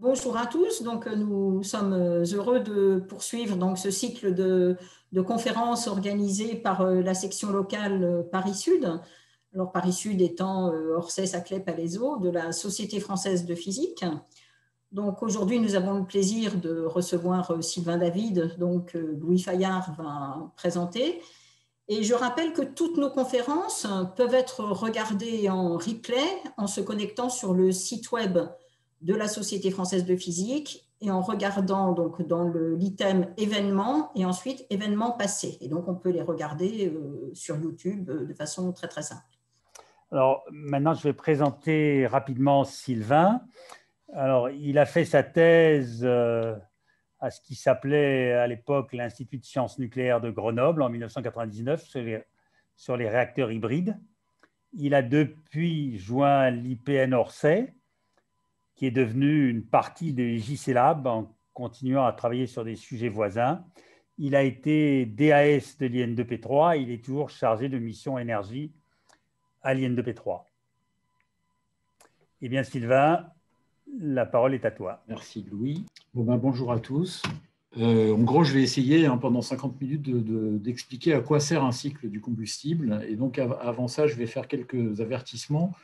Bonjour à tous. Donc, nous sommes heureux de poursuivre donc, ce cycle de conférences organisées par la section locale Paris Sud. Alors, Paris Sud étant Orsay, Saclay, Palaiseau de la Société française de physique. Donc, aujourd'hui, nous avons le plaisir de recevoir Sylvain David, donc Louis Fayard va présenter. Et je rappelle que toutes nos conférences peuvent être regardées en replay en se connectant sur le site web de la Société française de physique et en regardant donc dans l'item événements et ensuite événements passés. Et donc, on peut les regarder sur YouTube de façon très, très simple. Alors, maintenant, je vais présenter rapidement Sylvain. Alors, il a fait sa thèse à ce qui s'appelait à l'époque l'Institut de sciences nucléaires de Grenoble en 1999 sur les réacteurs hybrides. Il a depuis joint l'IPN Orsay, qui est devenu une partie de JC Lab en continuant à travailler sur des sujets voisins. Il a été DAS de l'IN2P3 et il est toujours chargé de mission énergie à l'IN2P3. Eh bien, Sylvain, la parole est à toi. Merci, Louis. Bonjour à tous. En gros, je vais essayer pendant 50 minutes d'expliquer à quoi sert un cycle du combustible. Et donc, avant ça, je vais faire quelques avertissements.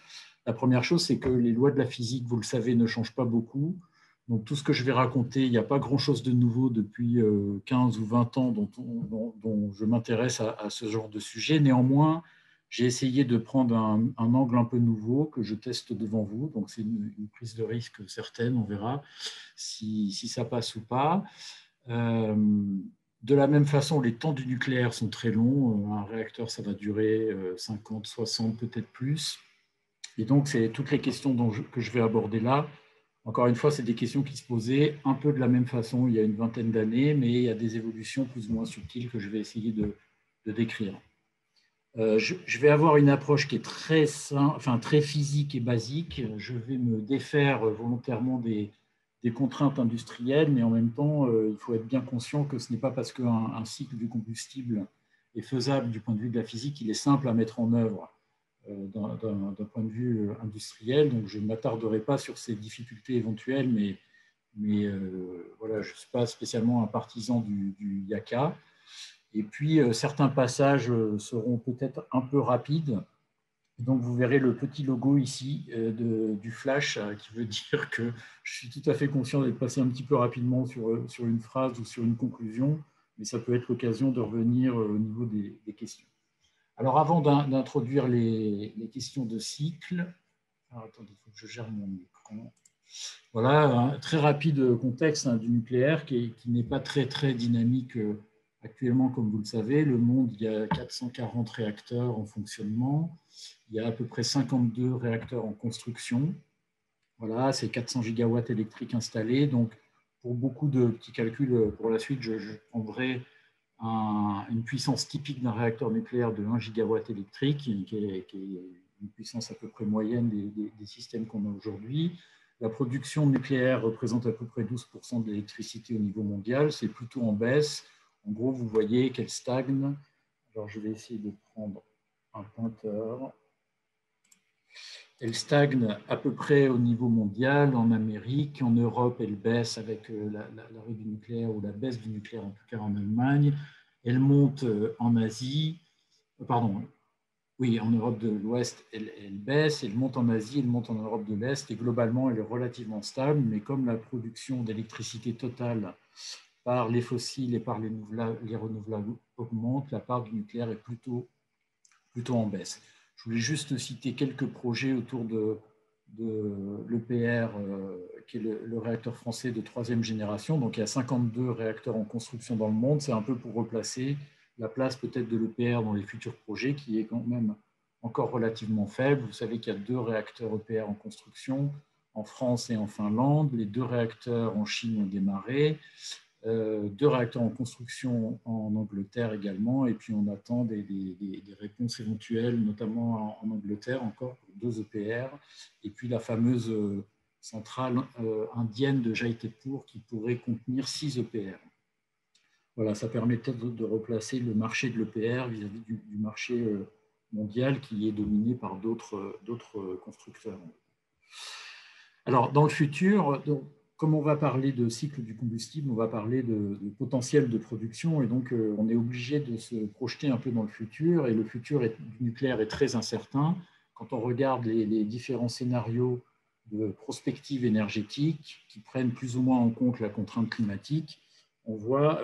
La première chose, c'est que les lois de la physique, vous le savez, ne changent pas beaucoup. Donc, tout ce que je vais raconter, il n'y a pas grand-chose de nouveau depuis 15 ou 20 ans dont je m'intéresse à ce genre de sujet. Néanmoins, j'ai essayé de prendre un angle un peu nouveau que je teste devant vous. Donc, c'est une prise de risque certaine. On verra si ça passe ou pas. De la même façon, les temps du nucléaire sont très longs. Un réacteur, ça va durer 50, 60, peut-être plus. Et donc, c'est toutes les questions que je vais aborder là. Encore une fois, c'est des questions qui se posaient un peu de la même façon il y a une vingtaine d'années, mais il y a des évolutions plus ou moins subtiles que je vais essayer de décrire. Je vais avoir une approche qui est très physique et basique. Je vais me défaire volontairement des contraintes industrielles, mais en même temps, il faut être bien conscient que ce n'est pas parce qu'un cycle du combustible est faisable du point de vue de la physique qu'il est simple à mettre en œuvre d'un point de vue industriel. Donc, je ne m'attarderai pas sur ces difficultés éventuelles, mais voilà, je ne suis pas spécialement un partisan du Yaka. Et puis, certains passages seront peut-être un peu rapides. Donc, vous verrez le petit logo ici du flash qui veut dire que je suis tout à fait conscient d'être passé un petit peu rapidement sur une phrase ou sur une conclusion, mais ça peut être l'occasion de revenir au niveau des questions. Alors, avant d'introduire les questions de cycle, attendez, il faut que je gère mon écran. Voilà, un très rapide contexte du nucléaire qui n'est pas très dynamique actuellement, comme vous le savez. Le monde, il y a 440 réacteurs en fonctionnement. Il y a à peu près 52 réacteurs en construction. Voilà, c'est 400 gigawatts électriques installés. Donc, pour beaucoup de petits calculs pour la suite, je prendrai une puissance typique d'un réacteur nucléaire de 1 gigawatt électrique, qui est une puissance à peu près moyenne des systèmes qu'on a aujourd'hui. La production nucléaire représente à peu près 12% de l'électricité au niveau mondial. C'est plutôt en baisse. En gros, vous voyez qu'elle stagne. Alors, je vais essayer de prendre un pointeur. Elle stagne à peu près au niveau mondial, en Amérique. En Europe, elle baisse avec l'arrêt du nucléaire ou la baisse du nucléaire, en tout cas en Allemagne. Elle monte en Asie. Pardon, oui, en Europe de l'Ouest, elle baisse. Elle monte en Asie, elle monte en Europe de l'Est. Et globalement, elle est relativement stable. Mais comme la production d'électricité totale par les fossiles et par les renouvelables augmente, la part du nucléaire est plutôt en baisse. Je voulais juste citer quelques projets autour de l'EPR, qui est le réacteur français de 3e génération. Donc, il y a 52 réacteurs en construction dans le monde. C'est un peu pour replacer la place peut-être de l'EPR dans les futurs projets, qui est quand même encore relativement faible. Vous savez qu'il y a 2 réacteurs EPR en construction, en France et en Finlande. Les 2 réacteurs en Chine ont démarré. 2 réacteurs en construction en Angleterre également, et puis on attend des réponses éventuelles, notamment en Angleterre encore, pour 2 EPR, et puis la fameuse centrale indienne de Jaitepur qui pourrait contenir 6 EPR. Voilà, ça permet peut-être de replacer le marché de l'EPR vis-à-vis du marché mondial qui est dominé par d'autres constructeurs. Alors, dans le futur, comme on va parler de cycle du combustible, on va parler de potentiel de production, et donc on est obligé de se projeter un peu dans le futur, et le futur du nucléaire est très incertain. Quand on regarde les différents scénarios de prospective énergétique qui prennent plus ou moins en compte la contrainte climatique, on voit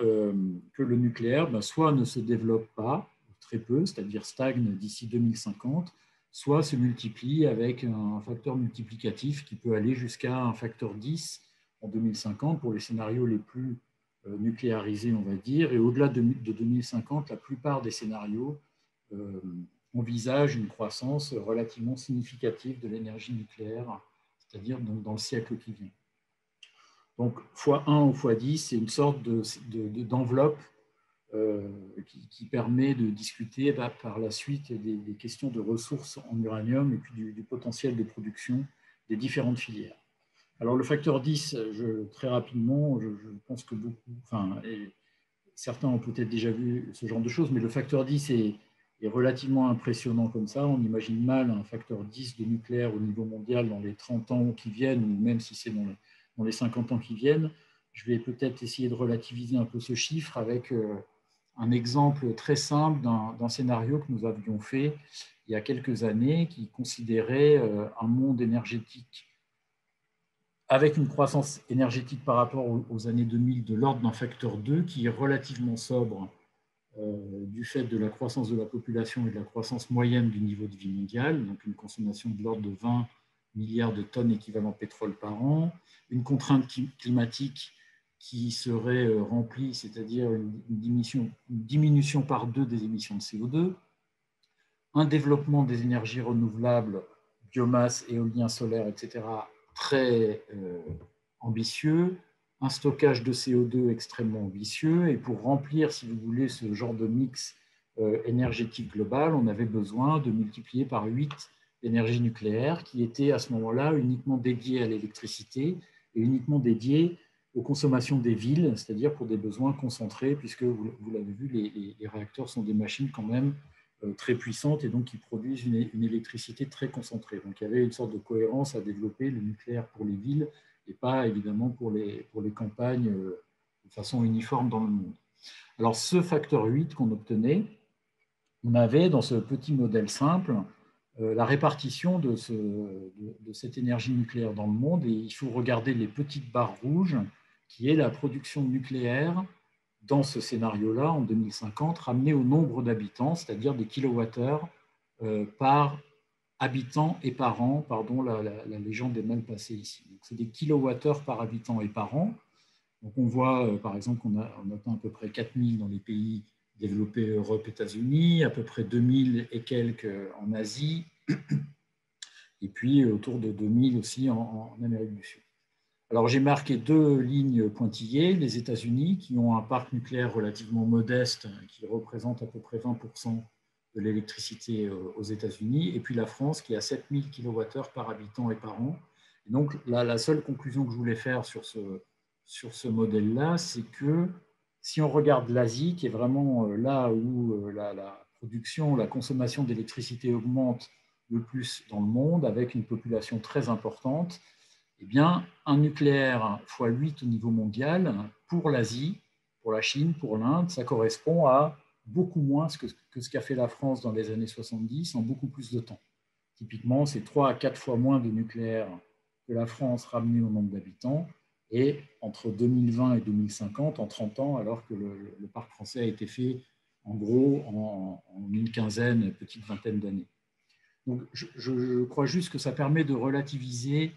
que le nucléaire, soit ne se développe pas, très peu, c'est-à-dire stagne d'ici 2050, soit se multiplie avec un facteur multiplicatif qui peut aller jusqu'à un facteur 10 en 2050 pour les scénarios les plus nucléarisés, on va dire. Et au-delà de 2050, la plupart des scénarios envisagent une croissance relativement significative de l'énergie nucléaire, c'est-à-dire dans le siècle qui vient. Donc, x1 ou x10, c'est une sorte d'enveloppe qui permet de discuter par la suite des questions de ressources en uranium et puis du potentiel de production des différentes filières. Alors, le facteur 10, très rapidement, je pense que certains ont peut-être déjà vu ce genre de choses, mais le facteur 10 est relativement impressionnant comme ça. On imagine mal un facteur 10 de nucléaire au niveau mondial dans les 30 ans qui viennent, ou même si c'est dans les 50 ans qui viennent. Je vais peut-être essayer de relativiser un peu ce chiffre avec un exemple très simple d'un scénario que nous avions fait il y a quelques années, qui considérait un monde énergétique avec une croissance énergétique par rapport aux années 2000 de l'ordre d'un facteur 2, qui est relativement sobre du fait de la croissance de la population et de la croissance moyenne du niveau de vie mondial, donc une consommation de l'ordre de 20 milliards de tonnes équivalent pétrole par an, une contrainte climatique qui serait remplie, c'est-à-dire une diminution par 2 des émissions de CO2, un développement des énergies renouvelables, biomasse, éolien, solaire, etc., très ambitieux, un stockage de CO2 extrêmement ambitieux, et pour remplir, si vous voulez, ce genre de mix énergétique global, on avait besoin de multiplier par 8 l'énergie nucléaire, qui était à ce moment-là uniquement dédiée à l'électricité et uniquement dédiée aux consommations des villes, c'est-à-dire pour des besoins concentrés, puisque vous l'avez vu, les réacteurs sont des machines quand même très puissantes et donc qui produisent une électricité très concentrée. Donc il y avait une sorte de cohérence à développer, le nucléaire pour les villes et pas évidemment pour les campagnes de façon uniforme dans le monde. Alors ce facteur 8 qu'on obtenait, on avait dans ce petit modèle simple la répartition de cette énergie nucléaire dans le monde, et il faut regarder les petites barres rouges qui est la production nucléaire dans ce scénario-là, en 2050, ramenée au nombre d'habitants, c'est-à-dire des kilowattheures par habitant et par an, pardon, la légende est mal passée ici. C'est des kilowattheures par habitant et par an. Donc on voit, par exemple, qu'on atteint à peu près 4000 dans les pays développés, Europe, États-Unis, à peu près 2000 et quelques en Asie, et puis autour de 2000 aussi en Amérique du Sud. Alors, j'ai marqué 2 lignes pointillées, les États-Unis, qui ont un parc nucléaire relativement modeste, qui représente à peu près 20% de l'électricité aux États-Unis, et puis la France, qui a 7000 kWh par habitant et par an. Et donc, la seule conclusion que je voulais faire sur ce modèle-là, c'est que si on regarde l'Asie, qui est vraiment là où la production, la consommation d'électricité augmente le plus dans le monde, avec une population très importante, eh bien, un nucléaire x8 au niveau mondial, pour l'Asie, pour la Chine, pour l'Inde, ça correspond à beaucoup moins que ce qu'a fait la France dans les années 70 en beaucoup plus de temps. Typiquement, c'est 3 à 4 fois moins de nucléaire que la France ramené au nombre d'habitants, et entre 2020 et 2050, en 30 ans, alors que le parc français a été fait en gros en une quinzaine, petite vingtaine d'années. Donc, je crois juste que ça permet de relativiser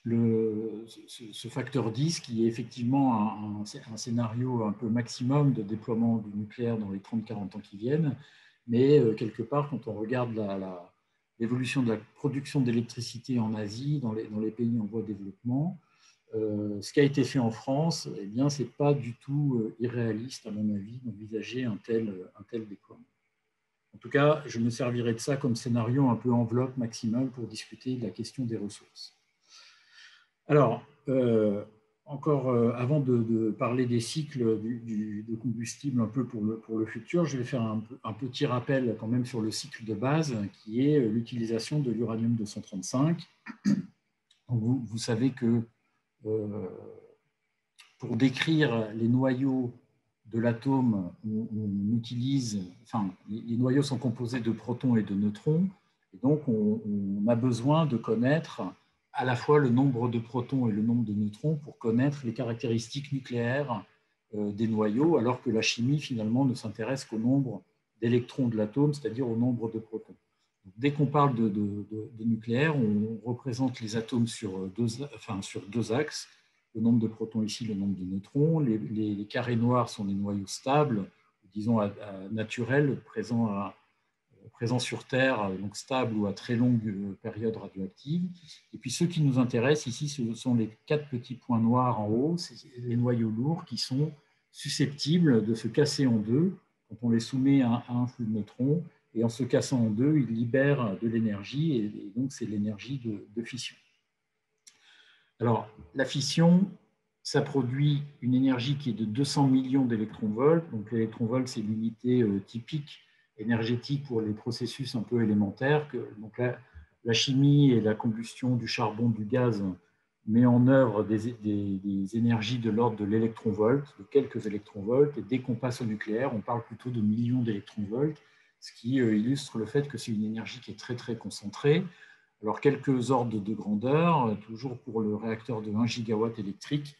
ce facteur 10, qui est effectivement un scénario un peu maximum de déploiement du nucléaire dans les 30-40 ans qui viennent, mais quelque part, quand on regarde l'évolution de la production d'électricité en Asie, dans les pays en voie de développement, ce qui a été fait en France, eh bien, ce n'est pas du tout irréaliste, à mon avis, d'envisager un tel déploiement. En tout cas, je me servirai de ça comme scénario un peu enveloppe maximale pour discuter de la question des ressources. Alors, avant de parler des cycles de combustible un peu pour le futur, je vais faire un petit rappel quand même sur le cycle de base, qui est l'utilisation de l'uranium-235. Vous savez que pour décrire les noyaux de l'atome, on utilise, enfin, les noyaux sont composés de protons et de neutrons, et donc on a besoin de connaître à la fois le nombre de protons et le nombre de neutrons pour connaître les caractéristiques nucléaires des noyaux, alors que la chimie, finalement, ne s'intéresse qu'au nombre d'électrons de l'atome, c'est-à-dire au nombre de protons. Donc, dès qu'on parle de nucléaire, on représente les atomes sur deux axes. Le nombre de protons ici, le nombre de neutrons. Les carrés noirs sont des noyaux stables, disons naturels, présents sur Terre, donc stables ou à très longue période radioactive. Et puis ceux qui nous intéressent ici, ce sont les 4 petits points noirs en haut, c'est les noyaux lourds qui sont susceptibles de se casser en deux quand on les soumet à un flux de neutrons. Et en se cassant en deux, ils libèrent de l'énergie, et donc c'est l'énergie de fission. Alors, la fission, ça produit une énergie qui est de 200 millions d'électronvolts. Donc, l'électronvolt, c'est l'unité typique énergétique pour les processus un peu élémentaires. Donc, la chimie et la combustion du charbon, du gaz, met en œuvre des énergies de l'ordre de l'électronvolt, de quelques électronvolts. Et dès qu'on passe au nucléaire, on parle plutôt de millions d'électronvolts, ce qui illustre le fait que c'est une énergie qui est très, très concentrée. Alors, quelques ordres de grandeur, toujours pour le réacteur de 1 gigawatt électrique.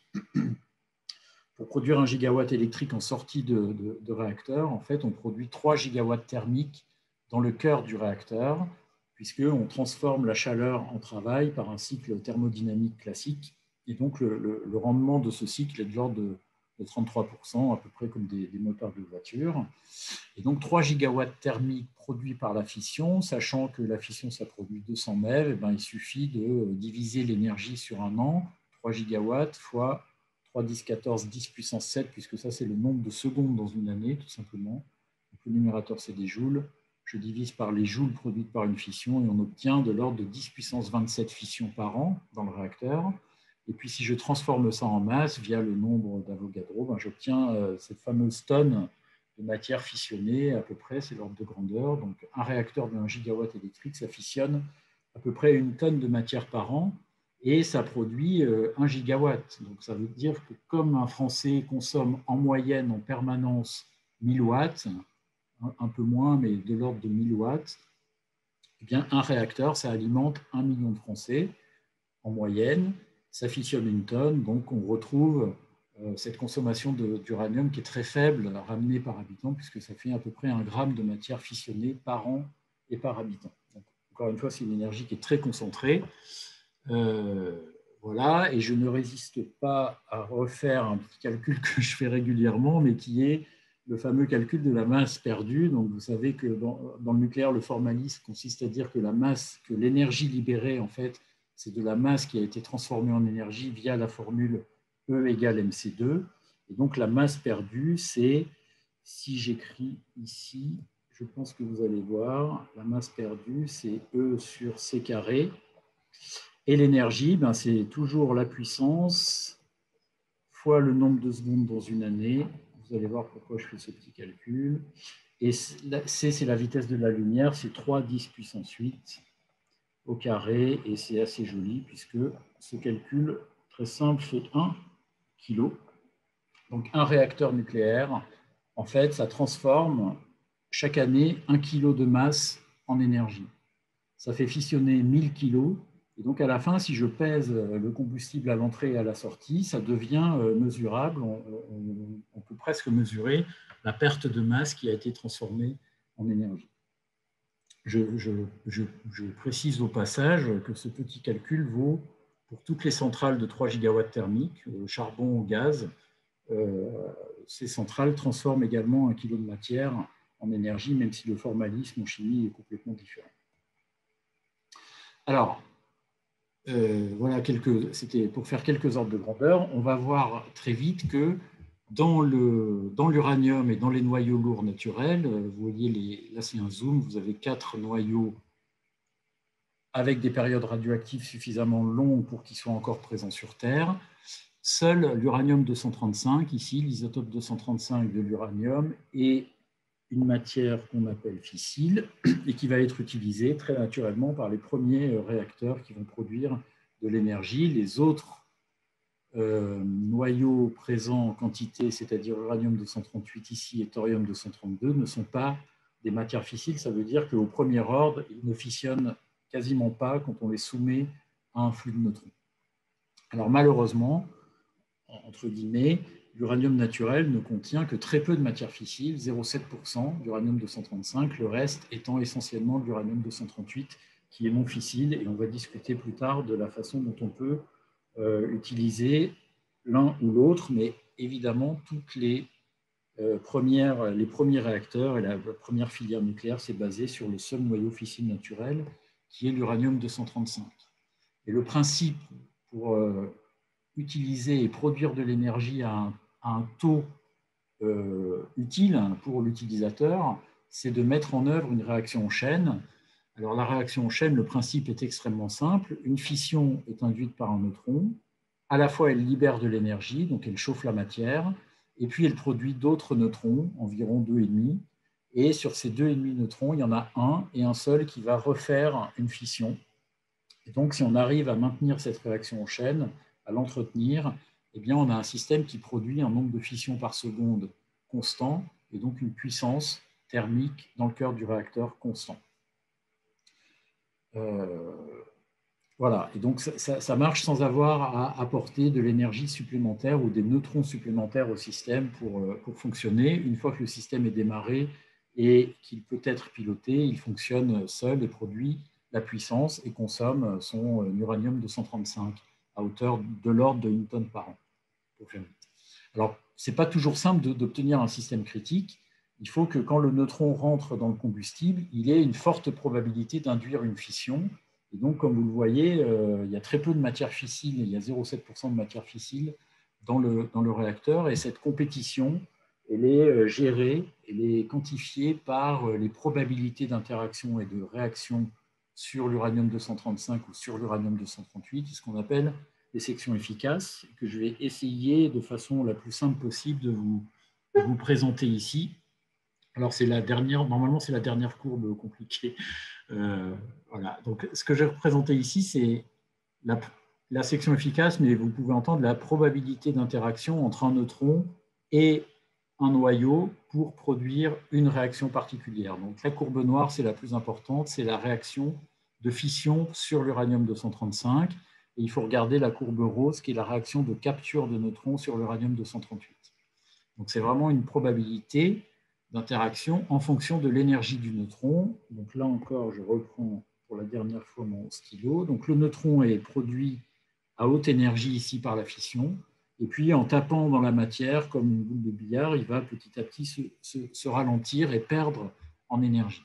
Pour produire 1 gigawatt électrique en sortie de réacteur, en fait, on produit 3 gigawatts thermiques dans le cœur du réacteur, puisqu'on transforme la chaleur en travail par un cycle thermodynamique classique. Et donc, le rendement de ce cycle est de l'ordre de 33%, à peu près comme des moteurs de voiture. Et donc 3 gigawatts thermiques produits par la fission, sachant que la fission, ça produit 200 MeV, et bien, il suffit de diviser l'énergie sur un an, 3 gigawatts fois 3, 10, 14, 10 puissance 7, puisque ça, c'est le nombre de secondes dans une année, tout simplement. Donc, le numérateur, c'est des joules. Je divise par les joules produites par une fission, et on obtient de l'ordre de 10 puissance 27 fissions par an dans le réacteur. Et puis, si je transforme ça en masse via le nombre d'Avogadro, ben, j'obtiens cette fameuse tonne de matière fissionnée, à peu près, c'est l'ordre de grandeur. Donc, un réacteur de 1 gigawatt électrique, ça fissionne à peu près 1 tonne de matière par an, et ça produit 1 gigawatt. Donc, ça veut dire que comme un Français consomme en moyenne, en permanence, 1000 watts, un peu moins, mais de l'ordre de 1000 watts, eh bien, un réacteur, ça alimente 1 million de Français en moyenne. Ça fissionne 1 tonne, donc on retrouve cette consommation d'uranium qui est très faible, ramenée par habitant, puisque ça fait à peu près 1 gramme de matière fissionnée par an et par habitant. Donc, encore une fois, c'est une énergie qui est très concentrée. Voilà, et je ne résiste pas à refaire un petit calcul que je fais régulièrement, mais qui est le fameux calcul de la masse perdue. Donc, vous savez que dans le nucléaire, le formalisme consiste à dire que la masse, que l'énergie libérée, en fait, c'est de la masse qui a été transformée en énergie via la formule E égale mc2. Et donc, la masse perdue, c'est, si j'écris ici, je pense que vous allez voir, la masse perdue, c'est E sur c carré. Et l'énergie, ben, c'est toujours la puissance fois le nombre de secondes dans une année. Vous allez voir pourquoi je fais ce petit calcul. Et C, c'est la vitesse de la lumière, c'est 3 10 puissance 8 au carré, et c'est assez joli puisque ce calcul très simple fait 1 kg. Donc un réacteur nucléaire, en fait, ça transforme chaque année 1 kg de masse en énergie. Ça fait fissionner 1000 kg. Et donc, à la fin, si je pèse le combustible à l'entrée et à la sortie, ça devient mesurable. On peut presque mesurer la perte de masse qui a été transformée en énergie. Je précise au passage que ce petit calcul vaut pour toutes les centrales de 3 gigawatts thermiques, charbon, gaz. Ces centrales transforment également 1 kg de matière en énergie, même si le formalisme en chimie est complètement différent. Alors, voilà, c'était pour faire quelques ordres de grandeur. On va voir très vite que dans l'uranium et dans les noyaux lourds naturels, vous voyez, là c'est un zoom, vous avez 4 noyaux avec des périodes radioactives suffisamment longues pour qu'ils soient encore présents sur Terre. Seul l'uranium 235, ici, l'isotope 235 de l'uranium, est une matière qu'on appelle fissile et qui va être utilisée très naturellement par les premiers réacteurs qui vont produire de l'énergie. Les autres noyaux présents en quantité, c'est-à-dire uranium-238 ici et thorium-232, ne sont pas des matières fissiles. Ça veut dire qu'au premier ordre, ils ne fissionnent quasiment pas quand on les soumet à un flux de neutrons. Alors malheureusement, entre guillemets, l'uranium naturel ne contient que très peu de matière fissile, 0,7% d'uranium-235, le reste étant essentiellement de l'uranium-238 qui est non fissile, et on va discuter plus tard de la façon dont on peut utiliser l'un ou l'autre, mais évidemment, toutes les premiers réacteurs et la première filière nucléaire s'est basée sur le seul noyau fissile naturel, qui est l'uranium-235. Et le principe pour utiliser et produire de l'énergie à un taux utile pour l'utilisateur, c'est de mettre en œuvre une réaction en chaîne. Alors la réaction en chaîne, le principe est extrêmement simple. Une fission est induite par un neutron. À la fois, elle libère de l'énergie, donc elle chauffe la matière, et puis elle produit d'autres neutrons, environ 2,5. Et sur ces 2,5 neutrons, il y en a un et un seul qui va refaire une fission. Et donc, si on arrive à maintenir cette réaction en chaîne, à l'entretenir, eh bien, on a un système qui produit un nombre de fissions par seconde constant, et donc une puissance thermique dans le cœur du réacteur constant. Voilà, et donc ça marche sans avoir à apporter de l'énergie supplémentaire ou des neutrons supplémentaires au système pour fonctionner. Une fois que le système est démarré et qu'il peut être piloté, il fonctionne seul et produit la puissance et consomme son uranium-235 à hauteur de l'ordre de 1 tonne par an. Alors, ce n'est pas toujours simple d'obtenir un système critique. Il faut que quand le neutron rentre dans le combustible, il ait une forte probabilité d'induire une fission. Et donc, comme vous le voyez, il y a très peu de matière fissile, il y a 0,7% de matière fissile dans le réacteur. Et cette compétition, elle est gérée, elle est quantifiée par les probabilités d'interaction et de réaction sur l'uranium-235 ou sur l'uranium-238, ce qu'on appelle les sections efficaces, que je vais essayer de façon la plus simple possible de vous présenter ici. Alors, c'est la dernière, normalement, c'est la dernière courbe compliquée. Voilà. Donc, ce que j'ai représenté ici, c'est la section efficace, mais vous pouvez entendre la probabilité d'interaction entre un neutron et un noyau pour produire une réaction particulière. Donc, la courbe noire, c'est la plus importante, c'est la réaction de fission sur l'uranium-235. Et il faut regarder la courbe rose, qui est la réaction de capture de neutrons sur l'uranium-238. Donc, c'est vraiment une probabilité d'interaction en fonction de l'énergie du neutron. Donc là encore, je reprends pour la dernière fois mon stylo. Donc le neutron est produit à haute énergie ici par la fission. Et puis en tapant dans la matière comme une boule de billard, il va petit à petit se ralentir et perdre en énergie.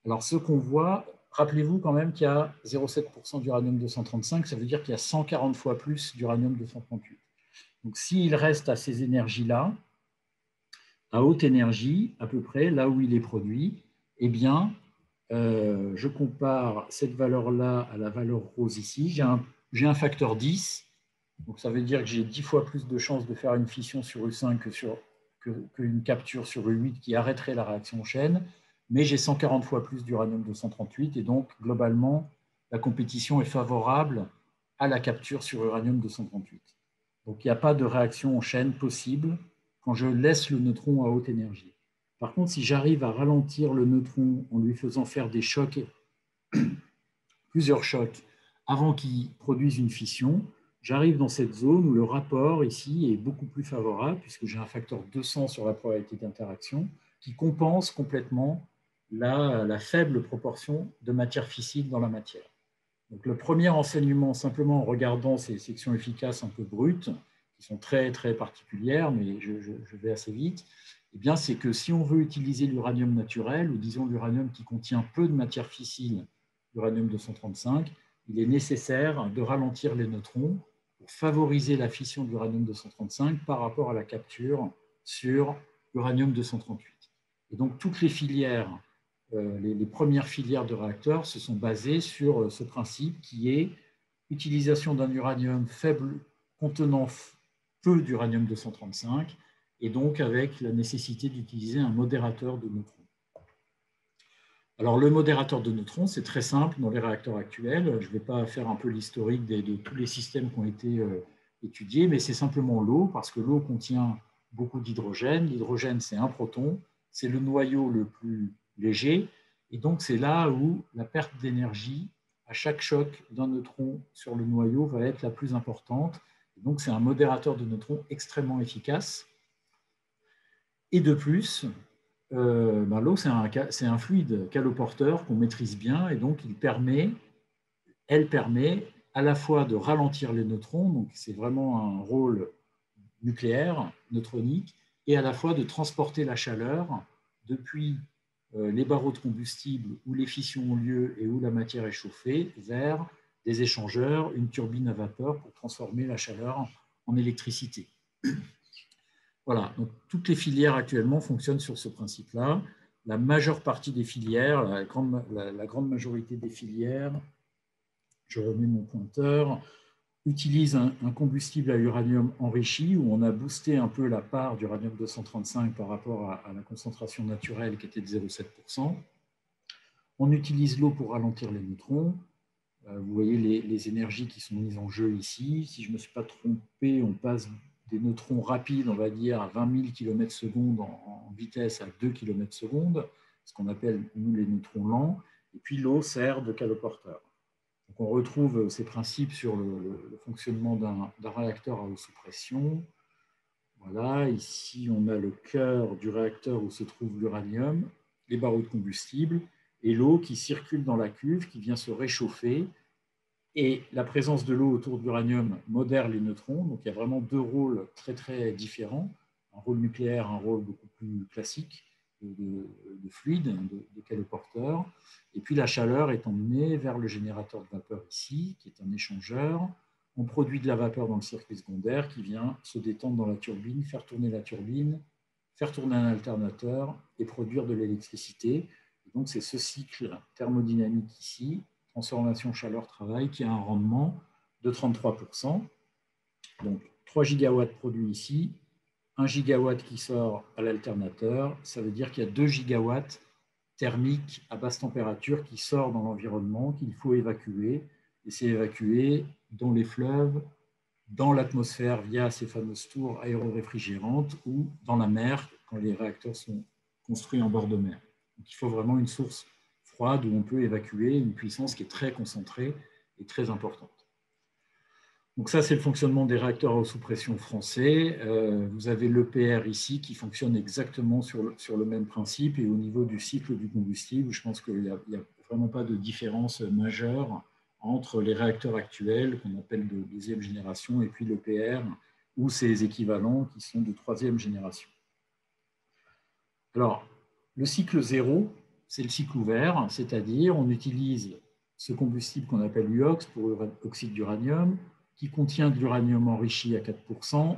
Alors ce qu'on voit, rappelez-vous quand même qu'il y a 0,7% d'uranium-235, ça veut dire qu'il y a 140 fois plus d'uranium-238. Donc s'il reste à ces énergies-là, à haute énergie, à peu près, là où il est produit, eh bien, je compare cette valeur-là à la valeur rose ici. J'ai un facteur 10, donc ça veut dire que j'ai 10 fois plus de chances de faire une fission sur U5 qu'une capture sur U8 qui arrêterait la réaction en chaîne, mais j'ai 140 fois plus d'uranium-238, et donc, globalement, la compétition est favorable à la capture sur uranium-238. Donc, il n'y a pas de réaction en chaîne possible quand je laisse le neutron à haute énergie. Par contre, si j'arrive à ralentir le neutron en lui faisant faire des chocs, plusieurs chocs, avant qu'il produise une fission, j'arrive dans cette zone où le rapport ici est beaucoup plus favorable, puisque j'ai un facteur 200 sur la probabilité d'interaction, qui compense complètement la faible proportion de matière fissile dans la matière. Donc, le premier enseignement, simplement en regardant ces sections efficaces un peu brutes, qui sont très, très particulières, mais je vais assez vite, eh bien, c'est que si on veut utiliser l'uranium naturel, ou disons l'uranium qui contient peu de matière fissile, l'uranium-235, il est nécessaire de ralentir les neutrons pour favoriser la fission de l'uranium-235 par rapport à la capture sur l'uranium-238. Et donc, toutes les filières, les premières filières de réacteurs se sont basées sur ce principe qui est utilisation d'un uranium faible contenant peu d'uranium-235 et donc avec la nécessité d'utiliser un modérateur de neutrons. Alors, le modérateur de neutrons, c'est très simple dans les réacteurs actuels. Je ne vais pas faire un peu l'historique de tous les systèmes qui ont été étudiés, mais c'est simplement l'eau, parce que l'eau contient beaucoup d'hydrogène. L'hydrogène, c'est un proton, c'est le noyau le plus léger, et donc c'est là où la perte d'énergie à chaque choc d'un neutron sur le noyau va être la plus importante. Et donc, c'est un modérateur de neutrons extrêmement efficace. Et de plus, l'eau, c'est un fluide caloporteur qu'on maîtrise bien, et donc elle permet à la fois de ralentir les neutrons, donc c'est vraiment un rôle nucléaire, neutronique, et à la fois de transporter la chaleur depuis les barreaux de combustible où les fissions ont lieu et où la matière est chauffée vers des échangeurs, une turbine à vapeur pour transformer la chaleur en électricité. Voilà, donc toutes les filières actuellement fonctionnent sur ce principe-là. La majeure partie des filières, la grande majorité des filières, je remets mon pointeur, utilisent un combustible à uranium enrichi où on a boosté un peu la part d'uranium-235 par rapport à la concentration naturelle qui était de 0,7%. On utilise l'eau pour ralentir les neutrons. Vous voyez les énergies qui sont mises en jeu ici. Si je ne me suis pas trompé, on passe des neutrons rapides, on va dire, à 20 000 km/s en vitesse à 2 km/s, ce qu'on appelle, nous, les neutrons lents. Et puis, l'eau sert de caloporteur. Donc, on retrouve ces principes sur le fonctionnement d'un réacteur à eau sous pression. Voilà, ici, on a le cœur du réacteur où se trouve l'uranium, les barreaux de combustible, et l'eau qui circule dans la cuve, qui vient se réchauffer. Et la présence de l'eau autour de l'uranium modère les neutrons. Donc, il y a vraiment deux rôles très, très différents. Un rôle nucléaire, un rôle beaucoup plus classique de fluide, de caloporteur. Et puis, la chaleur est emmenée vers le générateur de vapeur ici, qui est un échangeur. On produit de la vapeur dans le circuit secondaire qui vient se détendre dans la turbine, faire tourner la turbine, faire tourner un alternateur et produire de l'électricité. Donc, c'est ce cycle thermodynamique ici, transformation chaleur-travail, qui a un rendement de 33%. Donc, 3 gigawatts produits ici, 1 gigawatt qui sort à l'alternateur. Ça veut dire qu'il y a 2 gigawatts thermiques à basse température qui sort dans l'environnement, qu'il faut évacuer. Et c'est évacué dans les fleuves, dans l'atmosphère via ces fameuses tours aéroréfrigérantes ou dans la mer quand les réacteurs sont construits en bord de mer. Donc, il faut vraiment une source froide où on peut évacuer une puissance qui est très concentrée et très importante. Donc ça, c'est le fonctionnement des réacteurs à eau sous pression français. Vous avez l'EPR ici qui fonctionne exactement sur le même principe et au niveau du cycle du combustible, je pense qu'il n'y a vraiment pas de différence majeure entre les réacteurs actuels qu'on appelle de deuxième génération et puis l'EPR ou ses équivalents qui sont de troisième génération. Alors, le cycle zéro, c'est le cycle ouvert, c'est-à-dire on utilise ce combustible qu'on appelle UOX pour oxyde d'uranium, qui contient de l'uranium enrichi à 4%,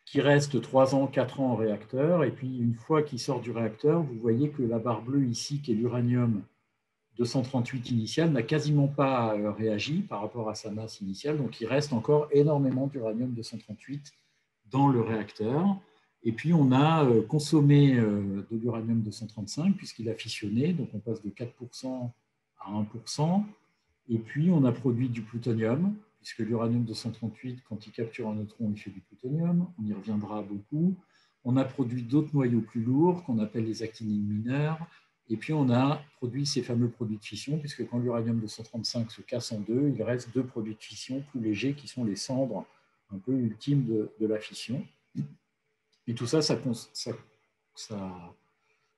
qui reste 3 ans, 4 ans en réacteur, et puis une fois qu'il sort du réacteur, vous voyez que la barre bleue ici, qui est l'uranium 238 initial, n'a quasiment pas réagi par rapport à sa masse initiale, donc il reste encore énormément d'uranium 238 dans le réacteur. Et puis, on a consommé de l'uranium 235 puisqu'il a fissionné, donc on passe de 4% à 1%. Et puis, on a produit du plutonium, puisque l'uranium 238, quand il capture un neutron, il fait du plutonium. On y reviendra beaucoup. On a produit d'autres noyaux plus lourds qu'on appelle les actinines mineures. Et puis, on a produit ces fameux produits de fission, puisque quand l'uranium 235 se casse en deux, il reste 2 produits de fission plus légers qui sont les cendres un peu ultimes de la fission. Et tout ça, ça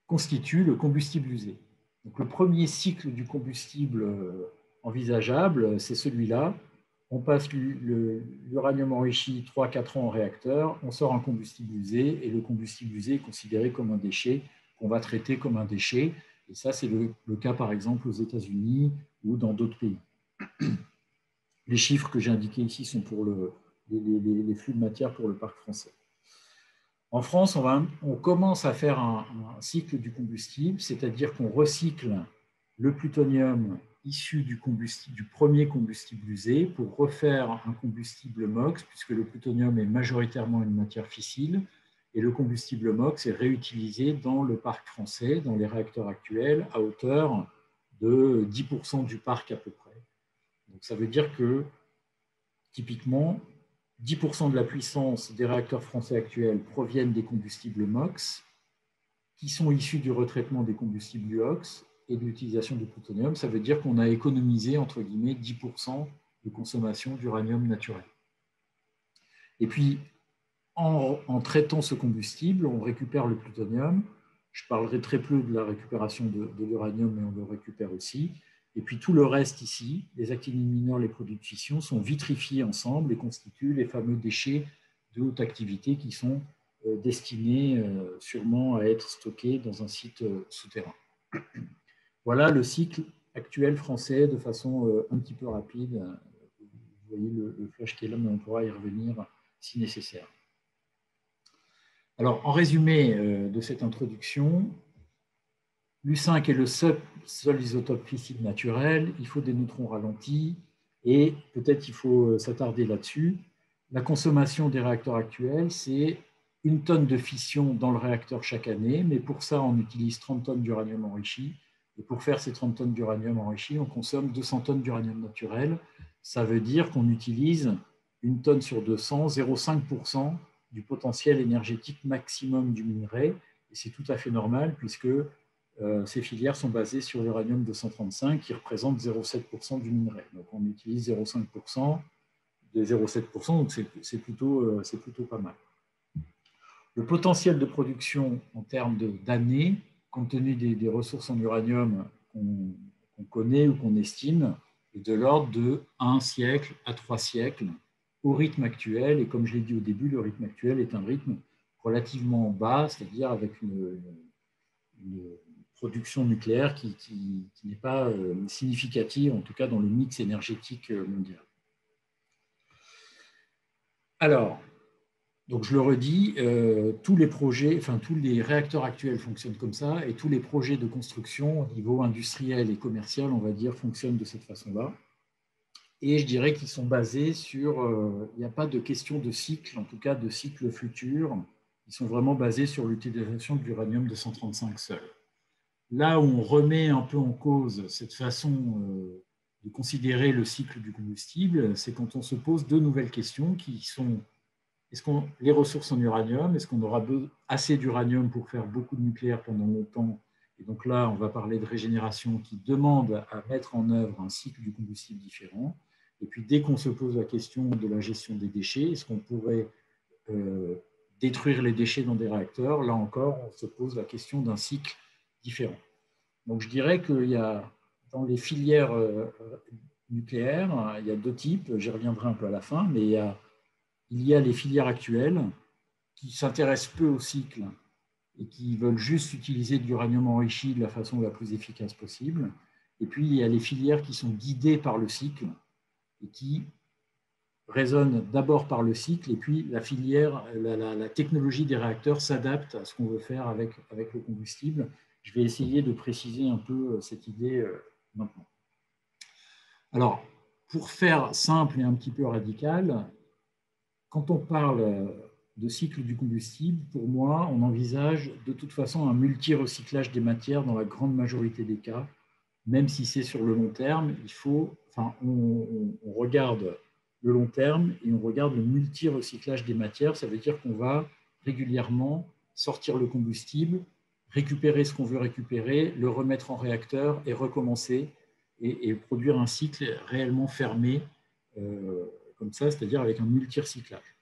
constitue le combustible usé. Donc, le premier cycle du combustible envisageable, c'est celui-là. On passe l'uranium enrichi 3-4 ans en réacteur, on sort un combustible usé, et le combustible usé est considéré comme un déchet qu'on va traiter comme un déchet. Et ça, c'est le cas, par exemple, aux États-Unis ou dans d'autres pays. Les chiffres que j'ai indiqués ici sont pour les flux de matière pour le parc français. En France, on commence à faire un cycle du combustible, c'est-à-dire qu'on recycle le plutonium issu du premier combustible usé pour refaire un combustible MOX, puisque le plutonium est majoritairement une matière fissile. et le combustible MOX est réutilisé dans le parc français, dans les réacteurs actuels, à hauteur de 10% du parc à peu près. Donc ça veut dire que, typiquement, 10% de la puissance des réacteurs français actuels proviennent des combustibles MOX, qui sont issus du retraitement des combustibles UOX et de l'utilisation du plutonium. Ça veut dire qu'on a économisé, entre guillemets, 10% de consommation d'uranium naturel. Et puis, en traitant ce combustible, on récupère le plutonium. Je parlerai très peu de la récupération de l'uranium, mais on le récupère aussi. Et puis tout le reste ici, les actinides mineurs, les produits de fission, sont vitrifiés ensemble et constituent les fameux déchets de haute activité qui sont destinés sûrement à être stockés dans un site souterrain. Voilà le cycle actuel français de façon un petit peu rapide. Vous voyez le flash qui est là, mais on pourra y revenir si nécessaire. Alors, en résumé de cette introduction, l'U5 est le seul isotope fissile naturel, il faut des neutrons ralentis, et peut-être il faut s'attarder là-dessus. La consommation des réacteurs actuels, c'est 1 tonne de fission dans le réacteur chaque année, mais pour ça, on utilise 30 tonnes d'uranium enrichi, et pour faire ces 30 tonnes d'uranium enrichi, on consomme 200 tonnes d'uranium naturel. Ça veut dire qu'on utilise 1 tonne sur 200, 0,5% du potentiel énergétique maximum du minerai, et c'est tout à fait normal puisque ces filières sont basées sur l'uranium 235 qui représente 0,7% du minerai. Donc on utilise 0,5% de 0,7%, donc c'est plutôt pas mal. Le potentiel de production en termes d'années, compte tenu des ressources en uranium qu'on connaît ou qu'on estime, est de l'ordre de 1 siècle à 3 siècles au rythme actuel. Et comme je l'ai dit au début, le rythme actuel est un rythme relativement bas, c'est-à-dire avec une production nucléaire qui n'est pas significative, en tout cas dans le mix énergétique mondial. Alors, donc je le redis, tous les projets, enfin tous les réacteurs actuels fonctionnent comme ça, et tous les projets de construction au niveau industriel et commercial, on va dire, fonctionnent de cette façon-là. Et je dirais qu'ils sont basés sur, il n'y a pas de question de cycle, en tout cas de cycle futur, ils sont vraiment basés sur l'utilisation de l'uranium 235 seul. Là où on remet un peu en cause cette façon de considérer le cycle du combustible, c'est quand on se pose 2 nouvelles questions qui sont les ressources en uranium, est-ce qu'on aura assez d'uranium pour faire beaucoup de nucléaire pendant longtemps? Et donc là, on va parler de régénération qui demande à mettre en œuvre un cycle du combustible différent. Et puis dès qu'on se pose la question de la gestion des déchets, est-ce qu'on pourrait détruire les déchets dans des réacteurs? Là encore, on se pose la question d'un cycle différent. Donc je dirais qu'il y a dans les filières nucléaires, il y a 2 types, j'y reviendrai un peu à la fin, mais il y a les filières actuelles qui s'intéressent peu au cycle et qui veulent juste utiliser de l'uranium enrichi de la façon la plus efficace possible. Et puis, il y a les filières qui sont guidées par le cycle et qui raisonnent d'abord par le cycle, et puis la filière, la technologie des réacteurs s'adapte à ce qu'on veut faire avec le combustible. Je vais essayer de préciser un peu cette idée maintenant. Alors, pour faire simple et un petit peu radical, quand on parle de cycle du combustible, pour moi, on envisage de toute façon un multi-recyclage des matières dans la grande majorité des cas, même si c'est sur le long terme, on regarde le long terme et on regarde le multi-recyclage des matières. Ça veut dire qu'on va régulièrement sortir le combustible, récupérer ce qu'on veut récupérer, le remettre en réacteur et recommencer et produire un cycle réellement fermé comme ça, c'est-à-dire avec un multi-recyclage.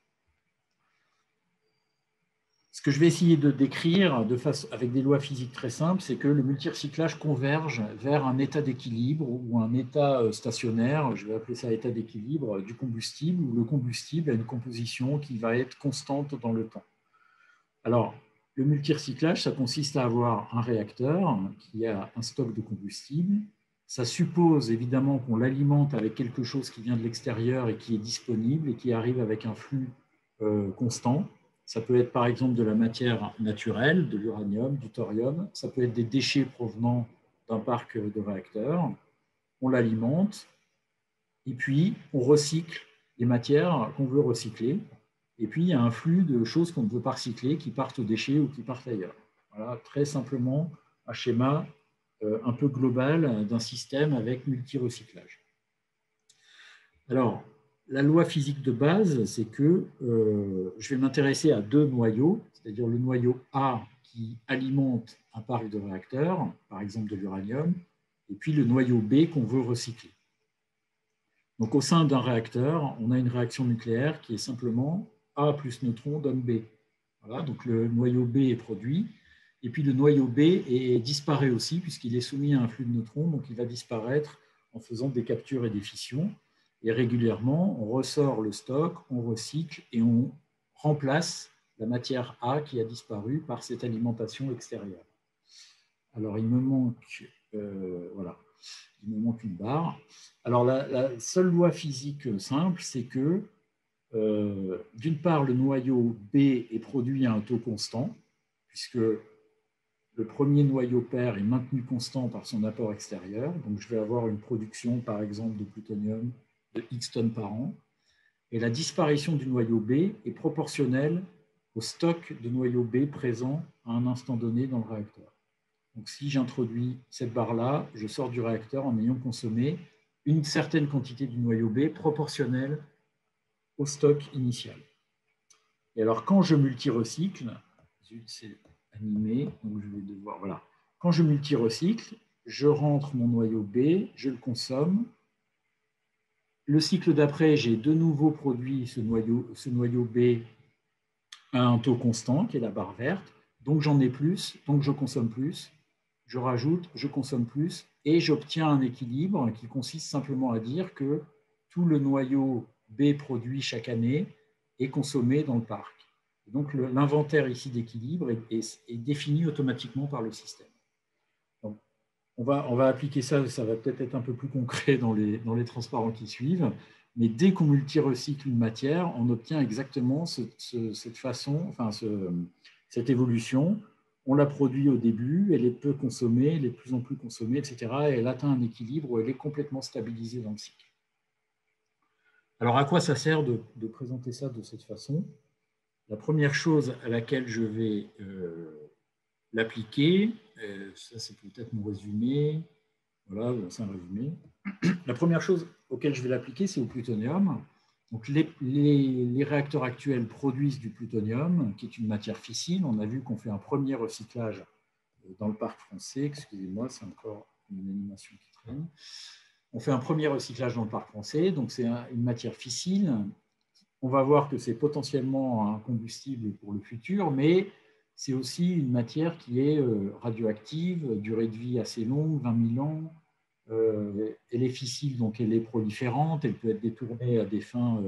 Ce que je vais essayer de décrire avec des lois physiques très simples, c'est que le multi-recyclage converge vers un état d'équilibre ou un état stationnaire, je vais appeler ça état d'équilibre du combustible, où le combustible a une composition qui va être constante dans le temps. Alors, le multi-recyclage, ça consiste à avoir un réacteur qui a un stock de combustible. Ça suppose évidemment qu'on l'alimente avec quelque chose qui vient de l'extérieur et qui est disponible et qui arrive avec un flux constant. Ça peut être par exemple de la matière naturelle, de l'uranium, du thorium. Ça peut être des déchets provenant d'un parc de réacteurs. On l'alimente et puis on recycle les matières qu'on veut recycler. Et puis, il y a un flux de choses qu'on ne veut pas recycler, qui partent aux déchets ou qui partent ailleurs. Voilà, très simplement, un schéma un peu global d'un système avec multi-recyclage. Alors, la loi physique de base, c'est que je vais m'intéresser à deux noyaux, c'est-à-dire le noyau A qui alimente un parc de réacteurs, par exemple de l'uranium, et puis le noyau B qu'on veut recycler. Donc, au sein d'un réacteur, on a une réaction nucléaire qui est simplement A plus neutron donne B. Voilà, donc le noyau B est produit, et puis le noyau B disparaît aussi, puisqu'il est soumis à un flux de neutrons, donc il va disparaître en faisant des captures et des fissions. Et régulièrement, on ressort le stock, on recycle et on remplace la matière A qui a disparu par cette alimentation extérieure. Alors, il me manque, voilà, il me manque une barre. Alors, la seule loi physique simple, c'est que, d'une part, le noyau B est produit à un taux constant, puisque le premier noyau pair est maintenu constant par son apport extérieur. Donc, je vais avoir une production, par exemple, de plutonium de X tonnes par an. Et la disparition du noyau B est proportionnelle au stock de noyau B présent à un instant donné dans le réacteur. Donc, si j'introduis cette barre-là, je sors du réacteur en ayant consommé une certaine quantité du noyau B proportionnelle au stock initial. Et alors, quand je multi-recycle, c'est animé, donc je vais devoir, voilà. Quand je multi-recycle, je rentre mon noyau B, je le consomme. Le cycle d'après, j'ai de nouveau produit ce noyau B à un taux constant, qui est la barre verte. Donc, j'en ai plus, donc je consomme plus. Je rajoute, je consomme plus, et j'obtiens un équilibre qui consiste simplement à dire que tout le noyau B produit chaque année est consommé dans le parc. Donc, l'inventaire ici d'équilibre est défini automatiquement par le système. Donc, on va appliquer ça, ça va peut-être être un peu plus concret dans les transparents qui suivent, mais dès qu'on multi-recycle une matière, on obtient exactement cette façon, enfin cette évolution. On la produit au début, elle est peu consommée, elle est de plus en plus consommée, etc. Et elle atteint un équilibre où elle est complètement stabilisée dans le cycle. Alors, à quoi ça sert de présenter ça de cette façon? La première chose à laquelle je vais l'appliquer, ça c'est peut-être mon résumé, voilà, c'est un résumé. La première chose auquel je vais l'appliquer, c'est au plutonium. Donc, les réacteurs actuels produisent du plutonium, qui est une matière fissile. On a vu qu'on fait un premier recyclage dans le parc français. Excusez-moi, c'est encore une animation qui traîne. On fait un premier recyclage dans le parc français. Donc, c'est une matière fissile. On va voir que c'est potentiellement un combustible pour le futur, mais c'est aussi une matière qui est radioactive, durée de vie assez longue, 20 000 ans. Elle est fissile, donc elle est proliférante, elle peut être détournée à des fins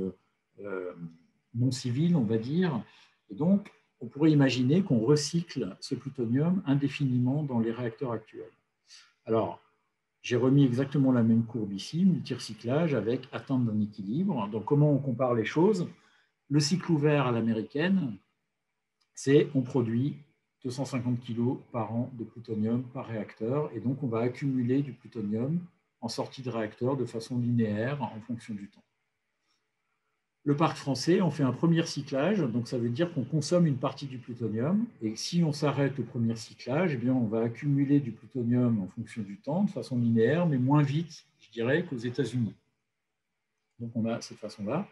non civiles, on va dire. Et donc, on pourrait imaginer qu'on recycle ce plutonium indéfiniment dans les réacteurs actuels. Alors, j'ai remis exactement la même courbe ici, multi-recyclage avec atteinte d'un équilibre. Donc, comment on compare les choses? Le cycle ouvert à l'américaine, c'est on produit 250 kg par an de plutonium par réacteur, et donc on va accumuler du plutonium en sortie de réacteur de façon linéaire en fonction du temps. Le parc français, on fait un premier cyclage, donc ça veut dire qu'on consomme une partie du plutonium, et si on s'arrête au premier cyclage, eh bien on va accumuler du plutonium en fonction du temps de façon linéaire, mais moins vite, je dirais, qu'aux États-Unis. Donc on a cette façon-là.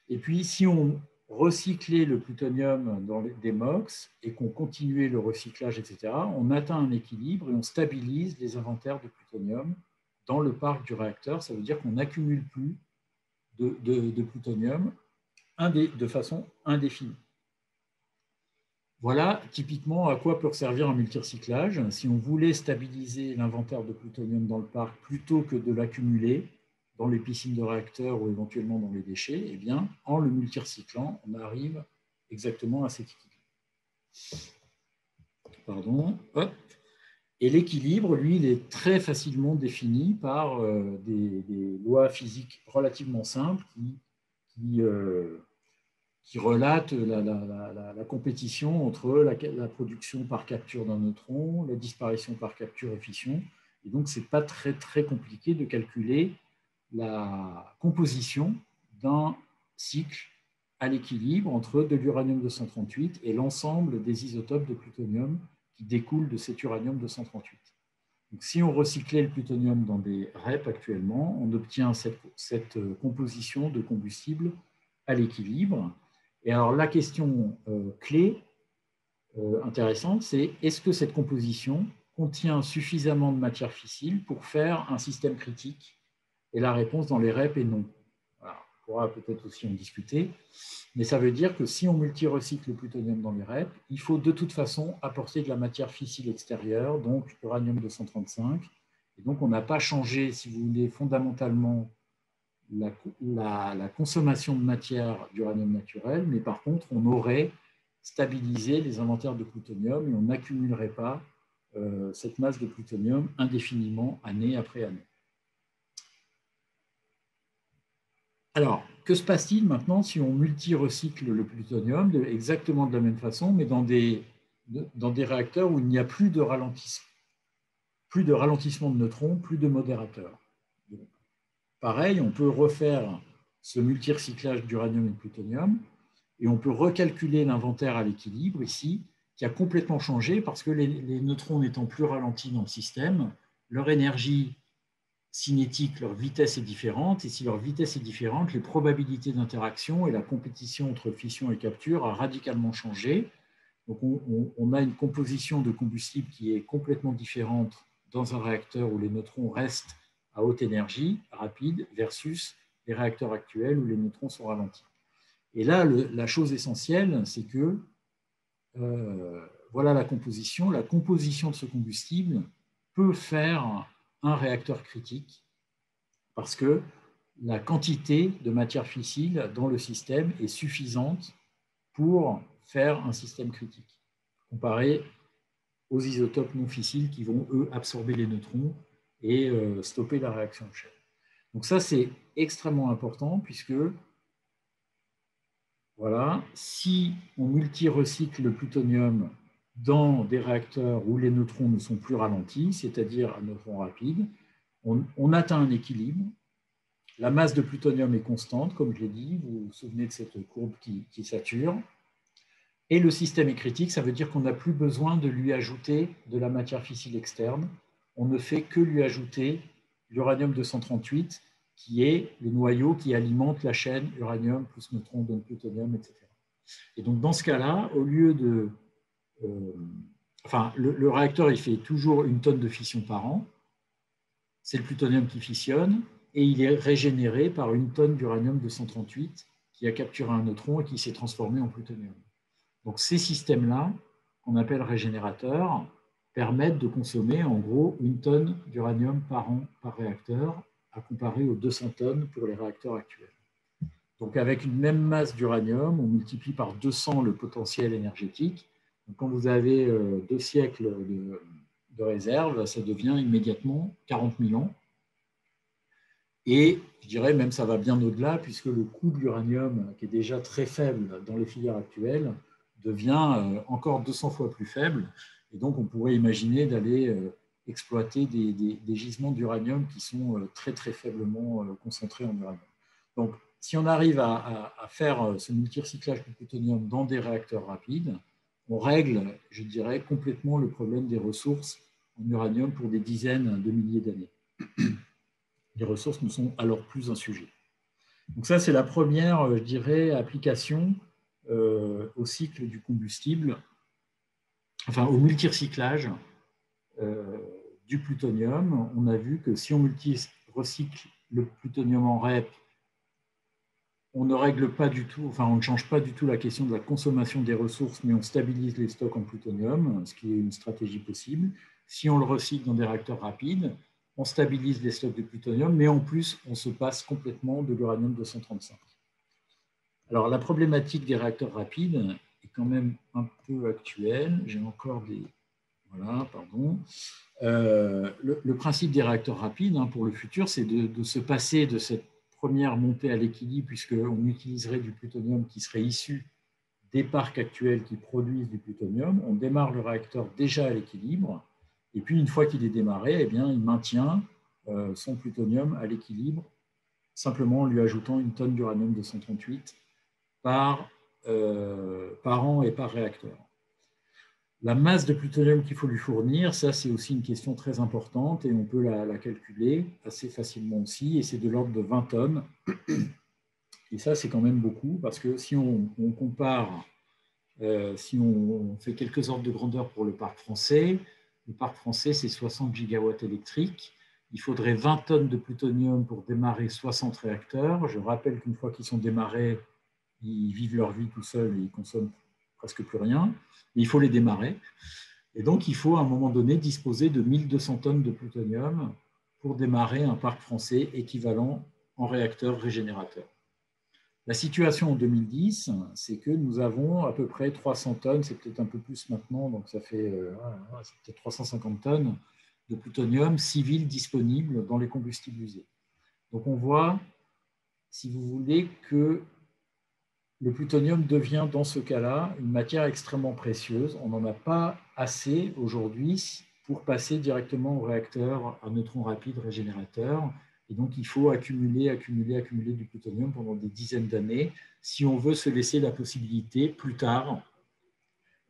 Et puis si on recycler le plutonium dans des MOX et qu'on continuait le recyclage, etc., on atteint un équilibre et on stabilise les inventaires de plutonium dans le parc du réacteur. Ça veut dire qu'on n'accumule plus de plutonium de façon indéfinie. Voilà typiquement à quoi peut servir un multirecyclage. Si on voulait stabiliser l'inventaire de plutonium dans le parc plutôt que de l'accumuler dans les piscines de réacteurs ou éventuellement dans les déchets, eh bien, en le multirecyclant, on arrive exactement à cet équilibre. Pardon. Hop. Et l'équilibre, lui, il est très facilement défini par des lois physiques relativement simples qui relatent la compétition entre la production par capture d'un neutron, la disparition par capture et fission. Et donc, ce n'est pas très, très compliqué de calculer la composition d'un cycle à l'équilibre entre de l'uranium-238 et l'ensemble des isotopes de plutonium qui découlent de cet uranium-238. Donc, si on recyclait le plutonium dans des REP actuellement, on obtient cette composition de combustible à l'équilibre. Et alors, la question clé intéressante, c'est est-ce que cette composition contient suffisamment de matière fissile pour faire un système critique? Et la réponse dans les REP est non. Voilà. On pourra peut-être aussi en discuter. Mais ça veut dire que si on multirecycle le plutonium dans les REP, il faut de toute façon apporter de la matière fissile extérieure, donc uranium-235. Et donc, on n'a pas changé, si vous voulez, fondamentalement la consommation de matière d'uranium naturel, mais par contre, on aurait stabilisé les inventaires de plutonium et on n'accumulerait pas cette masse de plutonium indéfiniment, année après année. Alors, que se passe-t-il maintenant si on multi-recycle le plutonium exactement de la même façon, mais dans des réacteurs où il n'y a plus de ralentissement de neutrons, plus de modérateurs? Pareil, on peut refaire ce multi-recyclage d'uranium et de plutonium et on peut recalculer l'inventaire à l'équilibre ici, qui a complètement changé parce que les neutrons n'étant plus ralentis dans le système, leur énergie cinétique, leur vitesse est différente, et si leur vitesse est différente, les probabilités d'interaction et la compétition entre fission et capture a radicalement changé. Donc on a une composition de combustible qui est complètement différente dans un réacteur où les neutrons restent à haute énergie, rapide, versus les réacteurs actuels où les neutrons sont ralentis. Et là, la chose essentielle, c'est que voilà la composition. La composition de ce combustible peut faire un réacteur critique parce que la quantité de matière fissile dans le système est suffisante pour faire un système critique, comparé aux isotopes non fissiles qui vont, eux, absorber les neutrons et stopper la réaction de chaîne. Donc ça, c'est extrêmement important puisque, voilà, si on multi-recycle le plutonium dans des réacteurs où les neutrons ne sont plus ralentis, c'est-à-dire à neutrons rapides, on atteint un équilibre. La masse de plutonium est constante, comme je l'ai dit, vous vous souvenez de cette courbe qui sature. Et le système est critique, ça veut dire qu'on n'a plus besoin de lui ajouter de la matière fissile externe. On ne fait que lui ajouter l'uranium-238, qui est le noyau qui alimente la chaîne uranium plus neutron donne plutonium, etc. Et donc, dans ce cas-là, au lieu de... le réacteur, il fait toujours 1 tonne de fission par an. C'est le plutonium qui fissionne et il est régénéré par 1 tonne d'uranium-238 qui a capturé un neutron et qui s'est transformé en plutonium. Donc, ces systèmes-là, qu'on appelle régénérateurs, permettent de consommer en gros 1 tonne d'uranium par an par réacteur, à comparer aux 200 tonnes pour les réacteurs actuels. Donc, avec une même masse d'uranium, on multiplie par 200 le potentiel énergétique. Donc, quand vous avez 2 siècles de réserve, ça devient immédiatement 40 000 ans. Et je dirais même ça va bien au-delà, puisque le coût de l'uranium, qui est déjà très faible dans les filières actuelles, devient encore 200 fois plus faible. Et donc, on pourrait imaginer d'aller exploiter des gisements d'uranium qui sont très, très faiblement concentrés en uranium. Donc, si on arrive à faire ce multi-recyclage du plutonium dans des réacteurs rapides, on règle, je dirais, complètement le problème des ressources en uranium pour des dizaines de milliers d'années. Les ressources ne sont alors plus un sujet. Donc ça, c'est la première, je dirais, application au cycle du combustible, enfin au multi-recyclage du plutonium. On a vu que si on multi-recycle le plutonium en REP, on ne règle pas du tout, enfin on ne change pas du tout la question de la consommation des ressources, mais on stabilise les stocks en plutonium, ce qui est une stratégie possible. Si on le recycle dans des réacteurs rapides, on stabilise les stocks de plutonium, mais en plus, on se passe complètement de l'uranium-235. Alors, la problématique des réacteurs rapides est quand même un peu actuelle. J'ai encore des... Voilà, pardon. Le principe des réacteurs rapides, pour le futur, c'est de se passer de cette première montée à l'équilibre, puisqu'on utiliserait du plutonium qui serait issu des parcs actuels qui produisent du plutonium. On démarre le réacteur déjà à l'équilibre. Et puis, une fois qu'il est démarré, eh bien, il maintient son plutonium à l'équilibre, simplement en lui ajoutant 1 tonne d'uranium-238 par an et par réacteur. La masse de plutonium qu'il faut lui fournir, ça c'est aussi une question très importante et on peut la calculer assez facilement aussi, et c'est de l'ordre de 20 tonnes. Et ça c'est quand même beaucoup, parce que si on compare, si on fait quelques ordres de grandeur pour le parc français c'est 60 gigawatts électriques. Il faudrait 20 tonnes de plutonium pour démarrer 60 réacteurs. Je rappelle qu'une fois qu'ils sont démarrés, ils vivent leur vie tout seuls et ils consomment presque plus rien. Mais il faut les démarrer. Et donc, il faut à un moment donné disposer de 1200 tonnes de plutonium pour démarrer un parc français équivalent en réacteurs régénérateurs. La situation en 2010, c'est que nous avons à peu près 300 tonnes, c'est peut-être un peu plus maintenant, donc ça fait peut-être 350 tonnes de plutonium civil disponible dans les combustibles usés. Donc on voit, si vous voulez, que le plutonium devient dans ce cas-là une matière extrêmement précieuse. On n'en a pas assez aujourd'hui pour passer directement au réacteur à neutrons rapides régénérateur. Et donc, il faut accumuler du plutonium pendant des dizaines d'années si on veut se laisser la possibilité plus tard,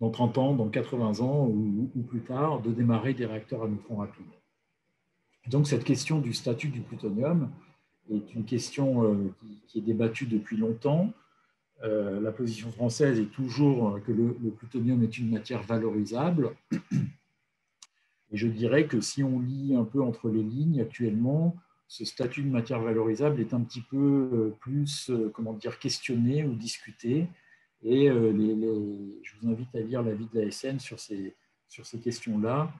dans 30 ans, dans 80 ans ou plus tard, de démarrer des réacteurs à neutrons rapides. Donc, cette question du statut du plutonium est une question qui est débattue depuis longtemps. La position française est toujours que le plutonium est une matière valorisable. Et je dirais que si on lit un peu entre les lignes, actuellement, ce statut de matière valorisable est un petit peu plus, questionné ou discuté. Et je vous invite à lire l'avis de l'ASN sur ces questions-là,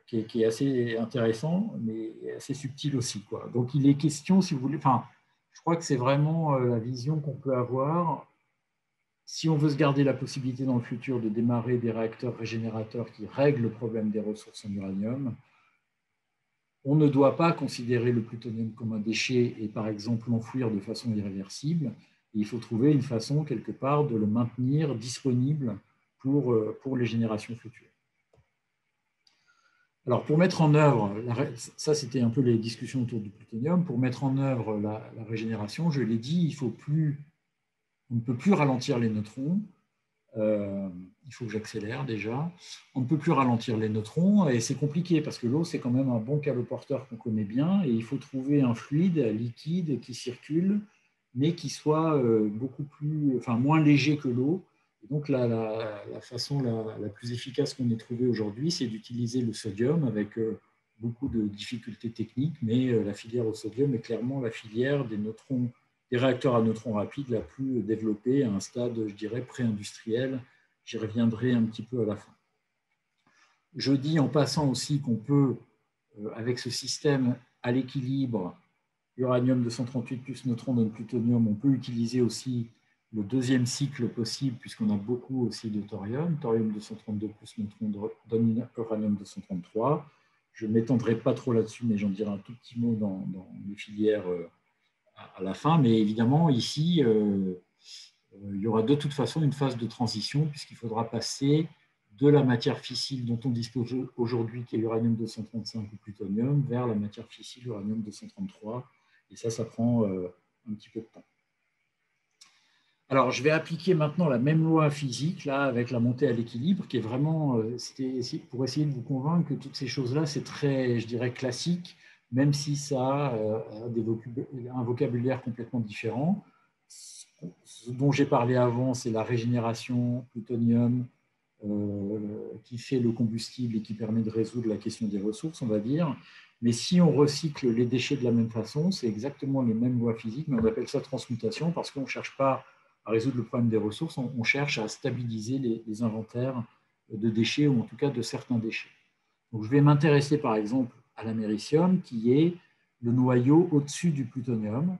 qui est assez intéressant, mais assez subtil aussi, quoi. Donc, il est question, si vous voulez, je crois que c'est vraiment la vision qu'on peut avoir. Si on veut se garder la possibilité dans le futur de démarrer des réacteurs régénérateurs qui règlent le problème des ressources en uranium, on ne doit pas considérer le plutonium comme un déchet et par exemple l'enfouir de façon irréversible. Et il faut trouver une façon quelque part de le maintenir disponible pour les générations futures. Alors, pour mettre en œuvre, ça c'était un peu les discussions autour du plutonium, pour mettre en œuvre la régénération, je l'ai dit, on ne peut plus ralentir les neutrons, il faut que j'accélère déjà, on ne peut plus ralentir les neutrons et c'est compliqué parce que l'eau c'est quand même un bon caloporteur qu'on connaît bien et il faut trouver un fluide liquide qui circule mais qui soit moins léger que l'eau. Donc, la façon la plus efficace qu'on ait trouvée aujourd'hui, c'est d'utiliser le sodium avec beaucoup de difficultés techniques, mais la filière au sodium est clairement la filière des réacteurs à neutrons rapides la plus développée à un stade, je dirais, pré-industriel. J'y reviendrai un petit peu à la fin. Je dis en passant aussi qu'on peut, avec ce système à l'équilibre, uranium-238 plus neutrons donne plutonium, on peut utiliser aussi le deuxième cycle possible, puisqu'on a beaucoup aussi de thorium. Thorium-232 plus neutrons donne uranium-233. Je ne m'étendrai pas trop là-dessus, mais j'en dirai un tout petit mot dans les filières à la fin. Mais évidemment, ici, il y aura de toute façon une phase de transition, puisqu'il faudra passer de la matière fissile dont on dispose aujourd'hui, qui est l'uranium-235 ou plutonium, vers la matière fissile uranium-233. Et ça prend un petit peu de temps. Alors, je vais appliquer maintenant la même loi physique, là, avec la montée à l'équilibre, qui est vraiment, pour essayer de vous convaincre que toutes ces choses-là, c'est très, je dirais, classique, même si ça a un vocabulaire complètement différent. Ce dont j'ai parlé avant, c'est la régénération plutonium qui fait le combustible et qui permet de résoudre la question des ressources, on va dire. Mais si on recycle les déchets de la même façon, c'est exactement les mêmes lois physiques, mais on appelle ça transmutation parce qu'on ne cherche pas à résoudre le problème des ressources, on cherche à stabiliser les inventaires de déchets, ou en tout cas de certains déchets. Donc, je vais m'intéresser par exemple à l'américium, qui est le noyau au-dessus du plutonium.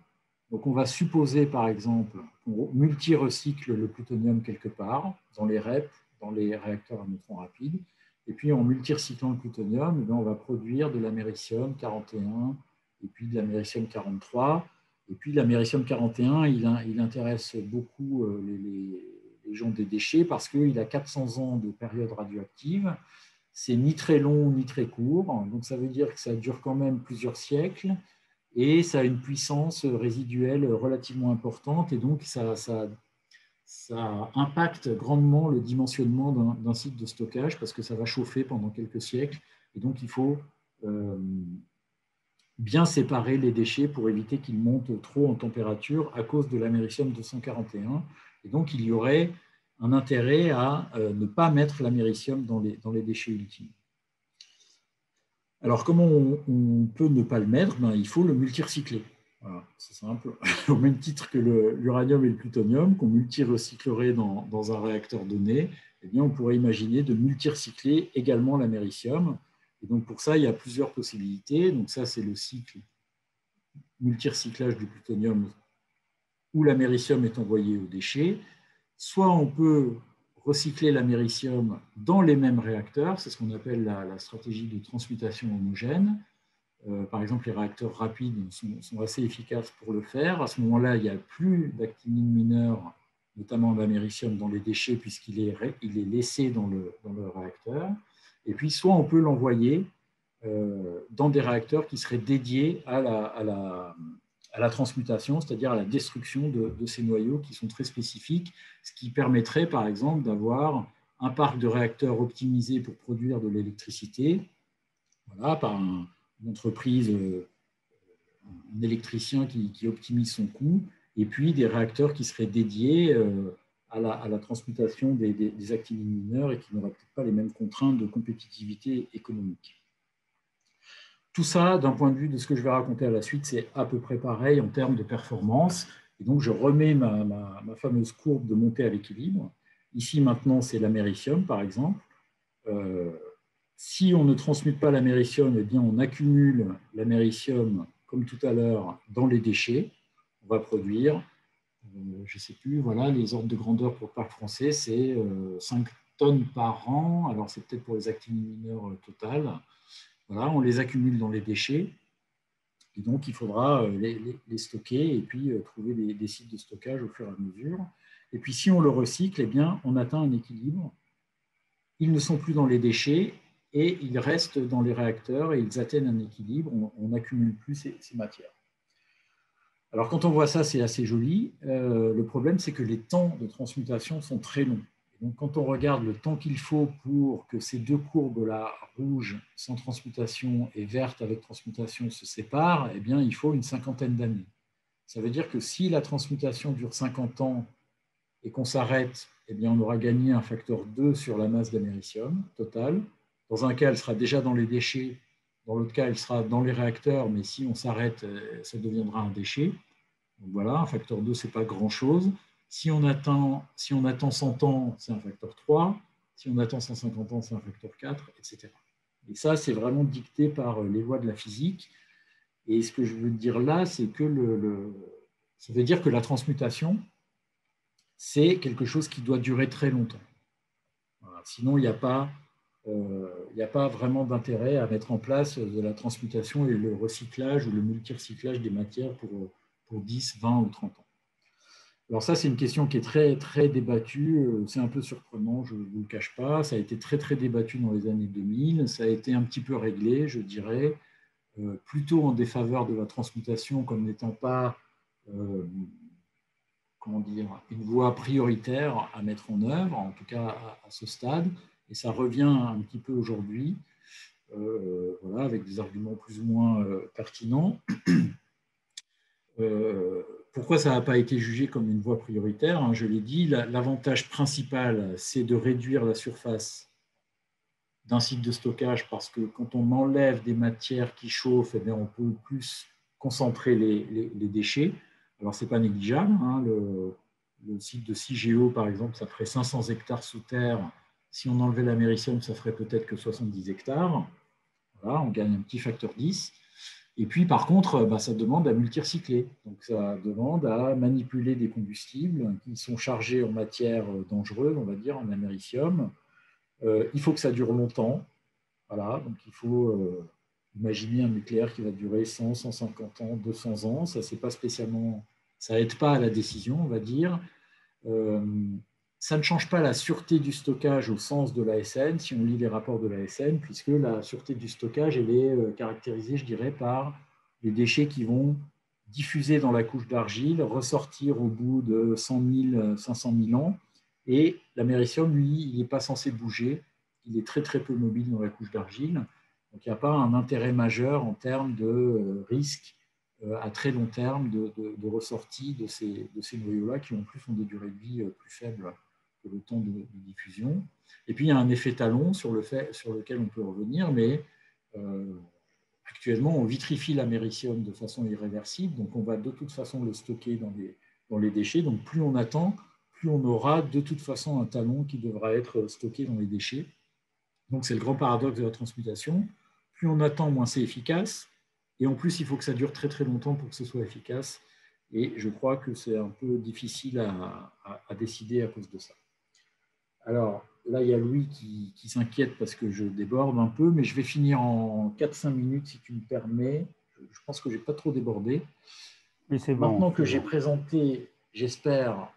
Donc, on va supposer par exemple qu'on multi-recycle le plutonium quelque part, dans les REP, dans les réacteurs à neutrons rapides, et puis en multi-recyclant le plutonium, on va produire de l'américium 41 et puis de l'américium 43. Et puis l'américium 41, il intéresse beaucoup les gens des déchets parce qu'il a 400 ans de période radioactive. C'est ni très long ni très court, donc ça veut dire que ça dure quand même plusieurs siècles. et ça a une puissance résiduelle relativement importante, et donc ça impacte grandement le dimensionnement d'un site de stockage parce que ça va chauffer pendant quelques siècles, et donc il faut bien séparer les déchets pour éviter qu'ils montent trop en température à cause de l'américium 241. Et donc, il y aurait un intérêt à ne pas mettre l'américium dans les déchets ultimes. Alors, comment on peut ne pas le mettre? Il faut le multirecycler. Voilà, c'est simple. Au même titre que l'uranium et le plutonium, qu'on multirecyclerait dans un réacteur donné, eh bien, on pourrait imaginer de multirecycler également l'américium. Et donc, pour ça, il y a plusieurs possibilités. Donc, ça, c'est le cycle multirecyclage du plutonium où l'américium est envoyé aux déchets. Soit on peut recycler l'américium dans les mêmes réacteurs, c'est ce qu'on appelle la stratégie de transmutation homogène. Par exemple, les réacteurs rapides sont assez efficaces pour le faire. À ce moment-là, il n'y a plus d'actinine mineure, notamment d'américium, dans les déchets puisqu'il est laissé dans le réacteur. Et puis, soit on peut l'envoyer dans des réacteurs qui seraient dédiés à la transmutation, c'est-à-dire à la destruction de ces noyaux qui sont très spécifiques, ce qui permettrait, par exemple, d'avoir un parc de réacteurs optimisé pour produire de l'électricité, voilà, par une entreprise, un électricien qui optimise son coût, et puis des réacteurs qui seraient dédiés à la transmutation des actinines mineures et qui n'auraient peut-être pas les mêmes contraintes de compétitivité économique. Tout ça, d'un point de vue de ce que je vais raconter à la suite, c'est à peu près pareil en termes de performance. Et donc, je remets ma fameuse courbe de montée à l'équilibre. Ici, maintenant, c'est l'américium, par exemple. Si on ne transmute pas l'américium, eh bien, on accumule l'américium, comme tout à l'heure, dans les déchets. On va produire, je ne sais plus, voilà, les ordres de grandeur pour le parc français, c'est 5 tonnes par an. Alors, c'est peut-être pour les actinines mineures totales. Voilà, on les accumule dans les déchets, et donc il faudra les stocker et puis trouver des sites de stockage au fur et à mesure. Et puis si on le recycle, eh bien, on atteint un équilibre. Ils ne sont plus dans les déchets et ils restent dans les réacteurs et ils atteignent un équilibre, on n'accumule plus ces matières. Alors quand on voit ça, c'est assez joli. Le problème, c'est que les temps de transmutation sont très longs. Donc, quand on regarde le temps qu'il faut pour que ces deux courbes-là, rouge sans transmutation et verte avec transmutation, se séparent, eh bien, il faut une cinquantaine d'années. Ça veut dire que si la transmutation dure 50 ans et qu'on s'arrête, eh bien, on aura gagné un facteur 2 sur la masse d'américium totale. Dans un cas, elle sera déjà dans les déchets. Dans l'autre cas, elle sera dans les réacteurs, mais si on s'arrête, ça deviendra un déchet. Donc voilà, un facteur 2, ce n'est pas grand-chose. Si on attend 100 ans, c'est un facteur 3. Si on attend 150 ans, c'est un facteur 4, etc. Et ça, c'est vraiment dicté par les lois de la physique. Et ce que je veux dire là, c'est que ça veut dire que la transmutation, c'est quelque chose qui doit durer très longtemps. Voilà. Sinon, il n'y a pas vraiment d'intérêt à mettre en place de la transmutation et le recyclage ou le multirecyclage des matières pour 10, 20 ou 30 ans. Alors ça, c'est une question qui est très, très débattue. C'est un peu surprenant, je ne vous le cache pas. Ça a été très, très débattu dans les années 2000. Ça a été un petit peu réglé, je dirais, plutôt en défaveur de la transmutation comme n'étant pas une voie prioritaire à mettre en œuvre, en tout cas à ce stade. Et ça revient un petit peu aujourd'hui, voilà, avec des arguments plus ou moins pertinents. Pourquoi ça n'a pas été jugé comme une voie prioritaire? Je l'ai dit, l'avantage principal, c'est de réduire la surface d'un site de stockage parce que quand on enlève des matières qui chauffent, eh bien, on peut plus concentrer les déchets. Alors, ce n'est pas négligeable. Le site de CIGEO, par exemple, ça ferait 500 hectares sous terre. Si on enlevait l'américium, ça ferait peut-être que 70 hectares. Voilà, on gagne un petit facteur 10. Et puis, par contre, ça demande à multirecycler. Donc, ça demande à manipuler des combustibles qui sont chargés en matières dangereuses, on va dire, en américium. Il faut que ça dure longtemps. Voilà, donc il faut imaginer un nucléaire qui va durer 100, 150 ans, 200 ans. Ça, c'est pas spécialement, ça aide pas à la décision, on va dire. Ça ne change pas la sûreté du stockage au sens de l'ASN, si on lit les rapports de l'ASN, puisque la sûreté du stockage, elle est caractérisée, je dirais, par les déchets qui vont diffuser dans la couche d'argile, ressortir au bout de 100 000, 500 000 ans. Et l'américium, lui, il n'est pas censé bouger. Il est très, très peu mobile dans la couche d'argile. Donc, il n'y a pas un intérêt majeur en termes de risque à très long terme de ressortie de ces noyaux-là qui, en plus, ont des durées de vie plus faibles que le temps de diffusion. Et puis, il y a un effet talon sur lequel on peut revenir, mais actuellement, on vitrifie l'américium de façon irréversible, donc on va de toute façon le stocker dans les déchets. Donc plus on attend, plus on aura de toute façon un talon qui devra être stocké dans les déchets. Donc c'est le grand paradoxe de la transmutation. Plus on attend, moins c'est efficace. Et en plus, il faut que ça dure très très longtemps pour que ce soit efficace. Et je crois que c'est un peu difficile à décider à cause de ça. Alors, là, il y a Louis qui s'inquiète parce que je déborde un peu, mais je vais finir en 4-5 minutes, si tu me permets. Je pense que je n'ai pas trop débordé. Mais c'est bon. Maintenant que j'ai présenté, j'espère,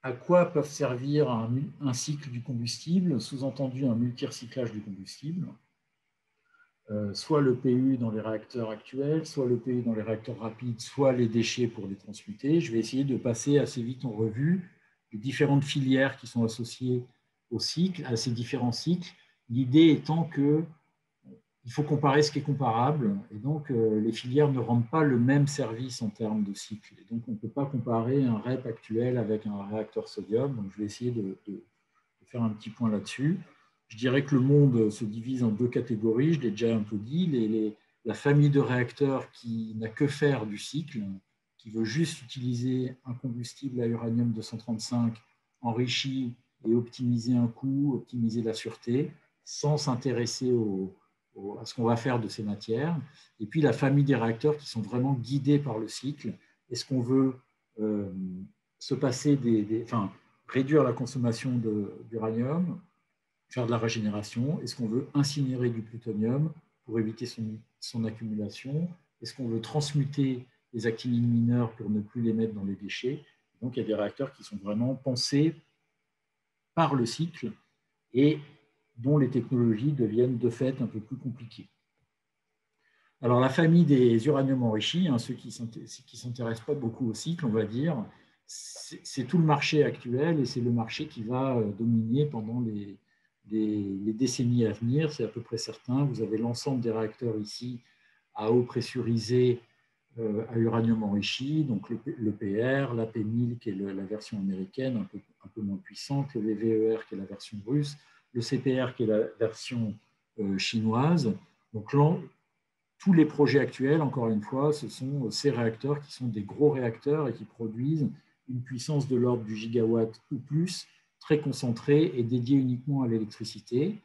à quoi peuvent servir un cycle du combustible, sous-entendu un multi-recyclage du combustible, soit le PU dans les réacteurs actuels, soit le PU dans les réacteurs rapides, soit les déchets pour les transmuter. Je vais essayer de passer assez vite en revue les différentes filières qui sont associées au cycle, à ces différents cycles. L'idée étant qu'il faut comparer ce qui est comparable, et donc les filières ne rendent pas le même service en termes de cycle. Et donc on ne peut pas comparer un REP actuel avec un réacteur sodium. Donc je vais essayer de faire un petit point là-dessus. Je dirais que le monde se divise en deux catégories, je l'ai déjà un peu dit. La famille de réacteurs qui n'a que faire du cycle, qui veut juste utiliser un combustible à uranium 235 enrichi et optimiser un coût, optimiser la sûreté, sans s'intéresser à ce qu'on va faire de ces matières. Et puis la famille des réacteurs qui sont vraiment guidés par le cycle. Est-ce qu'on veut se passer réduire la consommation d'uranium, faire de la régénération? Est-ce qu'on veut incinérer du plutonium pour éviter son accumulation? Est-ce qu'on veut transmuter les actinines mineures pour ne plus les mettre dans les déchets? Donc, il y a des réacteurs qui sont vraiment pensés par le cycle et dont les technologies deviennent de fait un peu plus compliquées. Alors, la famille des uraniums enrichis, ceux qui ne s'intéressent pas beaucoup au cycle, on va dire, c'est tout le marché actuel et c'est le marché qui va dominer pendant les décennies à venir, c'est à peu près certain. Vous avez l'ensemble des réacteurs ici à eau pressurisée à uranium enrichi, donc le PR, l'AP1000 qui est la version américaine, un peu moins puissante, le VVER qui est la version russe, le CPR qui est la version chinoise. Donc tous les projets actuels, encore une fois, ce sont ces réacteurs qui sont des gros réacteurs et qui produisent une puissance de l'ordre du gigawatt ou plus, très concentrée et dédiée uniquement à l'électricité.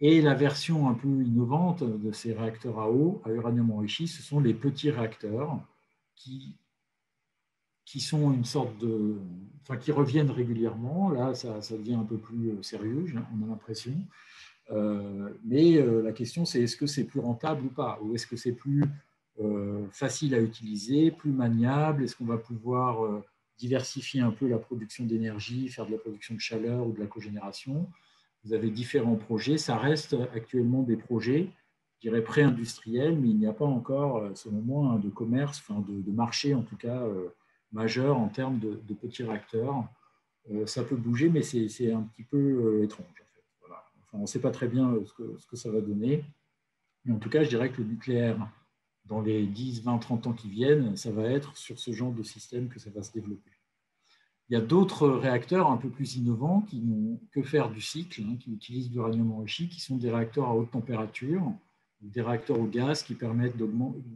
Et la version un peu innovante de ces réacteurs à eau, à uranium enrichi, ce sont les petits réacteurs qui sont une sorte de... Enfin, qui reviennent régulièrement. Là, ça devient un peu plus sérieux, on a l'impression. Mais la question, c'est est-ce que c'est plus rentable ou pas? Ou est-ce que c'est plus facile à utiliser, plus maniable? Est-ce qu'on va pouvoir diversifier un peu la production d'énergie, faire de la production de chaleur ou de la cogénération? Vous avez différents projets. Ça reste actuellement des projets, je dirais, pré-industriels, mais il n'y a pas encore, selon moi, de commerce, enfin de marché en tout cas, majeur en termes de petits réacteurs. Ça peut bouger, mais c'est un petit peu étrange. En fait. Voilà. Enfin, on ne sait pas très bien ce que ça va donner. Mais en tout cas, je dirais que le nucléaire, dans les 10, 20, 30 ans qui viennent, ça va être sur ce genre de système que ça va se développer. Il y a d'autres réacteurs un peu plus innovants qui n'ont que faire du cycle, qui utilisent de l'uranium enrichi, qui sont des réacteurs à haute température, des réacteurs au gaz qui permettent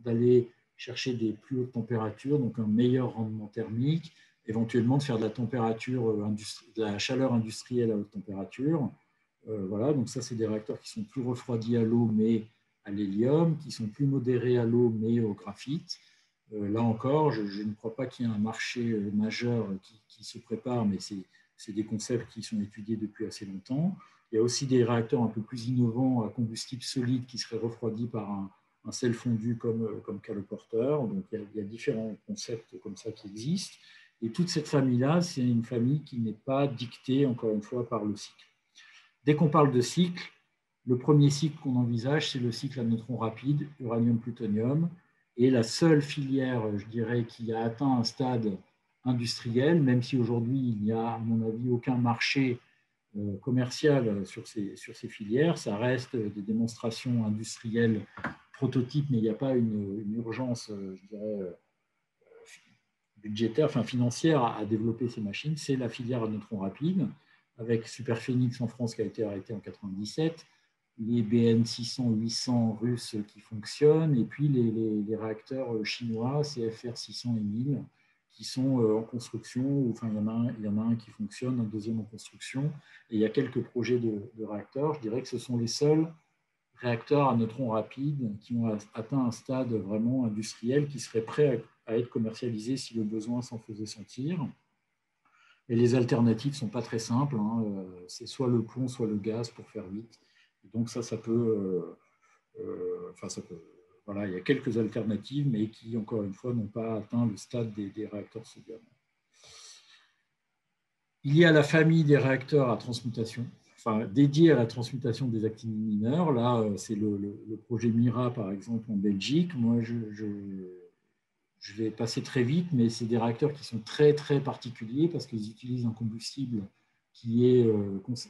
d'aller chercher des plus hautes températures, donc un meilleur rendement thermique, éventuellement de faire de la température, de la chaleur industrielle à haute température. Voilà, donc ça, c'est des réacteurs qui sont plus refroidis à l'eau, mais à l'hélium, qui sont plus modérés à l'eau, mais au graphite. Là encore, je ne crois pas qu'il y ait un marché majeur qui se prépare, mais c'est des concepts qui sont étudiés depuis assez longtemps. Il y a aussi des réacteurs un peu plus innovants à combustible solide qui seraient refroidis par un sel fondu comme caloporteur. Donc il y a différents concepts comme ça qui existent. Et toute cette famille-là, c'est une famille qui n'est pas dictée, encore une fois, par le cycle. Dès qu'on parle de cycle, le premier cycle qu'on envisage, c'est le cycle à neutrons rapides, uranium-plutonium, est la seule filière, je dirais, qui a atteint un stade industriel, même si aujourd'hui il n'y a, à mon avis, aucun marché commercial sur ces filières. Ça reste des démonstrations industrielles prototypes, mais il n'y a pas une urgence, je dirais, budgétaire, enfin financière à développer ces machines. C'est la filière à neutrons rapides, avec Superphénix en France qui a été arrêté en 97, les BN 600-800 russes qui fonctionnent, et puis les réacteurs chinois, CFR 600 et 1000, qui sont en construction. Enfin, il y en a un qui fonctionne, un deuxième en construction, et il y a quelques projets de réacteurs. Je dirais que ce sont les seuls réacteurs à neutrons rapides qui ont atteint un stade vraiment industriel qui serait prêt à être commercialisé si le besoin s'en faisait sentir. Et les alternatives ne sont pas très simples, hein. C'est soit le plomb, soit le gaz pour faire vite. Et donc ça peut, voilà, il y a quelques alternatives, mais qui, encore une fois, n'ont pas atteint le stade des réacteurs sodium. Il y a la famille des réacteurs à transmutation, enfin, dédiés à la transmutation des actinides mineurs. Là, c'est le projet MIRA, par exemple, en Belgique. Moi, je vais passer très vite, mais c'est des réacteurs qui sont très, très particuliers parce qu'ils utilisent un combustible qui est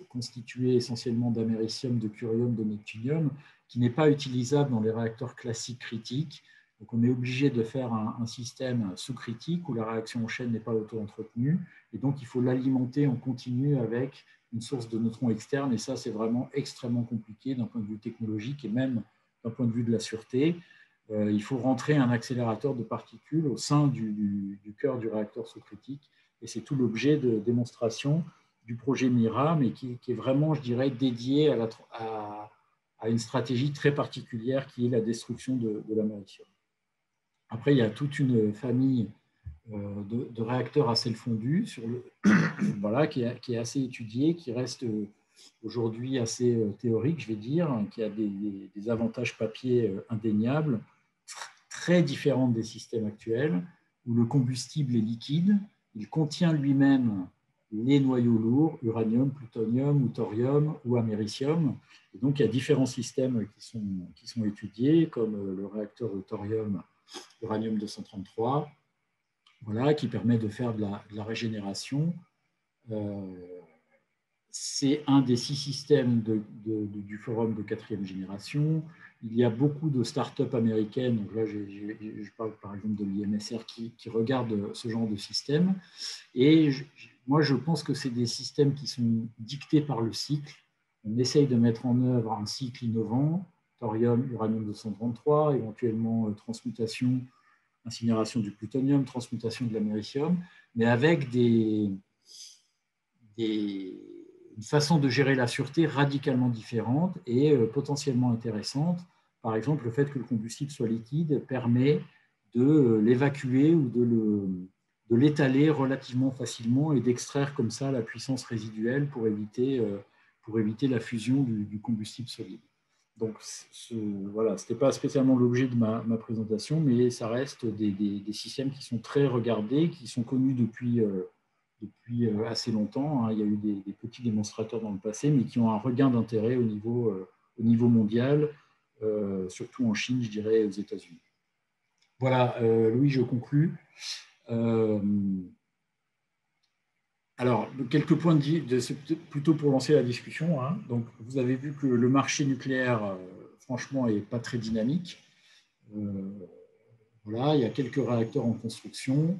constitué essentiellement d'américium, de curium, de neptunium, qui n'est pas utilisable dans les réacteurs classiques critiques. Donc, on est obligé de faire un système sous-critique où la réaction en chaîne n'est pas auto-entretenue. Et donc, il faut l'alimenter en continu avec une source de neutrons externes. Et ça, c'est vraiment extrêmement compliqué d'un point de vue technologique et même d'un point de vue de la sûreté. Il faut rentrer un accélérateur de particules au sein du cœur du réacteur sous-critique. Et c'est tout l'objet de démonstration du projet MIRA, mais qui est vraiment, je dirais, dédié à une stratégie très particulière qui est la destruction de l'américium. Après, il y a toute une famille de réacteurs à sel fondu voilà, qui est assez étudiée, qui reste aujourd'hui assez théorique, je vais dire, qui a des avantages papier indéniables, très différentes des systèmes actuels, où le combustible est liquide, il contient lui-même les noyaux lourds, uranium, plutonium, ou thorium ou américium. Et donc, il y a différents systèmes qui sont étudiés, comme le réacteur au thorium, uranium-233, voilà, qui permet de faire de la régénération. C'est un des 6 systèmes du forum de 4e génération. Il y a beaucoup de startups américaines, donc là je parle par exemple de l'IMSR, qui regardent ce genre de système. Et moi je pense que c'est des systèmes qui sont dictés par le cycle. On essaye de mettre en œuvre un cycle innovant, thorium, uranium-233, éventuellement transmutation, incinération du plutonium, transmutation de l'américium, mais avec une façon de gérer la sûreté radicalement différente et potentiellement intéressante. Par exemple, le fait que le combustible soit liquide permet de l'évacuer ou de l'étaler relativement facilement et d'extraire comme ça la puissance résiduelle pour éviter la fusion du combustible solide. Donc, voilà, ce n'était pas spécialement l'objet de ma présentation, mais ça reste des systèmes qui sont très regardés, qui sont connus depuis assez longtemps, hein. Il y a eu des petits démonstrateurs dans le passé, mais qui ont un regain d'intérêt au niveau mondial, surtout en Chine, je dirais, aux États-Unis. Voilà, Louis, je conclus. Alors, quelques points plutôt pour lancer la discussion, hein. Donc, vous avez vu que le marché nucléaire, franchement, n'est pas très dynamique. Voilà, il y a quelques réacteurs en construction.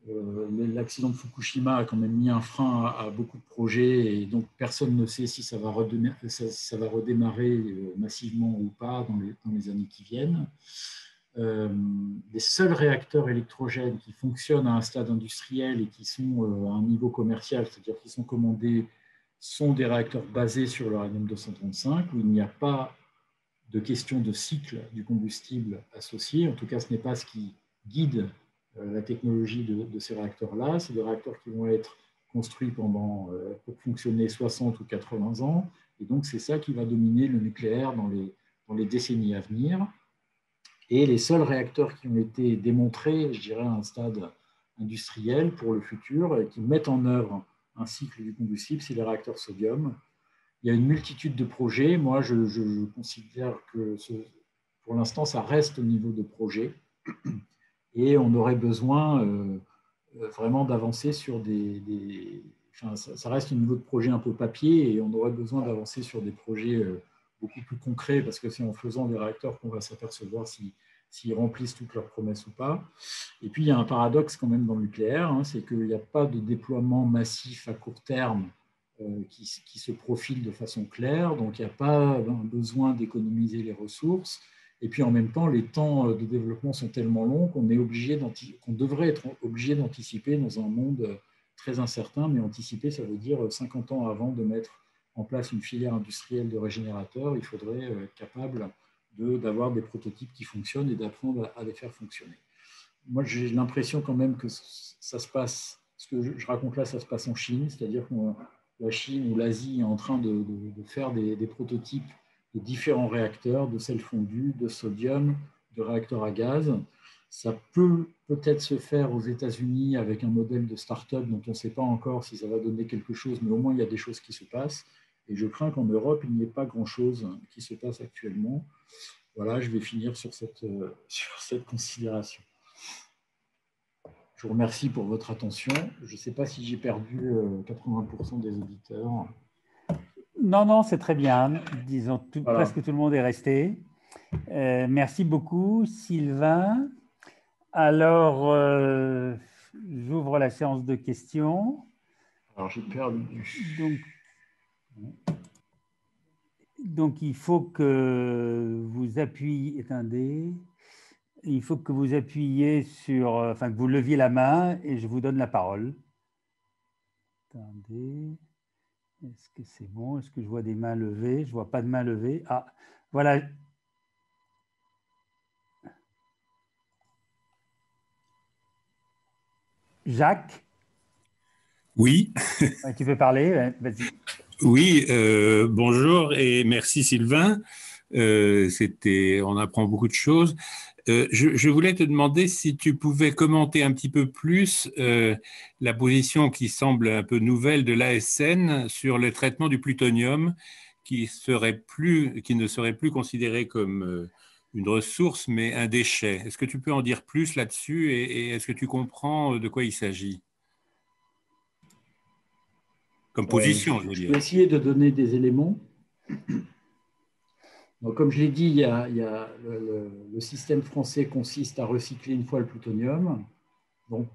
L'accident de Fukushima a quand même mis un frein à beaucoup de projets et donc personne ne sait si ça va redémarrer massivement ou pas dans les années qui viennent. Les seuls réacteurs électrogènes qui fonctionnent à un stade industriel et qui sont à un niveau commercial, c'est-à-dire qui sont commandés, sont des réacteurs basés sur l'uranium-235, où il n'y a pas de question de cycle du combustible associé. En tout cas, ce n'est pas ce qui guide la technologie de ces réacteurs-là. C'est des réacteurs qui vont être construits pour fonctionner 60 ou 80 ans. Et donc, c'est ça qui va dominer le nucléaire dans les décennies à venir. Et les seuls réacteurs qui ont été démontrés, je dirais, à un stade industriel pour le futur, et qui mettent en œuvre un cycle du combustible, c'est les réacteurs sodium. Il y a une multitude de projets. Moi, je considère que pour l'instant, ça reste au niveau de projet. Et on aurait besoin vraiment d'avancer sur enfin, ça reste un niveau de projet un peu papier, et on aurait besoin d'avancer sur des projets beaucoup plus concrets, parce que c'est en faisant des réacteurs qu'on va s'apercevoir s'ils remplissent toutes leurs promesses ou pas. Et puis, il y a un paradoxe quand même dans le nucléaire, hein, c'est qu'il n'y a pas de déploiement massif à court terme qui se profile de façon claire, donc il n'y a pas besoin d'économiser les ressources. Et puis en même temps, les temps de développement sont tellement longs qu'on devrait être obligé d'anticiper dans un monde très incertain, mais anticiper, ça veut dire 50 ans avant de mettre en place une filière industrielle de régénérateurs, il faudrait être capable d'avoir des prototypes qui fonctionnent et d'apprendre à les faire fonctionner. Moi, j'ai l'impression quand même que ça se passe, ce que je raconte là, ça se passe en Chine, c'est-à-dire que la Chine ou l'Asie est en train de faire des prototypes de différents réacteurs, de sel fondu, de sodium, de réacteurs à gaz. Ça peut peut-être se faire aux États-Unis avec un modèle de start-up dont on ne sait pas encore si ça va donner quelque chose, mais au moins il y a des choses qui se passent. Et je crains qu'en Europe, il n'y ait pas grand-chose qui se passe actuellement. Voilà, je vais finir sur cette considération. Je vous remercie pour votre attention. Je ne sais pas si j'ai perdu 80% des auditeurs. Non, non, c'est très bien. Disons, Voilà. Presque tout le monde est resté. Merci beaucoup, Sylvain. Alors, j'ouvre la séance de questions. Alors, j'ai perdu. Donc, il faut que vous appuyiez. Attendez. Il faut que vous appuyiez sur. Enfin, que vous leviez la main et je vous donne la parole. Attendez. Est-ce que c'est bon? Est-ce que je vois des mains levées? Je ne vois pas de mains levées. Ah, voilà. Jacques? Oui. Tu peux parler? Vas-y. Oui, bonjour et merci Sylvain. On apprend beaucoup de choses. Je voulais te demander si tu pouvais commenter un petit peu plus la position qui semble un peu nouvelle de l'ASN sur le traitement du plutonium qui ne serait plus considéré comme une ressource mais un déchet. Est-ce que tu peux en dire plus là-dessus et est-ce que tu comprends de quoi il s'agit? Comme position, je veux dire. Je vais essayer de donner des éléments. Donc, comme je l'ai dit, le système français consiste à recycler une fois le plutonium. Donc,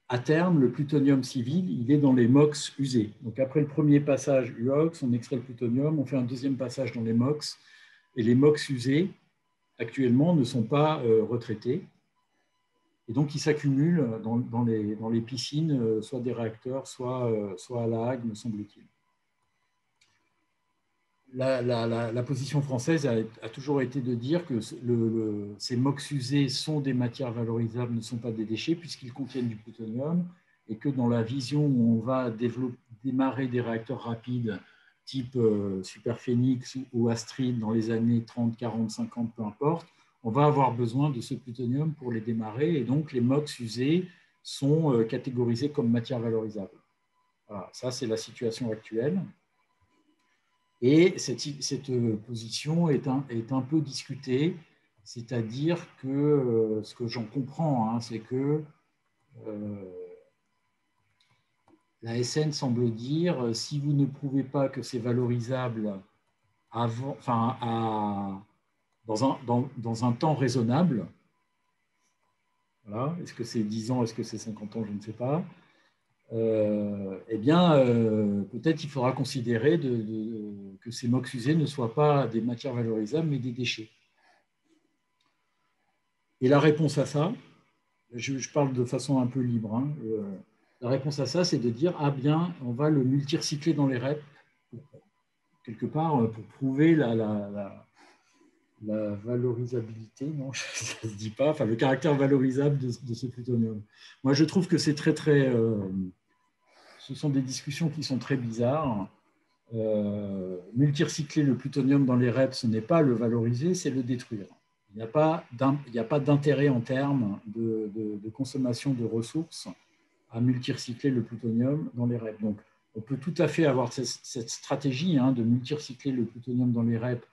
à terme, le plutonium civil, il est dans les MOX usés. Donc, après le premier passage UOX, on extrait le plutonium, on fait un deuxième passage dans les MOX. Et les MOX usés, actuellement, ne sont pas retraités. Et donc, ils s'accumulent dans les piscines, soit des réacteurs, soit à La Hague, me semble-t-il. La position française a toujours été de dire que ces MOX usés sont des matières valorisables, ne sont pas des déchets, puisqu'ils contiennent du plutonium, et que dans la vision où on va démarrer des réacteurs rapides, type Superphénix ou Astrid, dans les années 30, 40, 50, peu importe, on va avoir besoin de ce plutonium pour les démarrer, et donc les MOX usés sont catégorisés comme matières valorisables. Voilà, ça c'est la situation actuelle. Et cette position est un peu discutée, c'est-à-dire que ce que j'en comprends, hein, c'est que la SN semble dire si vous ne prouvez pas que c'est valorisable dans un temps raisonnable, voilà, est-ce que c'est 10 ans, est-ce que c'est 50 ans, je ne sais pas, eh bien, peut-être il faudra considérer que ces MOX usés ne soient pas des matières valorisables, mais des déchets. Et la réponse à ça, je parle de façon un peu libre, hein, la réponse à ça, c'est de dire, ah bien, on va le multirecycler dans les REP, quelque part, pour prouver la valorisabilité, non, ça ne se dit pas, enfin, le caractère valorisable de ce plutonium. Moi, je trouve que c'est très, très... ce sont des discussions qui sont très bizarres. Multirecycler le plutonium dans les REP, ce n'est pas le valoriser, c'est le détruire. Il n'y a pas d'intérêt en termes de consommation de ressources à multirecycler le plutonium dans les REP. Donc, on peut tout à fait avoir cette stratégie hein, de multirecycler le plutonium dans les REP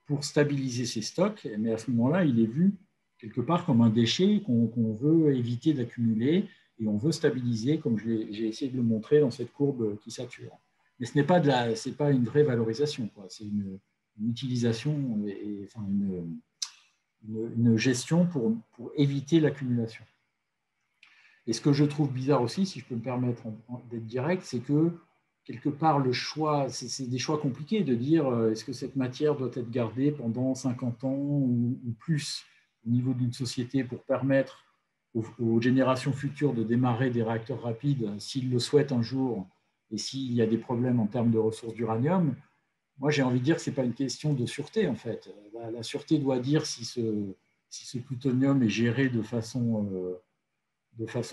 pour stabiliser ses stocks, mais à ce moment-là, il est vu quelque part comme un déchet qu'on veut éviter d'accumuler et on veut stabiliser, comme j'ai essayé de le montrer dans cette courbe qui sature. Mais ce n'est pas, pas une vraie valorisation, c'est une utilisation et enfin une gestion pour éviter l'accumulation. Et ce que je trouve bizarre aussi, si je peux me permettre d'être direct, c'est que quelque part, le choix, c'est des choix compliqués de dire est-ce que cette matière doit être gardée pendant 50 ans ou plus au niveau d'une société pour permettre aux générations futures de démarrer des réacteurs rapides s'ils le souhaitent un jour et s'il y a des problèmes en termes de ressources d'uranium. Moi, j'ai envie de dire que ce n'est pas une question de sûreté, en fait. La sûreté doit dire si ce plutonium est géré de façon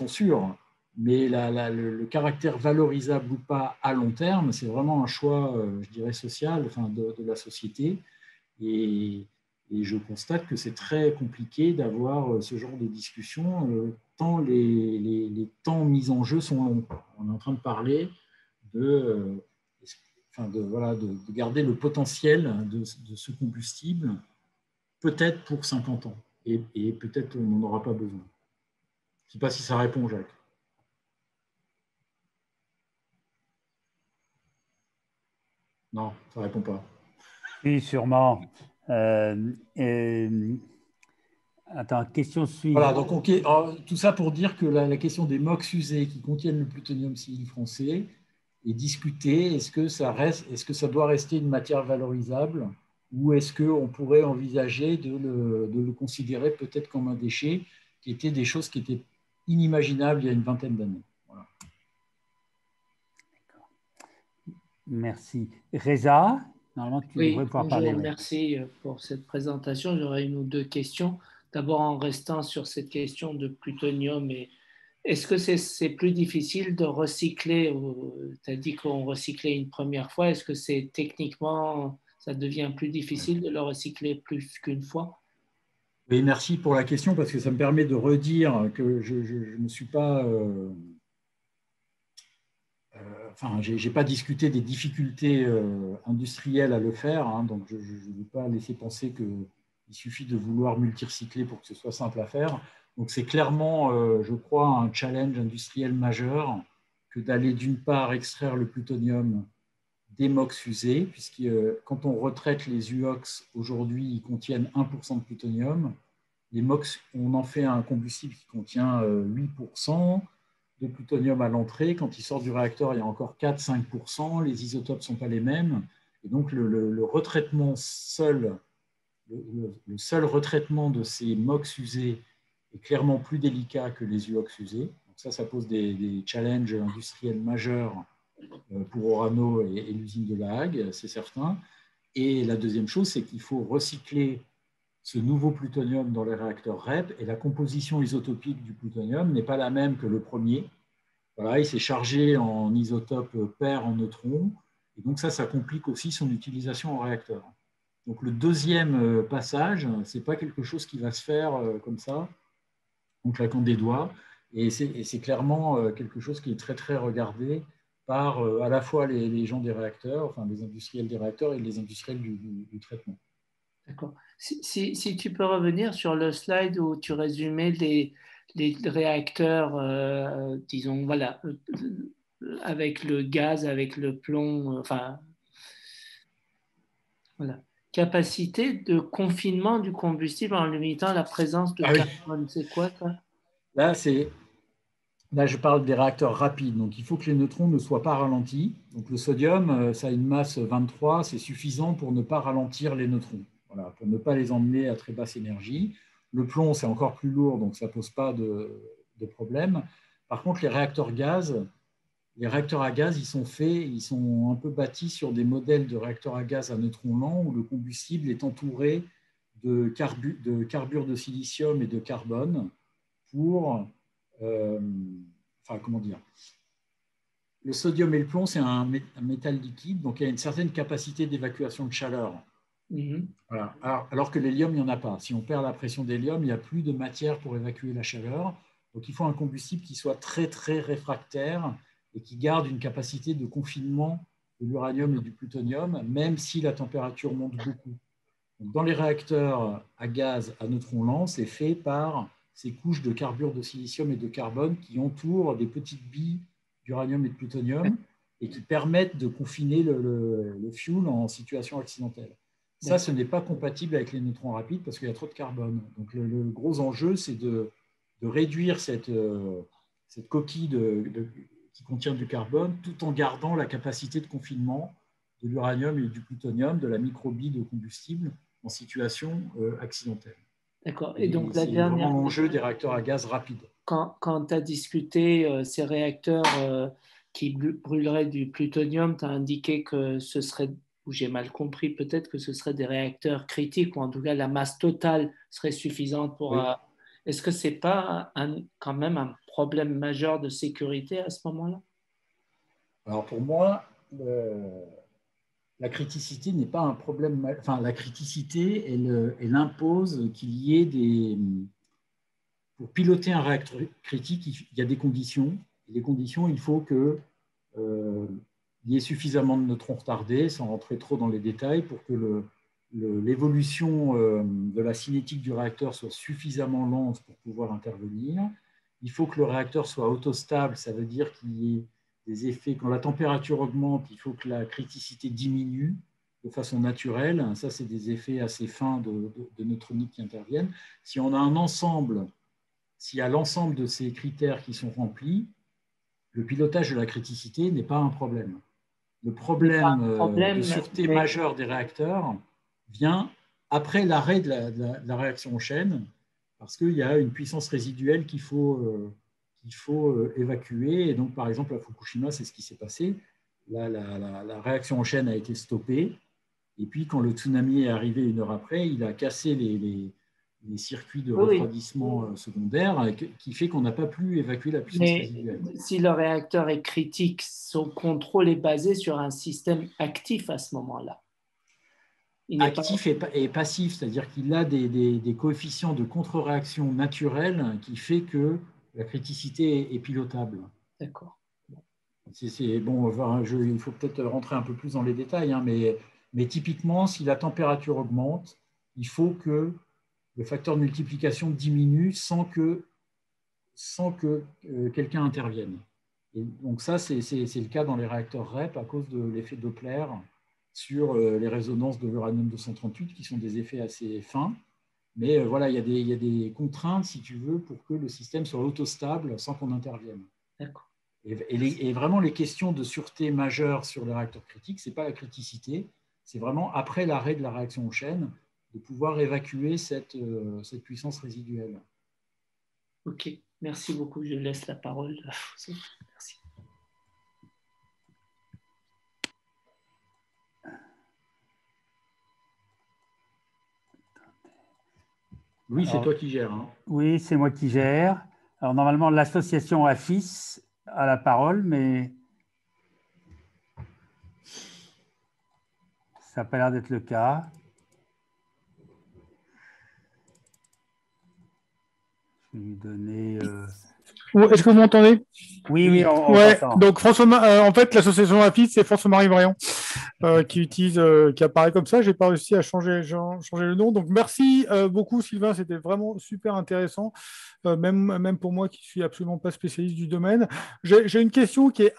sûre. Mais le caractère valorisable ou pas à long terme, c'est vraiment un choix, je dirais, social, enfin, de la société. Et je constate que c'est très compliqué d'avoir ce genre de discussion, tant les temps mis en jeu sont longs. On est en train de parler de garder le potentiel de ce combustible, peut-être pour 50 ans. Et peut-être on n'en aura pas besoin. Je ne sais pas si ça répond, Jacques. Non, ça ne répond pas. Oui, sûrement. Attends, question suivante. Voilà, donc tout ça pour dire que la question des MOX usés qui contiennent le plutonium civil français est discutée. Est-ce que ça doit rester une matière valorisable ou est-ce qu'on pourrait envisager de le considérer peut-être comme un déchet, qui était des choses qui étaient inimaginables il y a une vingtaine d'années. Voilà. Merci. Reza, normalement, tu devrais pouvoir parler. Merci pour cette présentation. J'aurais une ou deux questions. D'abord, en restant sur cette question de plutonium, est-ce que c'est plus difficile de recycler? Tu as dit qu'on recyclait une première fois. Est-ce que c'est techniquement, ça devient plus difficile de le recycler plus qu'une fois? Oui, merci pour la question parce que ça me permet de redire que je ne suis pas... je n'ai pas discuté des difficultés industrielles à le faire, hein, donc je ne veux pas laisser penser qu'il suffit de vouloir multirecycler pour que ce soit simple à faire. Donc c'est clairement, je crois, un challenge industriel majeur que d'aller d'une part extraire le plutonium des MOX usés, puisque quand on retraite les UOX, aujourd'hui, ils contiennent 1% de plutonium. Les MOX, on en fait un combustible qui contient 8%. De plutonium à l'entrée. Quand il sort du réacteur, il y a encore 4-5%. Les isotopes ne sont pas les mêmes. Et donc, le retraitement seul, le seul retraitement de ces MOX usés est clairement plus délicat que les UOX usés. Donc ça pose des challenges industriels majeurs pour Orano et l'usine de La Hague, c'est certain. Et la deuxième chose, c'est qu'il faut recycler ce nouveau plutonium dans les réacteurs REP, et la composition isotopique du plutonium n'est pas la même que le premier. Voilà, il s'est chargé en isotope pair en neutrons, et donc ça complique aussi son utilisation en réacteur. Donc le deuxième passage, ce n'est pas quelque chose qui va se faire comme ça, en claquant des doigts, et c'est clairement quelque chose qui est très très regardé par à la fois les gens des réacteurs, enfin les industriels des réacteurs et les industriels du traitement. D'accord. Si tu peux revenir sur le slide où tu résumais les réacteurs, disons, voilà, avec le gaz, avec le plomb, enfin, voilà. Capacité de confinement du combustible en limitant la présence de carbone. C'est quoi ça? Là, je parle des réacteurs rapides. Donc, il faut que les neutrons ne soient pas ralentis. Donc, le sodium, ça a une masse 23, c'est suffisant pour ne pas ralentir les neutrons. Voilà, pour ne pas les emmener à très basse énergie. Le plomb, c'est encore plus lourd, donc ça ne pose pas de problème. Par contre, les réacteurs à gaz, ils sont un peu bâtis sur des modèles de réacteurs à gaz à neutrons lents où le combustible est entouré de carbure de silicium et de carbone pour... comment dire ? Le sodium et le plomb, c'est un métal liquide, donc il y a une certaine capacité d'évacuation de chaleur. Voilà. Alors que l'hélium, il n'y en a pas. Si on perd la pression d'hélium, il n'y a plus de matière pour évacuer la chaleur. Donc il faut un combustible qui soit très, très réfractaire et qui garde une capacité de confinement de l'uranium et du plutonium, même si la température monte beaucoup. Donc, dans les réacteurs à gaz à neutrons lents, c'est fait par ces couches de carbure de silicium et de carbone qui entourent des petites billes d'uranium et de plutonium et qui permettent de confiner le fuel en situation accidentelle. Ça, ce n'est pas compatible avec les neutrons rapides parce qu'il y a trop de carbone. Donc, le gros enjeu, c'est de réduire cette coquille qui contient du carbone tout en gardant la capacité de confinement de l'uranium et du plutonium, de la microbille de combustible en situation accidentelle. D'accord. Et donc, c'est vraiment l'enjeu des réacteurs à gaz rapides. Quand tu as discuté ces réacteurs qui brûleraient du plutonium, tu as indiqué que ce serait, ou j'ai mal compris, peut-être que ce serait des réacteurs critiques, ou en tout cas la masse totale serait suffisante pour... Oui. Est-ce que ce n'est pas quand même un problème majeur de sécurité à ce moment-là? Alors pour moi, la criticité n'est pas un problème. Enfin, la criticité, elle impose qu'il y ait des. Pour piloter un réacteur critique, il y a des conditions. Et les conditions, il faut qu'il y ait suffisamment de neutrons retardés, sans rentrer trop dans les détails, pour que l'évolution de la cinétique du réacteur soit suffisamment lente pour pouvoir intervenir. Il faut que le réacteur soit autostable, ça veut dire qu'il y ait des effets. Quand la température augmente, il faut que la criticité diminue de façon naturelle. Ça, c'est des effets assez fins de neutronique qui interviennent. Si on a un ensemble, s'il y a l'ensemble de ces critères qui sont remplis, le pilotage de la criticité n'est pas un problème. Le problème de sûreté majeure des réacteurs vient après l'arrêt de la réaction en chaîne, parce qu'il y a une puissance résiduelle qu'il faut évacuer. Et donc, par exemple, à Fukushima, c'est ce qui s'est passé. La réaction en chaîne a été stoppée. Et puis, quand le tsunami est arrivé 1 heure après, il a cassé les circuits de refroidissement secondaire, qui fait qu'on n'a pas pu évacuer la puissance résiduelle. Si le réacteur est critique, son contrôle est basé sur un système actif à ce moment-là. Actif et passif, c'est-à-dire qu'il a des coefficients de contre-réaction naturels qui fait que la criticité est pilotable. D'accord. Bon, il faut peut-être rentrer un peu plus dans les détails, hein, mais typiquement, si la température augmente, il faut que le facteur de multiplication diminue sans que quelqu'un intervienne. Et donc ça, c'est le cas dans les réacteurs REP à cause de l'effet Doppler sur les résonances de l'uranium-238, qui sont des effets assez fins. Mais voilà, il y a des contraintes, si tu veux, pour que le système soit autostable sans qu'on intervienne. D'accord. Et vraiment, les questions de sûreté majeure sur les réacteurs critiques, ce n'est pas la criticité, c'est vraiment après l'arrêt de la réaction en chaîne, de pouvoir évacuer cette puissance résiduelle. Ok, merci beaucoup. Je laisse la parole. Merci. Oui, c'est toi qui gères. Hein. Oui, c'est moi qui gère. Alors, normalement, l'association AFIS a la parole, mais ça n'a pas l'air d'être le cas. Je vais lui donner... Est-ce que vous m'entendez? Oui, on t'entend. Donc, en fait, l'association AFIS, c'est François-Marie Briand qui apparaît comme ça. Je n'ai pas réussi à changer le nom. Donc, merci beaucoup, Sylvain. C'était vraiment super intéressant. Même pour moi qui ne suis absolument pas spécialiste du domaine. J'ai une question qui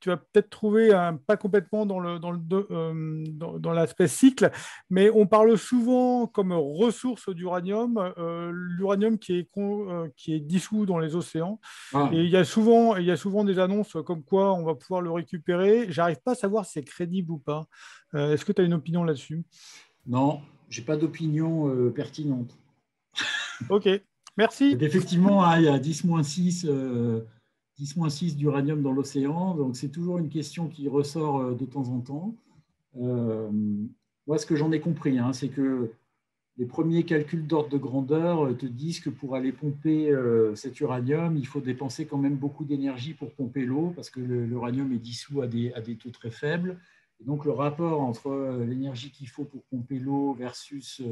tu vas peut-être trouver pas complètement dans l'aspect cycle, mais on parle souvent comme ressource d'uranium, l'uranium qui est dissous dans les océans. Ah. Et il y a souvent des annonces comme quoi on va pouvoir le récupérer. Je n'arrive pas à savoir si c'est crédible ou pas. Est-ce que tu as une opinion là-dessus? Non, je n'ai pas d'opinion pertinente. Ok. Merci. Effectivement, il y a 10-6 d'uranium dans l'océan, donc c'est toujours une question qui ressort de temps en temps. Moi, ce que j'en ai compris, hein, c'est que les premiers calculs d'ordre de grandeur te disent que pour aller pomper cet uranium, il faut dépenser quand même beaucoup d'énergie pour pomper l'eau, parce que l'uranium est dissous à des taux très faibles. Et donc, le rapport entre l'énergie qu'il faut pour pomper l'eau versus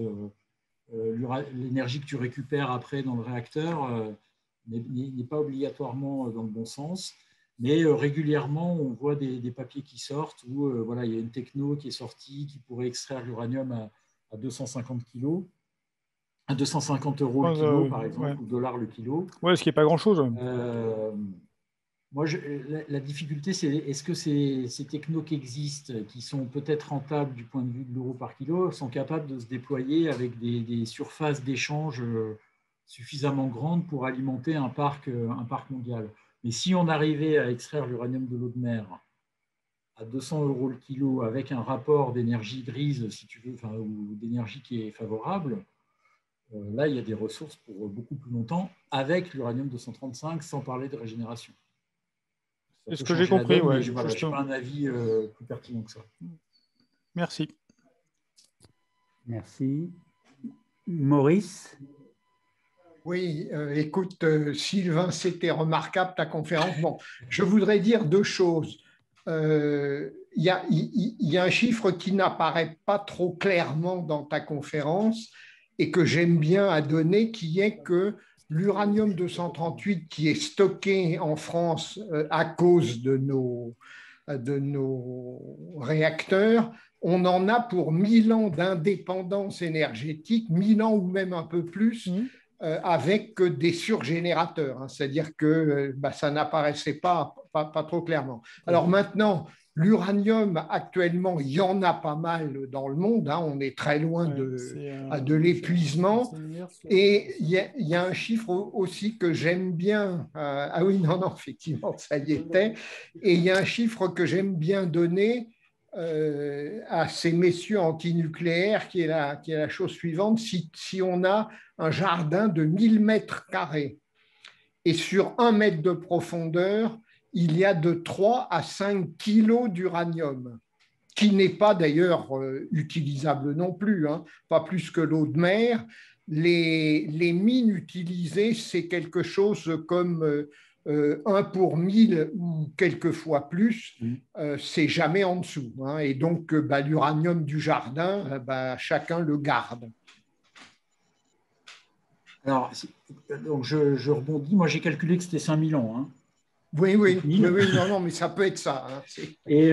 l'énergie que tu récupères après dans le réacteur n'est pas obligatoirement dans le bon sens, mais régulièrement on voit des papiers qui sortent où voilà, il y a une techno qui est sortie qui pourrait extraire l'uranium à 250 kilos, à 250 euros le kilo, par exemple, ou dollars le kilo. Oui, ce qui n'est pas grand-chose. Moi, la difficulté, c'est est-ce que ces technos qui existent, qui sont peut-être rentables du point de vue de l'euro par kilo, sont capables de se déployer avec des surfaces d'échange suffisamment grandes pour alimenter un parc mondial. Mais si on arrivait à extraire l'uranium de l'eau de mer à 200 euros le kilo avec un rapport d'énergie grise, si tu veux, enfin, ou d'énergie qui est favorable, là, il y a des ressources pour beaucoup plus longtemps avec l'uranium 235, sans parler de régénération. C'est ce que j'ai compris. Ouais, je n'ai pas un avis plus pertinent que ça. Merci. Merci. Maurice? Oui, écoute, Sylvain, c'était remarquable ta conférence. Bon, je voudrais dire deux choses. Il y a un chiffre qui n'apparaît pas trop clairement dans ta conférence et que j'aime bien à donner, qui est que l'uranium 238 qui est stocké en France à cause de nos réacteurs, on en a pour 1000 ans d'indépendance énergétique, 1000 ans ou même un peu plus, avec des surgénérateurs. Hein, c'est-à-dire que ça n'apparaissait pas trop clairement. Alors maintenant, l'uranium, actuellement, il y en a pas mal dans le monde. Hein, on est très loin de l'épuisement. Et il y a un chiffre aussi que j'aime bien. Ah oui, non, effectivement, ça y était. Et il y a un chiffre que j'aime bien donner à ces messieurs antinucléaires, qui est la chose suivante. Si on a un jardin de 1000 mètres carrés et sur 1 mètre de profondeur, il y a de 3 à 5 kilos d'uranium, qui n'est pas d'ailleurs utilisable non plus, hein, pas plus que l'eau de mer. Les mines utilisées, c'est quelque chose comme 1 pour 1000 ou quelquefois plus, c'est jamais en dessous. Hein, et donc, l'uranium du jardin, chacun le garde. Alors, donc je rebondis. Moi, j'ai calculé que c'était 5000 ans. Hein. Oui, non, mais ça peut être ça. Hein. Et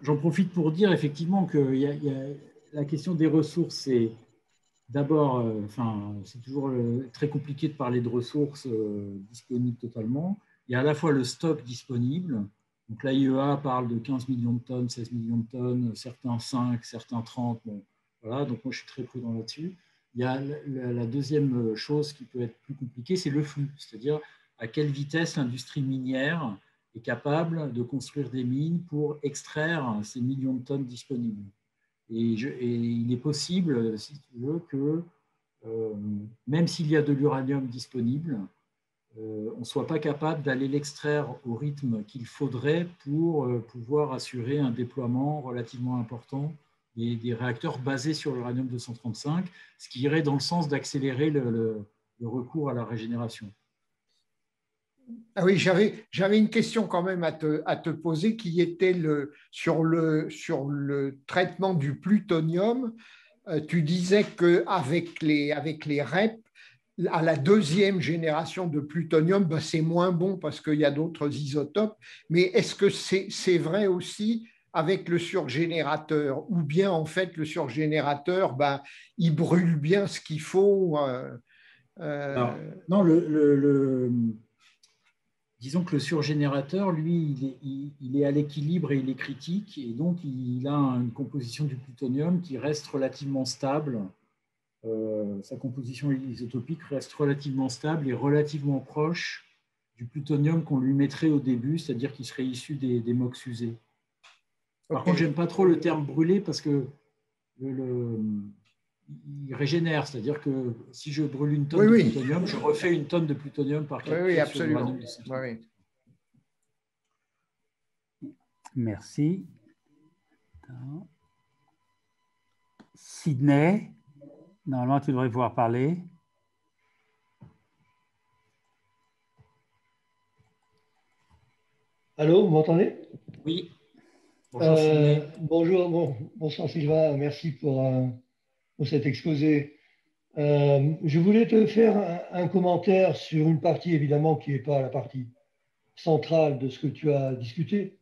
j'en profite pour dire effectivement que la question des ressources, c'est d'abord, c'est toujours très compliqué de parler de ressources disponibles totalement. Il y a à la fois le stock disponible. Donc l'AIEA parle de 15 millions de tonnes, 16 millions de tonnes, certains 5, certains 30. Bon, voilà, donc moi je suis très prudent là-dessus. Il y a la deuxième chose qui peut être plus compliquée, c'est le flux, c'est-à-dire à quelle vitesse l'industrie minière est capable de construire des mines pour extraire ces millions de tonnes disponibles. Et il est possible, si tu veux, que même s'il y a de l'uranium disponible, on ne soit pas capable d'aller l'extraire au rythme qu'il faudrait pour pouvoir assurer un déploiement relativement important des réacteurs basés sur l'uranium 235, ce qui irait dans le sens d'accélérer le recours à la régénération. Ah oui, j'avais une question quand même à te poser qui était sur le traitement du plutonium. Tu disais qu'avec les REP, à la deuxième génération de plutonium, c'est moins bon parce qu'il y a d'autres isotopes. Mais est-ce que c'est vrai aussi avec le surgénérateur, ou bien en fait le surgénérateur, il brûle bien ce qu'il faut Alors, non, disons que le surgénérateur, lui, il est à l'équilibre et il est critique, et donc il a une composition du plutonium qui reste relativement stable. Sa composition isotopique reste relativement stable et relativement proche du plutonium qu'on lui mettrait au début, c'est-à-dire qu'il serait issu des MOX usés. Par contre, j'aime pas trop le terme brûler parce que il régénère, c'est-à-dire que si je brûle une tonne de plutonium, je refais une tonne de plutonium par 4. Oui, absolument. Merci. Sydney, normalement tu devrais pouvoir parler. Allô, vous m'entendez? Oui. Bonjour Sydney. Bonsoir Sylvain, merci pour cet exposé. Je voulais te faire un commentaire sur une partie évidemment qui n'est pas la partie centrale de ce que tu as discuté,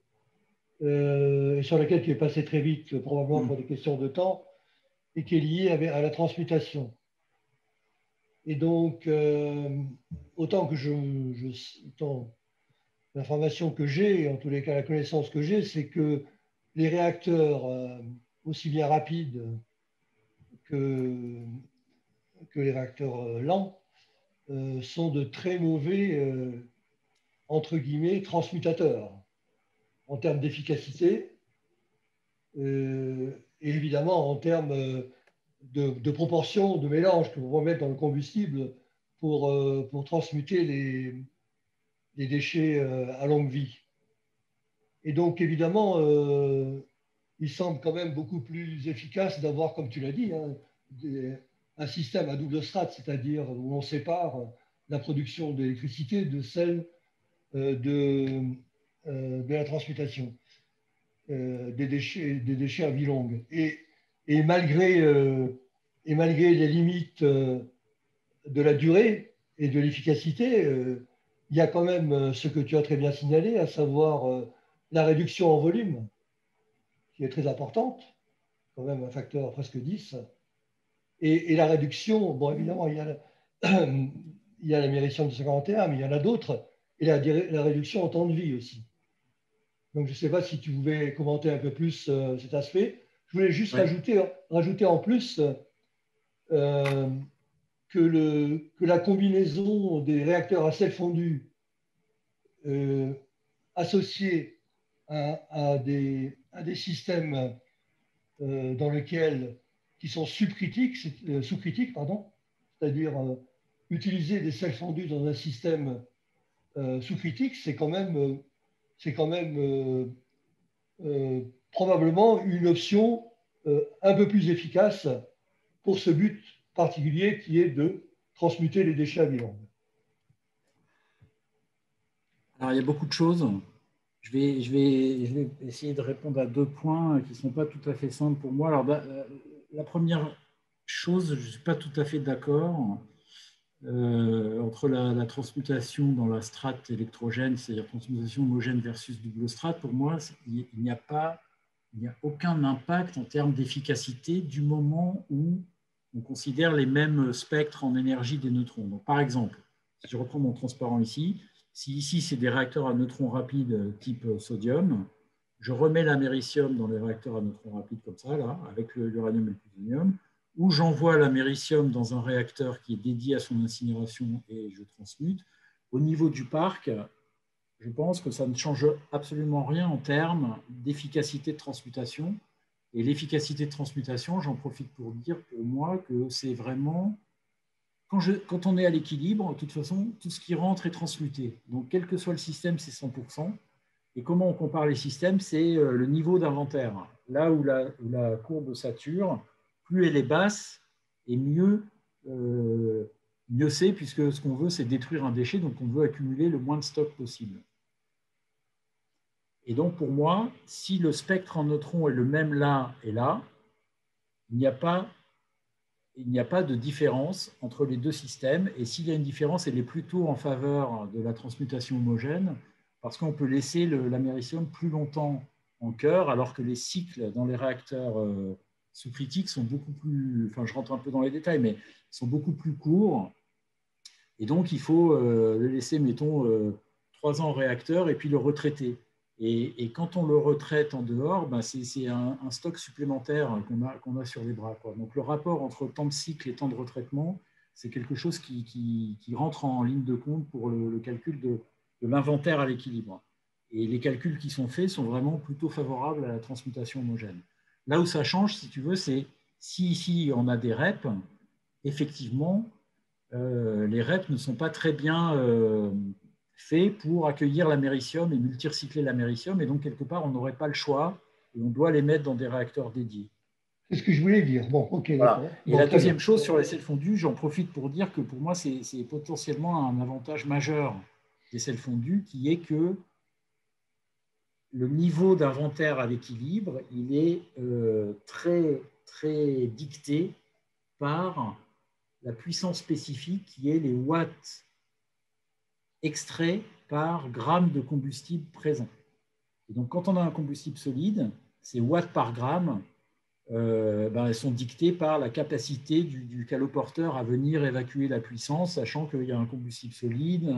et sur laquelle tu es passé très vite, probablement pour des questions de temps. et qui est lié à la transmutation. Et donc, autant l'information que j'ai, en tous les cas la connaissance que j'ai, c'est que les réacteurs aussi bien rapides que les réacteurs lents sont de très mauvais, entre guillemets, transmutateurs en termes d'efficacité et évidemment en termes de proportion de mélange que vous remettez dans le combustible pour transmuter les déchets à longue vie. Et donc, évidemment, il semble quand même beaucoup plus efficace d'avoir, comme tu l'as dit, hein, un système à double strate, c'est-à-dire où on sépare la production d'électricité de celle de la transmutation des déchets à vie longue. Et malgré les limites de la durée et de l'efficacité, il y a quand même ce que tu as très bien signalé, à savoir la réduction en volume, qui est très importante, quand même un facteur presque 10. Et la réduction, bon, évidemment, il y a l'américaine de 241, mais il y en a d'autres, et la réduction en temps de vie aussi. Donc, je ne sais pas si tu pouvais commenter un peu plus cet aspect. Je voulais juste rajouter en plus que la combinaison des réacteurs à sel fondu associés à des systèmes dans lesquels qui sont sous-critiques, c'est-à-dire utiliser des sels fondus dans un système sous-critique, c'est quand même probablement une option un peu plus efficace pour ce but particulier qui est de transmuter les déchets à vie longue. Alors, il y a beaucoup de choses. Je vais essayer de répondre à 2 points qui ne sont pas tout à fait simples pour moi. Alors, la première chose, je ne suis pas tout à fait d'accord entre la transmutation dans la strate électrogène, c'est-à-dire transmutation homogène versus double strate. Pour moi, il n'y a aucun impact en termes d'efficacité du moment où on considère les mêmes spectres en énergie des neutrons. Donc, par exemple, si je reprends mon transparent ici, si ici c'est des réacteurs à neutrons rapides type sodium, je remets l'américium dans les réacteurs à neutrons rapides comme ça, là, avec l'uranium et le plutonium, ou j'envoie l'américium dans un réacteur qui est dédié à son incinération et je transmute. Au niveau du parc, je pense que ça ne change absolument rien en termes d'efficacité de transmutation. Et l'efficacité de transmutation, j'en profite pour dire pour moi que c'est vraiment, quand on est à l'équilibre, de toute façon, tout ce qui rentre est transmuté. Donc, quel que soit le système, c'est 100%. Et comment on compare les systèmes? C'est le niveau d'inventaire. Là où la courbe sature, plus elle est basse, et mieux c'est, puisque ce qu'on veut, c'est détruire un déchet, donc on veut accumuler le moins de stock possible. Et donc, pour moi, si le spectre en neutrons est le même là et là, il n'y a pas de différence entre les deux systèmes. Et s'il y a une différence, elle est plutôt en faveur de la transmutation homogène, parce qu'on peut laisser l'américium plus longtemps en cœur, alors que les cycles dans les réacteurs sous-critiques sont beaucoup plus, enfin je rentre un peu dans les détails, mais sont beaucoup plus courts. Et donc, il faut le laisser, mettons, 3 ans en réacteur et puis le retraiter. Et quand on le retraite en dehors, ben c'est un stock supplémentaire qu'on a sur les bras, quoi. Donc, le rapport entre temps de cycle et temps de retraitement, c'est quelque chose qui rentre en ligne de compte pour le calcul de l'inventaire à l'équilibre. Et les calculs qui sont faits sont vraiment plutôt favorables à la transmutation homogène. Là où ça change, si tu veux, c'est si ici on a des REP, effectivement, les REP ne sont pas très bien faits pour accueillir l'américium et multirecycler l'américium, et donc quelque part on n'aurait pas le choix et on doit les mettre dans des réacteurs dédiés. C'est ce que je voulais dire. Bon, ok. Voilà. Et la deuxième chose sur les sels fondus, j'en profite pour dire que pour moi c'est potentiellement un avantage majeur des sels fondus, qui est que le niveau d'inventaire à l'équilibre, il est très, très dicté par la puissance spécifique qui est les watts extraits par gramme de combustible présent. Et donc, quand on a un combustible solide, c'est watts par gramme elles sont dictées par la capacité du caloporteur à venir évacuer la puissance, sachant qu'il y a un combustible solide,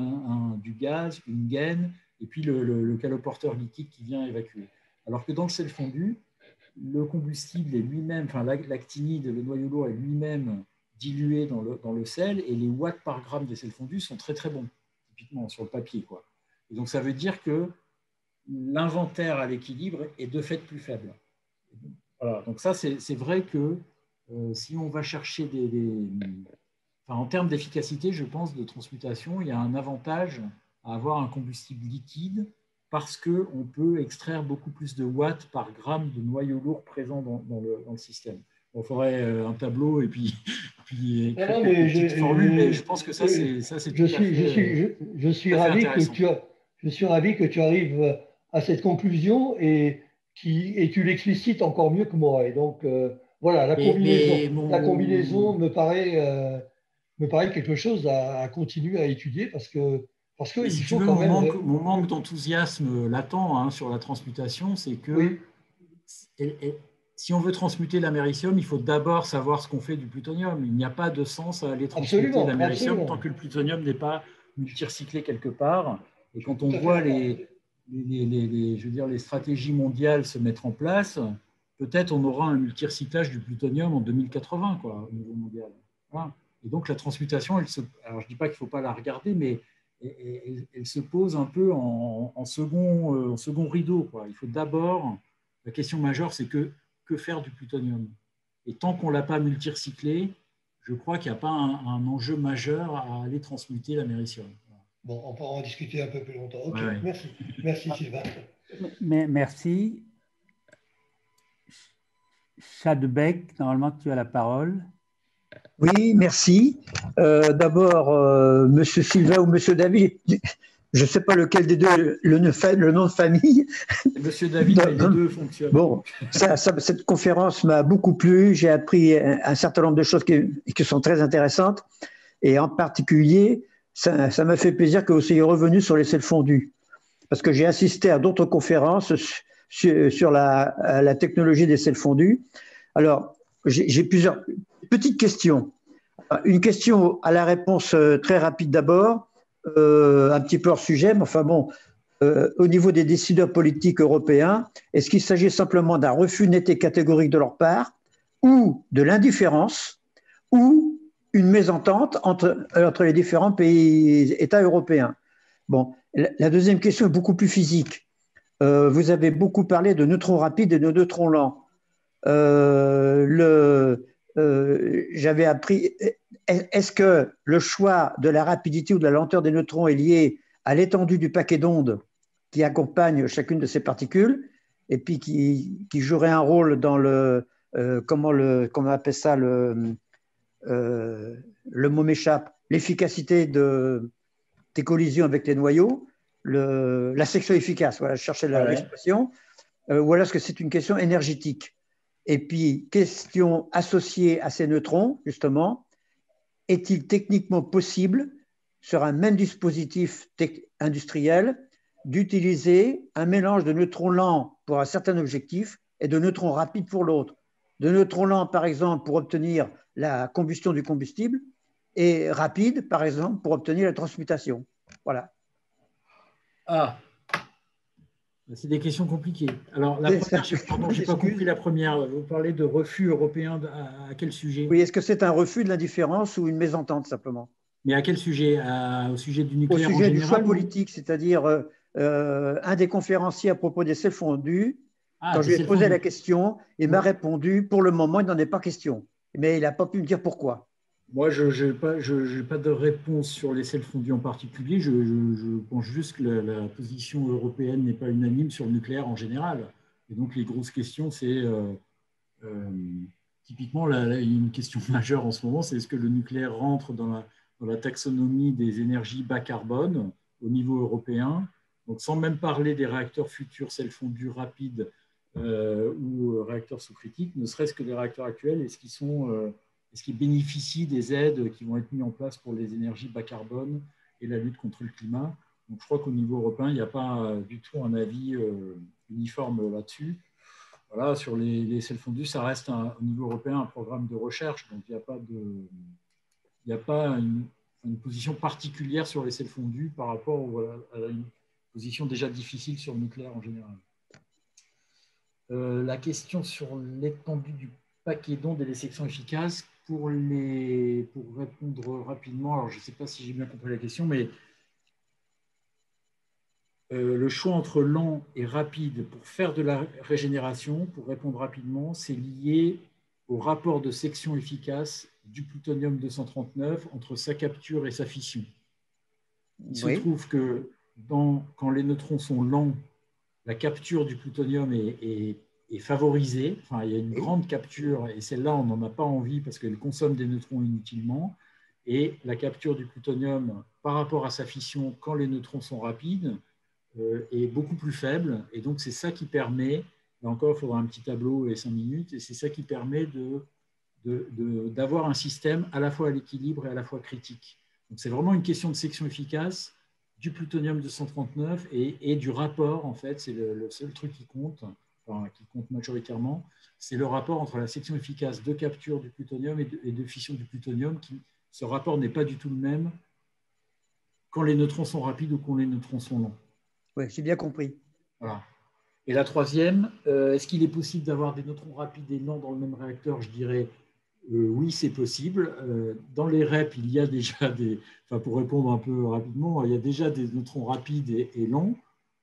du gaz, une gaine, et puis le caloporteur liquide qui vient évacuer. Alors que dans le sel fondu, le combustible est lui-même, enfin l'actinide, le noyau lourd est lui-même dilué dans le sel, et les watts par gramme des sels fondus sont très très bons, typiquement sur le papier, quoi. Et donc ça veut dire que l'inventaire à l'équilibre est de fait plus faible. Voilà, donc ça c'est vrai que si on va chercher en termes d'efficacité, je pense, de transmutation, il y a un avantage à avoir un combustible liquide parce qu'on peut extraire beaucoup plus de watts par gramme de noyau lourd présent dans le système. Il faudrait un tableau et puis écrire une petite formule, mais je pense que ça, c'est tout à fait je suis ravi que tu arrives à cette conclusion et tu l'explicites encore mieux que moi. Et donc, voilà, la combinaison me paraît quelque chose à continuer à étudier parce que si tu veux, mon manque d'enthousiasme latent sur la transmutation, c'est que si on veut transmuter l'américium, il faut d'abord savoir ce qu'on fait du plutonium. Il n'y a pas de sens à aller transmuter l'américium tant que le plutonium n'est pas multirecyclé quelque part. Et quand on voit les stratégies mondiales se mettre en place, peut-être on aura un multirecyclage du plutonium en 2080, quoi, au niveau mondial. Voilà. Et donc la transmutation, alors je ne dis pas qu'il ne faut pas la regarder, mais elle se pose un peu en second rideau, quoi. Il faut d'abord, la question majeure, c'est que faire du plutonium? Et tant qu'on ne l'a pas multirecyclé, je crois qu'il n'y a pas un enjeu majeur à aller transmuter l'américium. Bon, on pourra en discuter un peu plus longtemps. Ok, ouais. Merci Sylvain. Merci. Chadebec, normalement tu as la parole. Oui, merci. D'abord, Monsieur Sylvain ou Monsieur David, je ne sais pas lequel des deux, le nom de famille. Monsieur David, mais les deux fonctionnent. Bon, cette conférence m'a beaucoup plu. J'ai appris un certain nombre de choses qui sont très intéressantes. Et en particulier, ça m'a fait plaisir que vous soyez revenu sur les sels fondus. Parce que j'ai assisté à d'autres conférences sur la technologie des sels fondus. Alors, j'ai plusieurs petites questions. Une question à la réponse très rapide d'abord, un petit peu hors sujet, mais enfin bon, au niveau des décideurs politiques européens, est-ce qu'il s'agit simplement d'un refus net et catégorique de leur part, ou de l'indifférence, ou une mésentente entre les différents États européens? Bon, la deuxième question est beaucoup plus physique. Vous avez beaucoup parlé de neutrons rapides et de neutrons lents. J'avais appris, est-ce que le choix de la rapidité ou de la lenteur des neutrons est lié à l'étendue du paquet d'ondes qui accompagne chacune de ces particules et puis qui jouerait un rôle dans comment on appelle ça, le mot m'échappe, l'efficacité des collisions avec les noyaux, la section efficace, voilà, je cherchais l'expression, ou alors est-ce que c'est une question énergétique? Et puis, question associée à ces neutrons, justement, est-il techniquement possible, sur un même dispositif industriel, d'utiliser un mélange de neutrons lents pour un certain objectif et de neutrons rapides pour l'autre? De neutrons lents, par exemple, pour obtenir la combustion du combustible, et rapide, par exemple, pour obtenir la transmutation. Voilà. Ah, c'est des questions compliquées. Alors, la première, pardon, je n'ai pas compris la première. Vous parlez de refus européen à quel sujet? Oui, est-ce que c'est un refus de l'indifférence ou une mésentente, simplement? Mais à quel sujet? Au sujet du nucléaire en général? Au sujet du choix politique, c'est-à-dire un des conférenciers à propos des sels fondus, quand je lui ai posé la question, il m'a répondu, pour le moment, il n'en est pas question. Mais il n'a pas pu me dire pourquoi. Moi, je n'ai pas de réponse sur les sels fondus en particulier. Je pense juste que la position européenne n'est pas unanime sur le nucléaire en général. Et donc, les grosses questions, c'est typiquement une question majeure en ce moment, c'est est-ce que le nucléaire rentre dans la taxonomie des énergies bas carbone au niveau européen? Donc, sans même parler des réacteurs futurs sels fondus rapides ou réacteurs sous-critiques, ne serait-ce que les réacteurs actuels, est-ce qu'ils bénéficient des aides qui vont être mises en place pour les énergies bas carbone et la lutte contre le climat? Donc, je crois qu'au niveau européen, il n'y a pas du tout un avis uniforme là-dessus. voilà, sur les sels fondus, ça reste au niveau européen un programme de recherche, donc il n'y a pas une position particulière sur les sels fondus par rapport à une position déjà difficile sur le nucléaire en général. La question sur l'étendue du paquet d'ondes et les sections efficaces, pour répondre rapidement, alors je ne sais pas si j'ai bien compris la question, mais le choix entre lent et rapide pour faire de la régénération, pour répondre rapidement, c'est lié au rapport de section efficace du plutonium-239 entre sa capture et sa fission. Il se trouve que quand les neutrons sont lents, la capture du plutonium est favorisée. Enfin, il y a une grande capture, et celle-là, on n'en a pas envie parce qu'elle consomme des neutrons inutilement. Et la capture du plutonium par rapport à sa fission, quand les neutrons sont rapides, est beaucoup plus faible. Et donc, c'est ça qui permet, là encore, il faudra un petit tableau et 5 minutes, et c'est ça qui permet d'avoir un système à la fois à l'équilibre et à la fois critique. Donc, c'est vraiment une question de section efficace du plutonium-239 et du rapport, en fait, c'est le seul truc qui compte, enfin, qui compte majoritairement, c'est le rapport entre la section efficace de capture du plutonium et de fission du plutonium. Ce rapport n'est pas du tout le même quand les neutrons sont rapides ou quand les neutrons sont lents. Oui, j'ai bien compris. Voilà. Et la troisième, est-ce qu'il est possible d'avoir des neutrons rapides et lents dans le même réacteur? Je dirais oui, c'est possible. Dans les REP, il y a déjà pour répondre un peu rapidement, il y a déjà des neutrons rapides et lents.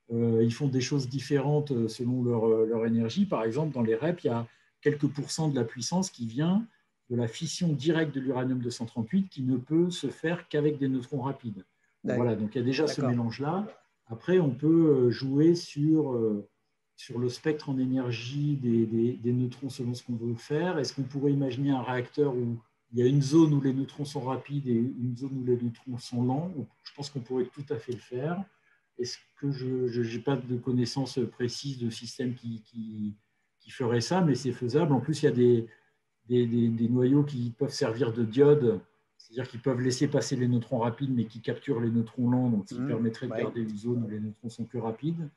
Ils font des choses différentes selon leur énergie. Par exemple, dans les REP, il y a quelques pourcents de la puissance qui vient de la fission directe de l'uranium-238 qui ne peut se faire qu'avec des neutrons rapides. Voilà, donc il y a déjà ce mélange-là. Après, on peut jouer sur le spectre en énergie des neutrons selon ce qu'on veut faire. Est-ce qu'on pourrait imaginer un réacteur où il y a une zone où les neutrons sont rapides et une zone où les neutrons sont lents? Je pense qu'on pourrait tout à fait le faire. Est-ce que je n'ai pas de connaissances précises de systèmes qui feraient ça, mais c'est faisable. En plus, il y a des noyaux qui peuvent servir de diode, c'est-à-dire qu'ils peuvent laisser passer les neutrons rapides, mais qui capturent les neutrons lents, donc ce qui permettrait de garder une zone où les neutrons sont plus rapides.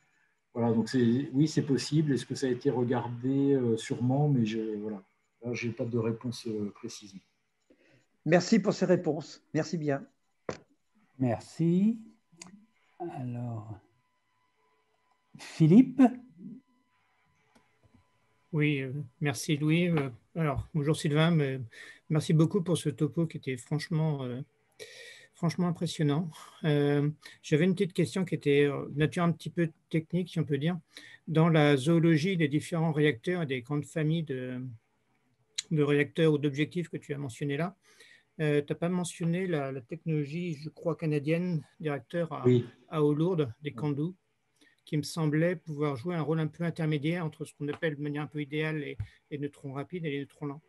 Voilà, donc oui, c'est possible. Est-ce que ça a été regardé? Sûrement, mais je n'ai pas de réponse précise. Merci pour ces réponses. Merci bien. Merci. Alors, Philippe? Oui, merci Louis. Alors, bonjour Sylvain, mais merci beaucoup pour ce topo qui était franchement impressionnant. J'avais une petite question qui était de nature un petit peu technique, si on peut dire. Dans la zoologie des différents réacteurs et des grandes familles de réacteurs ou d'objectifs que tu as mentionné là, tu n'as pas mentionné la technologie, je crois, canadienne des réacteurs à eau lourde, des CANDU, qui me semblait pouvoir jouer un rôle un peu intermédiaire entre ce qu'on appelle de manière un peu idéale les neutrons rapides et les neutrons lents.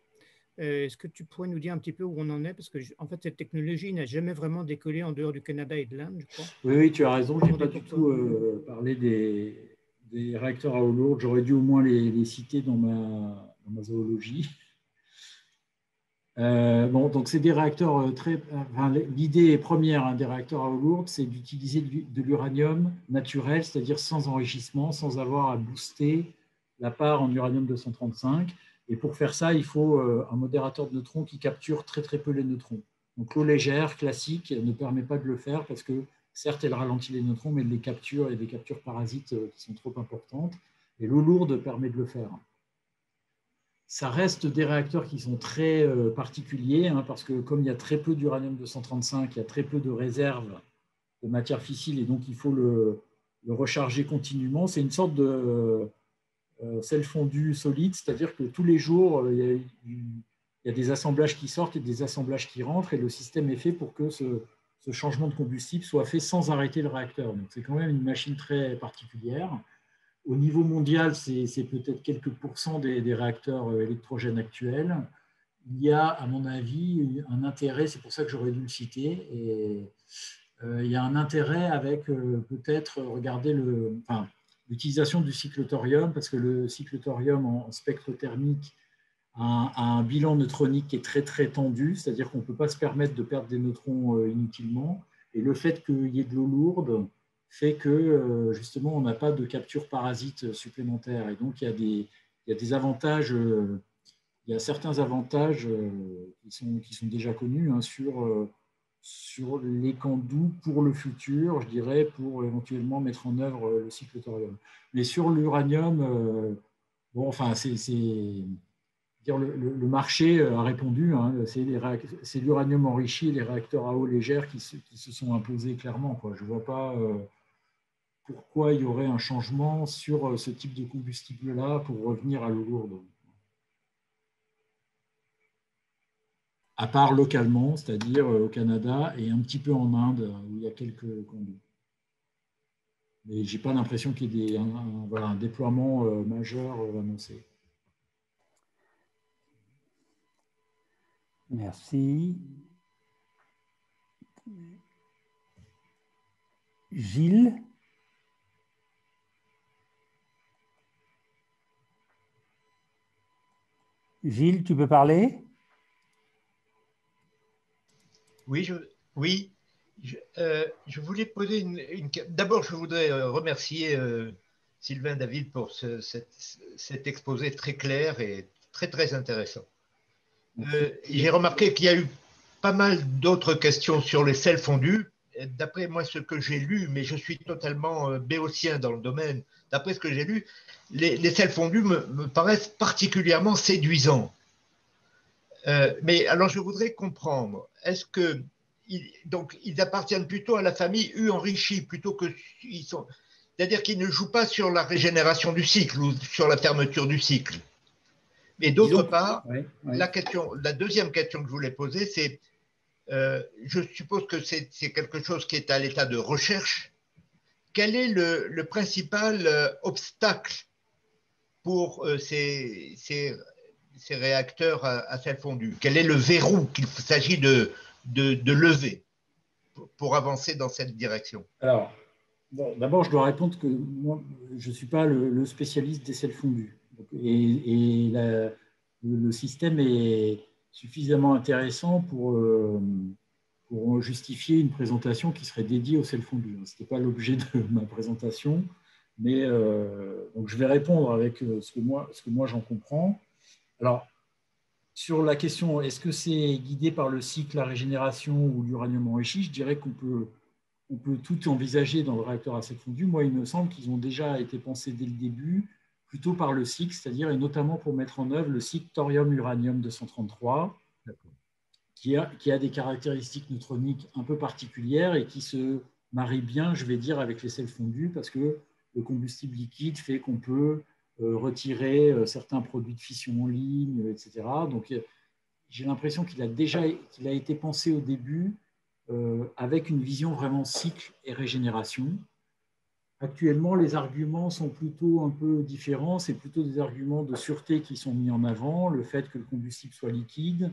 Est-ce que tu pourrais nous dire un petit peu où on en est? Parce que en fait, cette technologie n'a jamais vraiment décollé en dehors du Canada et de l'Inde, je crois. Oui, tu as raison. Je n'ai pas du tout parlé des réacteurs à eau lourde. J'aurais dû au moins les citer dans ma zoologie. Donc c'est des réacteurs l'idée première des réacteurs à eau lourde, c'est d'utiliser de l'uranium naturel, c'est-à-dire sans enrichissement, sans avoir à booster la part en uranium-235. Et pour faire ça, il faut un modérateur de neutrons qui capture très très peu les neutrons. Donc l'eau légère, classique, ne permet pas de le faire parce que certes, elle ralentit les neutrons, mais elle les capture et des captures parasites qui sont trop importantes. Et l'eau lourde permet de le faire. Ça reste des réacteurs qui sont très particuliers, parce que comme il y a très peu d'uranium-235, il y a très peu de réserves de matière fissile, et donc il faut le recharger continuellement. C'est une sorte de sel fondu solide, c'est-à-dire que tous les jours, il y a des assemblages qui sortent et des assemblages qui rentrent, et le système est fait pour que ce changement de combustible soit fait sans arrêter le réacteur. Donc c'est quand même une machine très particulière. Au niveau mondial, c'est peut-être quelques pourcents des réacteurs électrogènes actuels. Il y a, à mon avis, un intérêt, c'est pour ça que j'aurais dû le citer, et il y a un intérêt avec peut-être regarder l'utilisation du cyclothorium, parce que le cyclothorium en spectre thermique a un bilan neutronique qui est très très tendu, c'est-à-dire qu'on ne peut pas se permettre de perdre des neutrons inutilement, et le fait qu'il y ait de l'eau lourde fait que justement on n'a pas de capture parasite supplémentaire, et donc il y a il y a des avantages, il y a certains avantages qui sont déjà connus hein, sur les camps doux pour le futur, je dirais, pour éventuellement mettre en œuvre le cycle thorium. Mais sur l'uranium, bon, enfin, le marché a répondu. Hein, c'est l'uranium enrichi et les réacteurs à eau légère qui se sont imposés clairement, quoi. Je ne vois pas pourquoi il y aurait un changement sur ce type de combustible-là pour revenir à l'eau lourde. À part localement, c'est-à-dire au Canada et un petit peu en Inde, où il y a quelques conduits. Mais je n'ai pas l'impression qu'il y ait un déploiement majeur annoncé. Merci. Gilles? Gilles, tu peux parler? Oui, je voulais poser une... D'abord, je voudrais remercier Sylvain David pour cet exposé très clair et très, très intéressant. J'ai remarqué qu'il y a eu pas mal d'autres questions sur les sels fondus. D'après moi, ce que j'ai lu, mais je suis totalement béotien dans le domaine, d'après ce que j'ai lu, les sels fondus me paraissent particulièrement séduisants. Mais alors, je voudrais comprendre, est-ce que donc ils appartiennent plutôt à la famille U enrichie plutôt que c'est-à-dire qu'ils ne jouent pas sur la régénération du cycle ou sur la fermeture du cycle. Mais d'autre part, la deuxième question que je voulais poser, c'est je suppose que c'est quelque chose qui est à l'état de recherche. Quel est le principal obstacle pour ces réacteurs à sel fondu? Quel est le verrou qu'il s'agit de lever pour avancer dans cette direction? Alors, bon, d'abord, je dois répondre que moi, je ne suis pas le spécialiste des sels fondus. Et le système est suffisamment intéressant pour justifier une présentation qui serait dédiée aux sels fondus. Ce n'était pas l'objet de ma présentation, mais donc je vais répondre avec ce que moi j'en comprends. Alors, sur la question, est-ce que c'est guidé par le cycle, la régénération ou l'uranium enrichi, je dirais qu'on peut tout envisager dans le réacteur à sel fondu. Moi, il me semble qu'ils ont déjà été pensés dès le début, plutôt par le cycle, c'est-à-dire et notamment pour mettre en œuvre le cycle thorium-uranium 233, qui a des caractéristiques neutroniques un peu particulières et qui se marie bien, je vais dire, avec les sels fondus, parce que le combustible liquide fait qu'on peut retirer certains produits de fission en ligne, etc. Donc, j'ai l'impression qu'il a été pensé au début avec une vision vraiment cycle et régénération. Actuellement, les arguments sont plutôt un peu différents. C'est plutôt des arguments de sûreté qui sont mis en avant. Le fait que le combustible soit liquide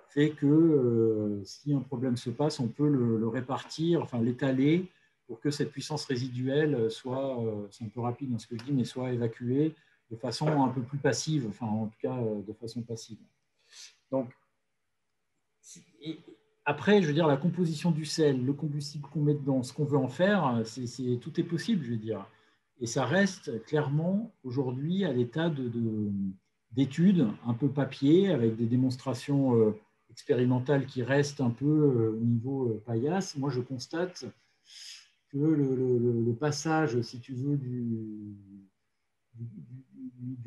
fait que si un problème se passe, on peut le répartir, enfin l'étaler pour que cette puissance résiduelle soit, c'est un peu rapide dans ce que je dis, mais soit évacuée de façon un peu plus passive, enfin en tout cas de façon passive. Donc, après, je veux dire, la composition du sel, le combustible qu'on met dedans, ce qu'on veut en faire, tout est possible, je veux dire. Et ça reste clairement aujourd'hui à l'état d'études, un peu papier, avec des démonstrations expérimentales qui restent un peu au niveau paillasse. Moi, je constate que le passage, si tu veux, du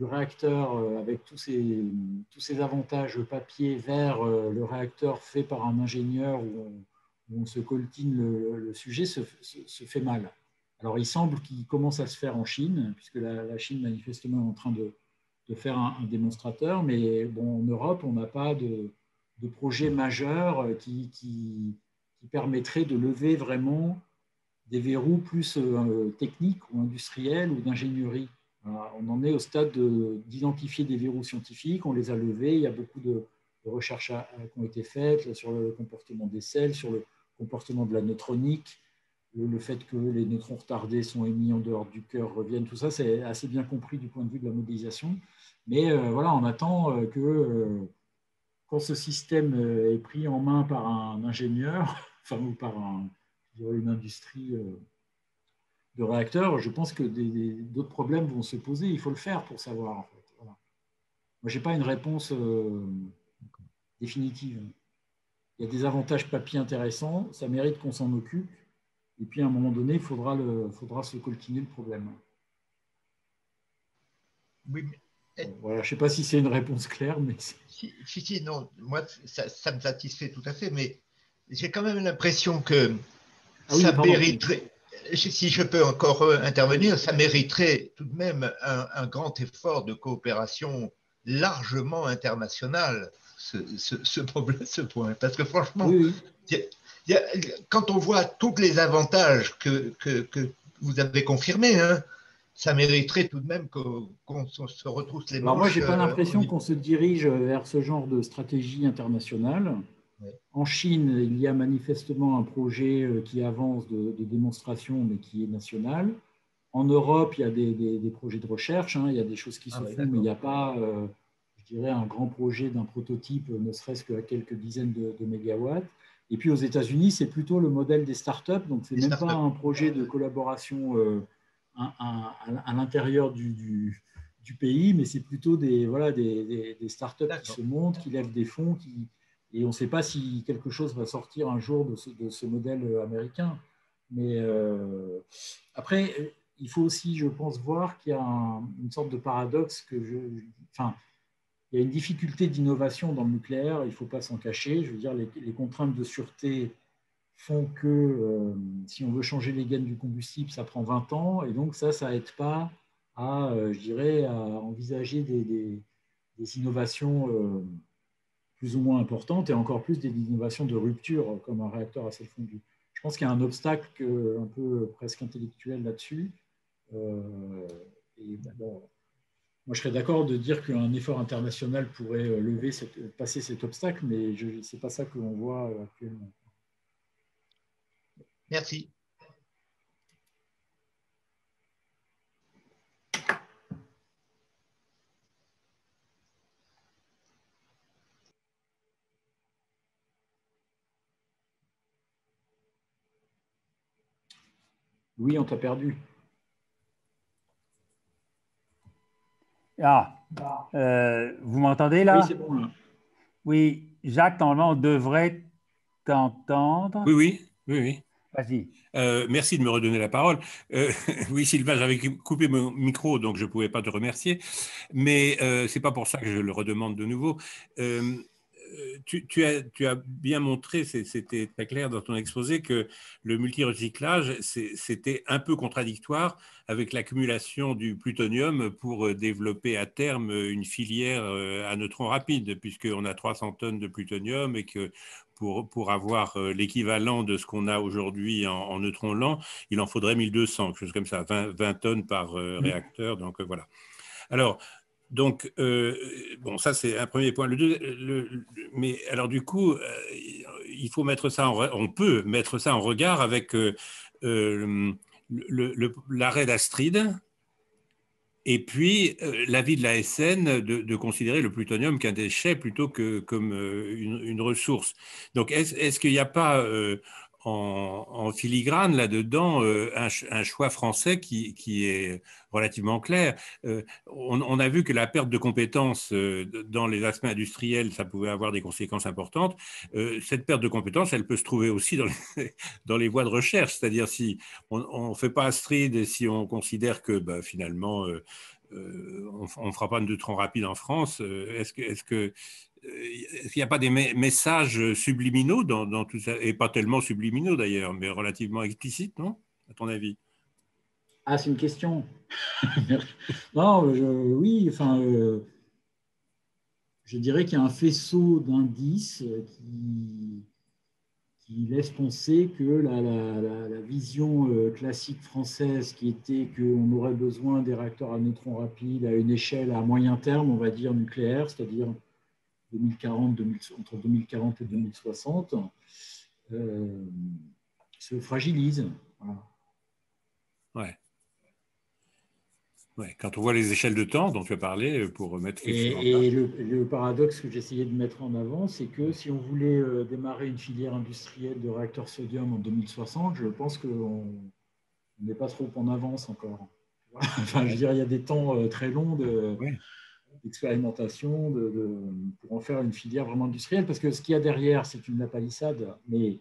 réacteur avec tous ces avantages papier vers le réacteur fait par un ingénieur où on se coltine le sujet se fait mal. Alors, il semble qu'il commence à se faire en Chine, puisque la Chine, manifestement, est en train de faire un démonstrateur, mais bon, en Europe, on n'a pas de projet majeur qui permettrait de lever vraiment des verrous plus techniques ou industriels ou d'ingénierie. On en est au stade d'identifier des verrous scientifiques, on les a levés, il y a beaucoup de recherches qui ont été faites sur le comportement des sels, sur le comportement de la neutronique, le fait que les neutrons retardés sont émis en dehors du cœur reviennent, tout ça c'est assez bien compris du point de vue de la modélisation. Mais voilà, on attend que quand ce système est pris en main par un ingénieur, enfin, ou par une industrie de réacteurs, je pense que d'autres problèmes vont se poser. Il faut le faire pour savoir, en fait. Voilà. Moi, je n'ai pas une réponse définitive. Il y a des avantages papier intéressants, ça mérite qu'on s'en occupe. Et puis, à un moment donné, il faudra se coltiner le problème. Oui, mais... Voilà, je ne sais pas si c'est une réponse claire, mais... Si, non, moi, ça me satisfait tout à fait, mais j'ai quand même l'impression que ça mériterait, si je peux encore intervenir, ça mériterait tout de même un grand effort de coopération largement international, ce point. Parce que franchement, oui. Quand on voit tous les avantages que vous avez confirmés, hein, ça mériterait tout de même qu'on se retrousse les manches. Alors moi, je n'ai pas l'impression qu'on se dirige vers ce genre de stratégie internationale. Oui. En Chine, il y a manifestement un projet qui avance de démonstration, mais qui est national. En Europe, il y a des projets de recherche, hein, il y a des choses qui se font, mais il n'y a pas, je dirais, un grand projet d'un prototype, ne serait-ce qu'à quelques dizaines de mégawatts. Et puis aux États-Unis, c'est plutôt le modèle des startups, donc ce n'est même pas un projet de collaboration à l'intérieur du pays, mais c'est plutôt des startups qui se montent, qui lèvent des fonds, et on ne sait pas si quelque chose va sortir un jour de ce modèle américain. Mais après, il faut aussi, je pense, voir qu'il y a une sorte de paradoxe il y a une difficulté d'innovation dans le nucléaire, il ne faut pas s'en cacher. Je veux dire, les contraintes de sûreté font que si on veut changer les gaines du combustible, ça prend 20 ans. Et donc, ça n'aide pas à, je dirais, à envisager des innovations plus ou moins importantes et encore plus des innovations de rupture, comme un réacteur à sel fondu. Je pense qu'il y a un obstacle un peu presque intellectuel là-dessus. Moi, je serais d'accord de dire qu'un effort international pourrait passer cet obstacle, mais ce n'est pas ça que l'on voit actuellement. Merci. Oui, on t'a perdu. Vous m'entendez là? Oui, c'est bon. Là. Oui, Jacques, normalement, on devrait t'entendre. Oui. Vas-y. Merci de me redonner la parole. Oui, Sylvain, j'avais coupé mon micro, donc je ne pouvais pas te remercier. Mais ce n'est pas pour ça que je le redemande de nouveau. Tu as bien montré, c'était très clair dans ton exposé, que le multirecyclage, c'était un peu contradictoire avec l'accumulation du plutonium pour développer à terme une filière à neutrons rapides, puisqu'on a 300 tonnes de plutonium et que pour avoir l'équivalent de ce qu'on a aujourd'hui en neutrons lents, il en faudrait 1200, quelque chose comme ça, 20 tonnes par réacteur. Donc voilà. Alors, donc, bon, ça c'est un premier point. Mais alors du coup, il faut mettre ça on peut mettre ça en regard avec l'arrêt d'Astrid et puis l'avis de l'ASN de considérer le plutonium qu'un déchet plutôt que comme une ressource. Donc, est-ce qu'il n'y a pas en filigrane là-dedans un choix français qui est relativement clair? On a vu que la perte de compétences dans les aspects industriels, ça pouvait avoir des conséquences importantes. Cette perte de compétences, elle peut se trouver aussi dans les voies de recherche, c'est-à-dire si on ne fait pas Astrid et si on considère que finalement on ne fera pas de neutrons rapides en France, est-ce qu'il n'y a pas des messages subliminaux dans tout ça, et pas tellement subliminaux d'ailleurs, mais relativement explicites, non, à ton avis? Ah, c'est une question. Non, oui, enfin, je dirais qu'il y a un faisceau d'indices qui laisse penser que la vision classique française, qui était qu'on aurait besoin des réacteurs à neutrons rapides à une échelle à moyen terme, on va dire nucléaire, c'est-à-dire entre 2040 et 2060, se fragilise. Voilà. Ouais, quand on voit les échelles de temps dont tu as parlé, pour remettre quelque chose en place. Et le paradoxe que j'essayais de mettre en avant, c'est que si on voulait démarrer une filière industrielle de réacteurs sodium en 2060, je pense qu'on n'est pas trop en avance encore. Enfin, je veux dire, il y a des temps très longs d'expérimentation pour en faire une filière vraiment industrielle. Parce que ce qu'il y a derrière, c'est une lapalissade. Mais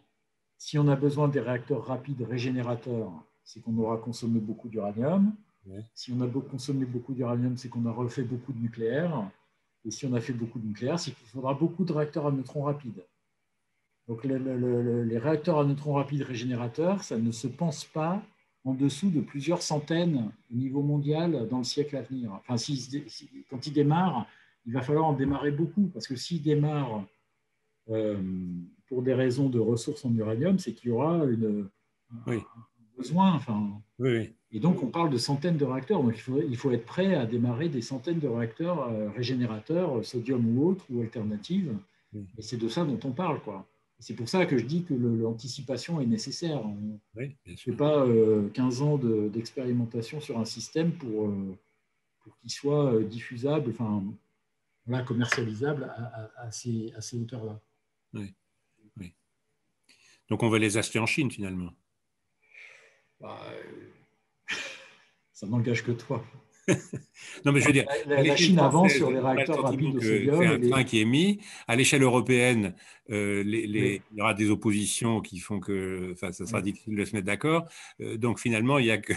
si on a besoin des réacteurs rapides régénérateurs, c'est qu'on aura consommé beaucoup d'uranium. Ouais. Si on a consommé beaucoup d'uranium, c'est qu'on a refait beaucoup de nucléaire. Et si on a fait beaucoup de nucléaire, c'est qu'il faudra beaucoup de réacteurs à neutrons rapides. Donc les réacteurs à neutrons rapides régénérateurs, ça ne se pense pas en dessous de plusieurs centaines au niveau mondial dans le siècle à venir. Enfin, quand ils démarrent, il va falloir en démarrer beaucoup, parce que s'ils démarrent pour des raisons de ressources en uranium, c'est qu'il y aura un besoin. Enfin, oui. Et donc, on parle de centaines de réacteurs. Donc, il faut être prêt à démarrer des centaines de réacteurs régénérateurs, sodium ou autres, ou alternatives. Oui. Et c'est de ça dont on parle, quoi. C'est pour ça que je dis que l'anticipation est nécessaire. On ne fait pas 15 ans d'expérimentation sur un système pour qu'il soit diffusable, enfin, là, commercialisable à ces hauteurs-là. Oui. Oui. Donc, on va les acheter en Chine, finalement. Ça n'engage que toi. Non, mais je veux dire, la Chine avance sur les réacteurs rapides au sodium. C'est un train qui est mis. À l'échelle européenne, il y aura des oppositions qui font que ça sera difficile de se mettre d'accord. Donc, finalement, il n'y a que…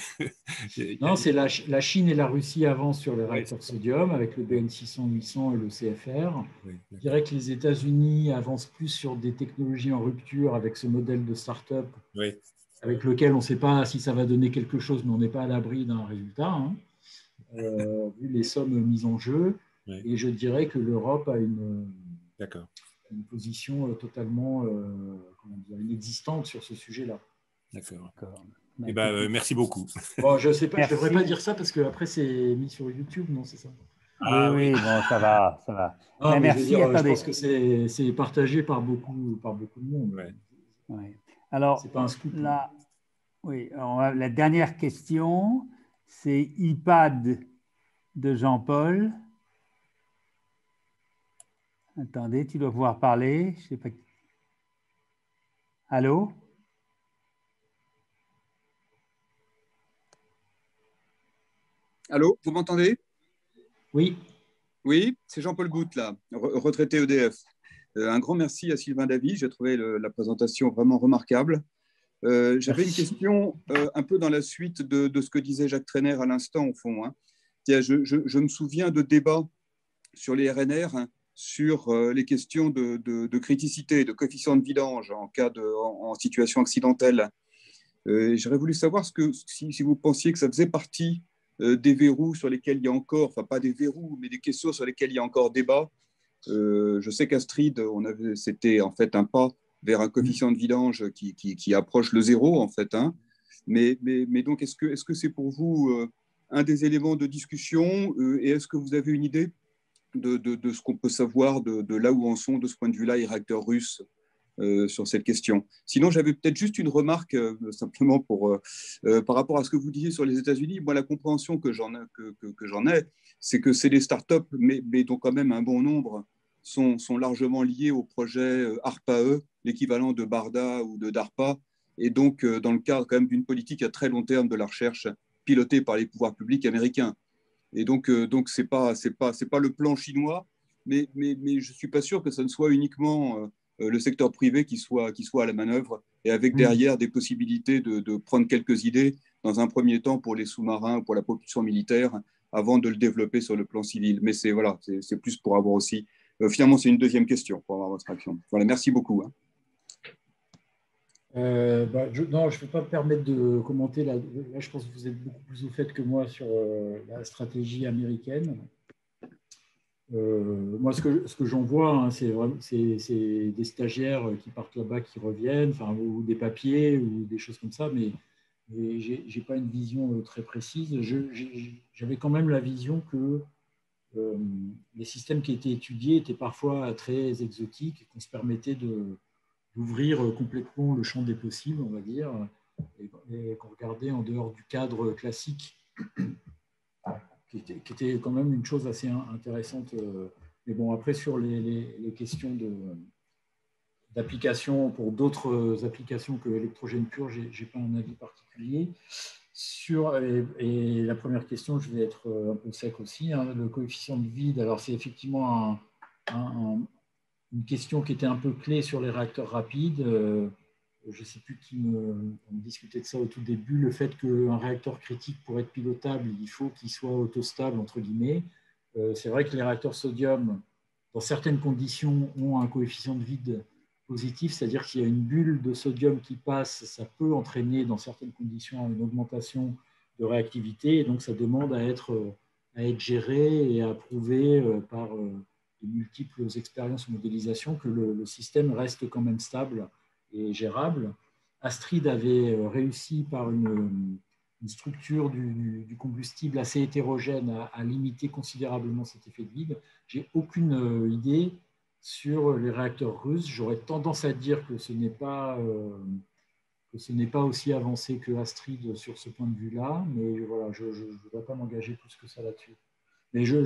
Non, c'est la Chine et la Russie avancent sur les réacteurs sodium avec le BN600-800 et le CFR. Je dirais que les États-Unis avancent plus sur des technologies en rupture avec ce modèle de start-up avec lequel on ne sait pas si ça va donner quelque chose, mais on n'est pas à l'abri d'un résultat. Hein. Vu les sommes mises en jeu, et je dirais que l'Europe a une position totalement inexistante sur ce sujet-là. D'accord. Eh ben, merci beaucoup. Bon, je sais pas, je ne devrais pas dire ça parce qu'après c'est mis sur YouTube, non, c'est ça? Oui, bon, ça va, ça va. Non, mais merci. Je pense que c'est partagé par beaucoup de monde. Ouais. Alors, c'est pas un scoop. Là, oui, alors, la dernière question, c'est iPad de Jean-Paul. Attendez, tu dois pouvoir parler. Je sais pas. Allô? Allô, vous m'entendez? Oui. Oui, c'est Jean-Paul Goutte, là, retraité EDF. Un grand merci à Sylvain Davy. J'ai trouvé la présentation vraiment remarquable. J'avais une question un peu dans la suite de ce que disait Jacques Trainer à l'instant, au fond. Hein. Je me souviens de débats sur les RNR, hein, sur les questions de criticité, de coefficient de vidange en situation accidentelle. J'aurais voulu savoir si vous pensiez que ça faisait partie des verrous sur lesquels il y a encore, enfin pas des verrous, mais des questions sur lesquelles il y a encore débat. Je sais qu'Astrid, c'était en fait un pas vers un coefficient de vidange qui approche le zéro, en fait. Hein. Mais donc, est-ce que c'est pour vous un des éléments de discussion et est-ce que vous avez une idée de ce qu'on peut savoir de là où en sont, de ce point de vue-là, les réacteurs russes sur cette question? Sinon, j'avais peut-être juste une remarque simplement par rapport à ce que vous disiez sur les États-Unis. Moi, la compréhension que j'en ai, c'est que c'est des startups, mais dont quand même un bon nombre sont largement liés au projet ARPA-E, l'équivalent de BARDA ou de DARPA, et donc dans le cadre quand même d'une politique à très long terme de la recherche pilotée par les pouvoirs publics américains. Et donc c'est pas le plan chinois, mais je suis pas sûr que ça ne soit uniquement le secteur privé qui soit à la manœuvre, et avec derrière des possibilités de prendre quelques idées dans un premier temps pour les sous-marins, pour la propulsion militaire, avant de le développer sur le plan civil. Mais c'est plus pour avoir aussi… finalement, c'est une deuxième question pour avoir votre action. Voilà, merci beaucoup. Hein. Non, je ne peux pas me permettre de commenter. Là, je pense que vous êtes beaucoup plus au fait que moi sur la stratégie américaine. Moi, ce que j'en vois, hein, c'est des stagiaires qui partent là-bas, qui reviennent, ou des papiers ou des choses comme ça, mais je n'ai pas une vision très précise. J'avais quand même la vision que les systèmes qui étaient étudiés étaient parfois très exotiques et qu'on se permettait d'ouvrir complètement le champ des possibles, on va dire, et qu'on regardait en dehors du cadre classique, qui était quand même une chose assez intéressante. Mais bon, après, sur les questions d'application, pour d'autres applications que l'électrogène pur, je n'ai pas un avis particulier. Et la première question, je vais être un peu sec aussi, hein, le coefficient de vide. Alors, c'est effectivement une question qui était un peu clé sur les réacteurs rapides. Je ne sais plus qui me discutait de ça au tout début, le fait qu'un réacteur critique, pour être pilotable, il faut qu'il soit autostable, entre guillemets. C'est vrai que les réacteurs sodium, dans certaines conditions, ont un coefficient de vide positif, c'est-à-dire qu'il y a une bulle de sodium qui passe, ça peut entraîner dans certaines conditions une augmentation de réactivité, et donc ça demande à être géré et à prouver par de multiples expériences ou modélisations que le système reste quand même stable et gérable. Astrid avait réussi par une structure du combustible assez hétérogène à limiter considérablement cet effet de vide. J'ai aucune idée sur les réacteurs russes. J'aurais tendance à dire que ce n'est pas aussi avancé que Astrid sur ce point de vue-là, mais voilà, je ne voudrais pas m'engager plus que ça là-dessus. Mais je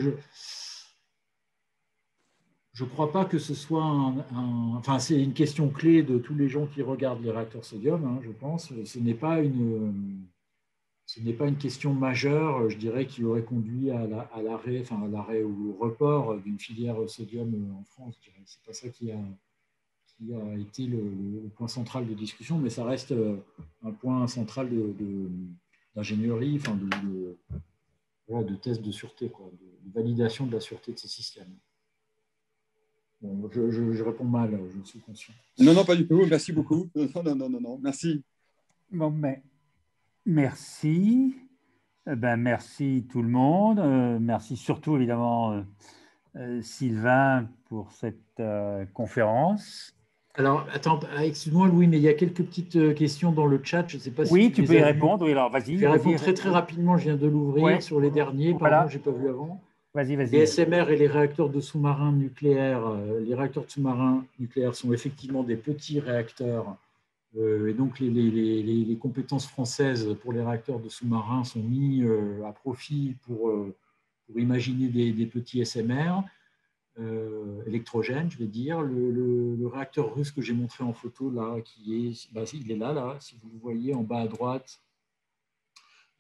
ne crois pas que ce soit enfin, c'est une question clé de tous les gens qui regardent les réacteurs sodium, hein, je pense. Ce n'est pas une question majeure, je dirais, qui aurait conduit à l'arrêt ou au report d'une filière sodium en France. Ce n'est pas ça qui a été le point central de discussion, mais ça reste un point central d'ingénierie, enfin de test de sûreté, quoi, de validation de la sûreté de ces systèmes. Bon, je réponds mal, je suis conscient. Non, pas du tout. Merci beaucoup. Non. Merci. Bon, mais merci. Merci tout le monde. Merci surtout, évidemment, Sylvain, pour cette conférence. Alors, attends, excuse-moi, Louis, mais il y a quelques petites questions dans le chat. Je ne sais pas si oui, tu peux y répondre. Oui, alors vas-y. Je vais répondre très rapidement. Je viens de l'ouvrir sur les derniers. Pardon, je n'ai pas vu avant. Vas-y. Les SMR et les réacteurs de sous-marins nucléaires. Les réacteurs de sous-marins nucléaires sont effectivement des petits réacteurs. Et donc, les compétences françaises pour les réacteurs de sous-marins sont mises à profit pour imaginer des petits SMR. Électrogène, je vais dire. Le réacteur russe que j'ai montré en photo, là, il est là, si vous le voyez en bas à droite.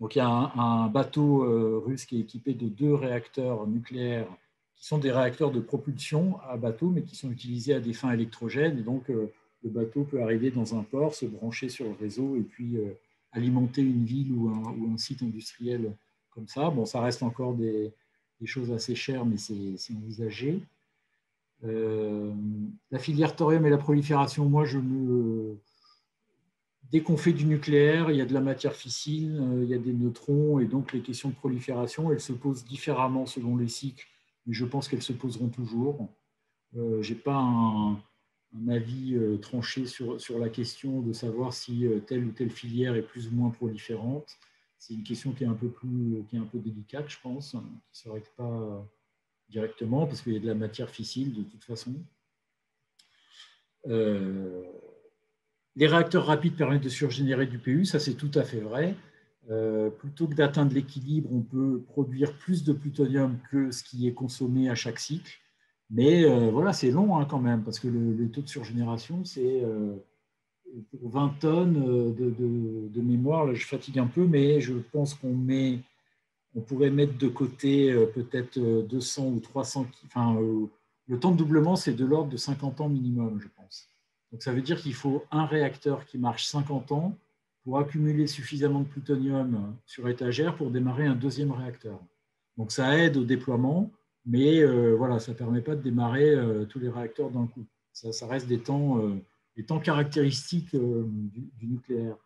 Donc, il y a un bateau russe qui est équipé de 2 réacteurs nucléaires qui sont des réacteurs de propulsion à bateau, mais qui sont utilisés à des fins électrogènes. Et donc, le bateau peut arriver dans un port, se brancher sur le réseau et puis alimenter une ville ou un site industriel comme ça. Bon, ça reste encore des choses assez chères, mais c'est envisagé. La filière thorium et la prolifération, moi, dès qu'on fait du nucléaire, il y a de la matière fissile, il y a des neutrons, et donc les questions de prolifération, elles se posent différemment selon les cycles, mais je pense qu'elles se poseront toujours. Je n'ai pas un avis tranché sur la question de savoir si telle ou telle filière est plus ou moins proliférante. C'est une question qui est un peu délicate, je pense, qui ne se règle pas directement, parce qu'il y a de la matière fissile de toute façon. Les réacteurs rapides permettent de surgénérer du PU, ça c'est tout à fait vrai. Plutôt que d'atteindre l'équilibre, on peut produire plus de plutonium que ce qui est consommé à chaque cycle. Mais voilà, c'est long hein, quand même, parce que le taux de surgénération, c'est pour 20 tonnes de mémoire. Là, je fatigue un peu, mais je pense qu'on pourrait mettre de côté peut-être 200 ou 300. Enfin, le temps de doublement, c'est de l'ordre de 50 ans minimum, je pense. Donc, ça veut dire qu'il faut un réacteur qui marche 50 ans pour accumuler suffisamment de plutonium sur étagère pour démarrer un deuxième réacteur. Donc, ça aide au déploiement, mais voilà, ça ne permet pas de démarrer tous les réacteurs d'un coup. Ça reste des temps caractéristiques du nucléaire.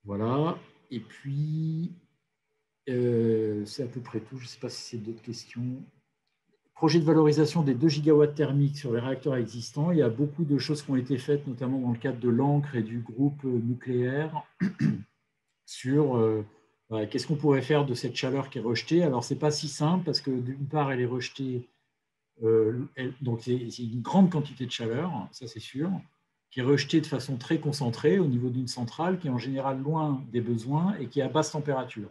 Voilà. Et puis, c'est à peu près tout. Je ne sais pas si c'est d'autres questions. Projet de valorisation des 2 gigawatts thermiques sur les réacteurs existants. Il y a beaucoup de choses qui ont été faites, notamment dans le cadre de l'ANCRE et du groupe nucléaire, sur qu'est-ce qu'on pourrait faire de cette chaleur qui est rejetée. Alors, ce n'est pas si simple, parce que d'une part, elle est rejetée, donc c'est une grande quantité de chaleur, ça c'est sûr, qui est rejetée de façon très concentrée au niveau d'une centrale, qui est en général loin des besoins et qui est à basse température.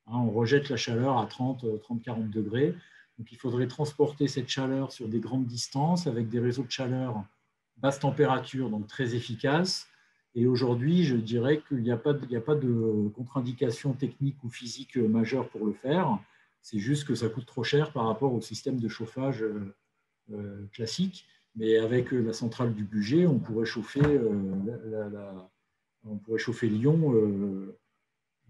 Hein, on rejette la chaleur à 30-40 degrés. Donc, il faudrait transporter cette chaleur sur des grandes distances avec des réseaux de chaleur basse température, donc très efficaces. Et aujourd'hui, je dirais qu'il n'y a pas de contre-indication technique ou physique majeure pour le faire. C'est juste que ça coûte trop cher par rapport au système de chauffage classique. Mais avec la centrale du budget, on pourrait chauffer, Lyon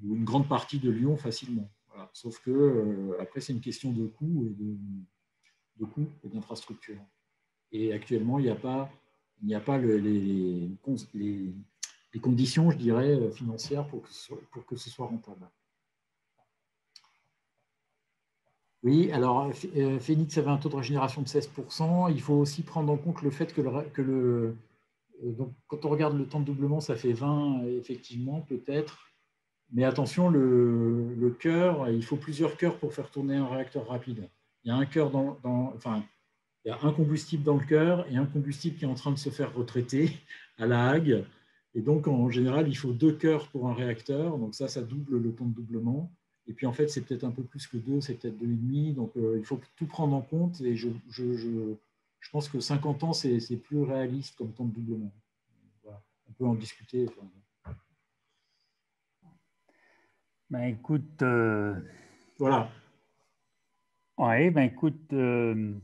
ou une grande partie de Lyon facilement. Voilà. Sauf que après, c'est une question de coût et d'infrastructure. Et actuellement, il n'y a pas les conditions, je dirais, financières pour que ce soit rentable. Oui, alors Phoenix avait un taux de régénération de 16%. Il faut aussi prendre en compte le fait que donc, quand on regarde le temps de doublement, ça fait 20, effectivement, peut-être. Mais attention, le cœur, il faut plusieurs cœurs pour faire tourner un réacteur rapide. Il y a un cœur il y a un combustible dans le cœur et un combustible qui est en train de se faire retraiter à La Hague. Et donc, en général, il faut 2 cœurs pour un réacteur. Donc ça double le temps de doublement. Et puis, en fait, c'est peut-être un peu plus que 2, c'est peut-être 2,5. Donc, il faut tout prendre en compte. Et je pense que 50 ans, c'est plus réaliste comme temps de doublement. Voilà. On peut en discuter. Ben, écoute, voilà. Oui, ben, écoute, je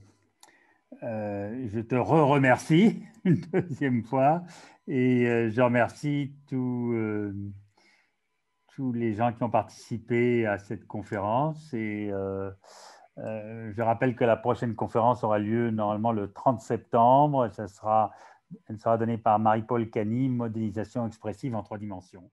te remercie une deuxième fois et je remercie tous les gens qui ont participé à cette conférence. Et je rappelle que la prochaine conférence aura lieu normalement le 30 septembre. Elle sera donnée par Marie-Paul Cany, modélisation expressive en 3 dimensions.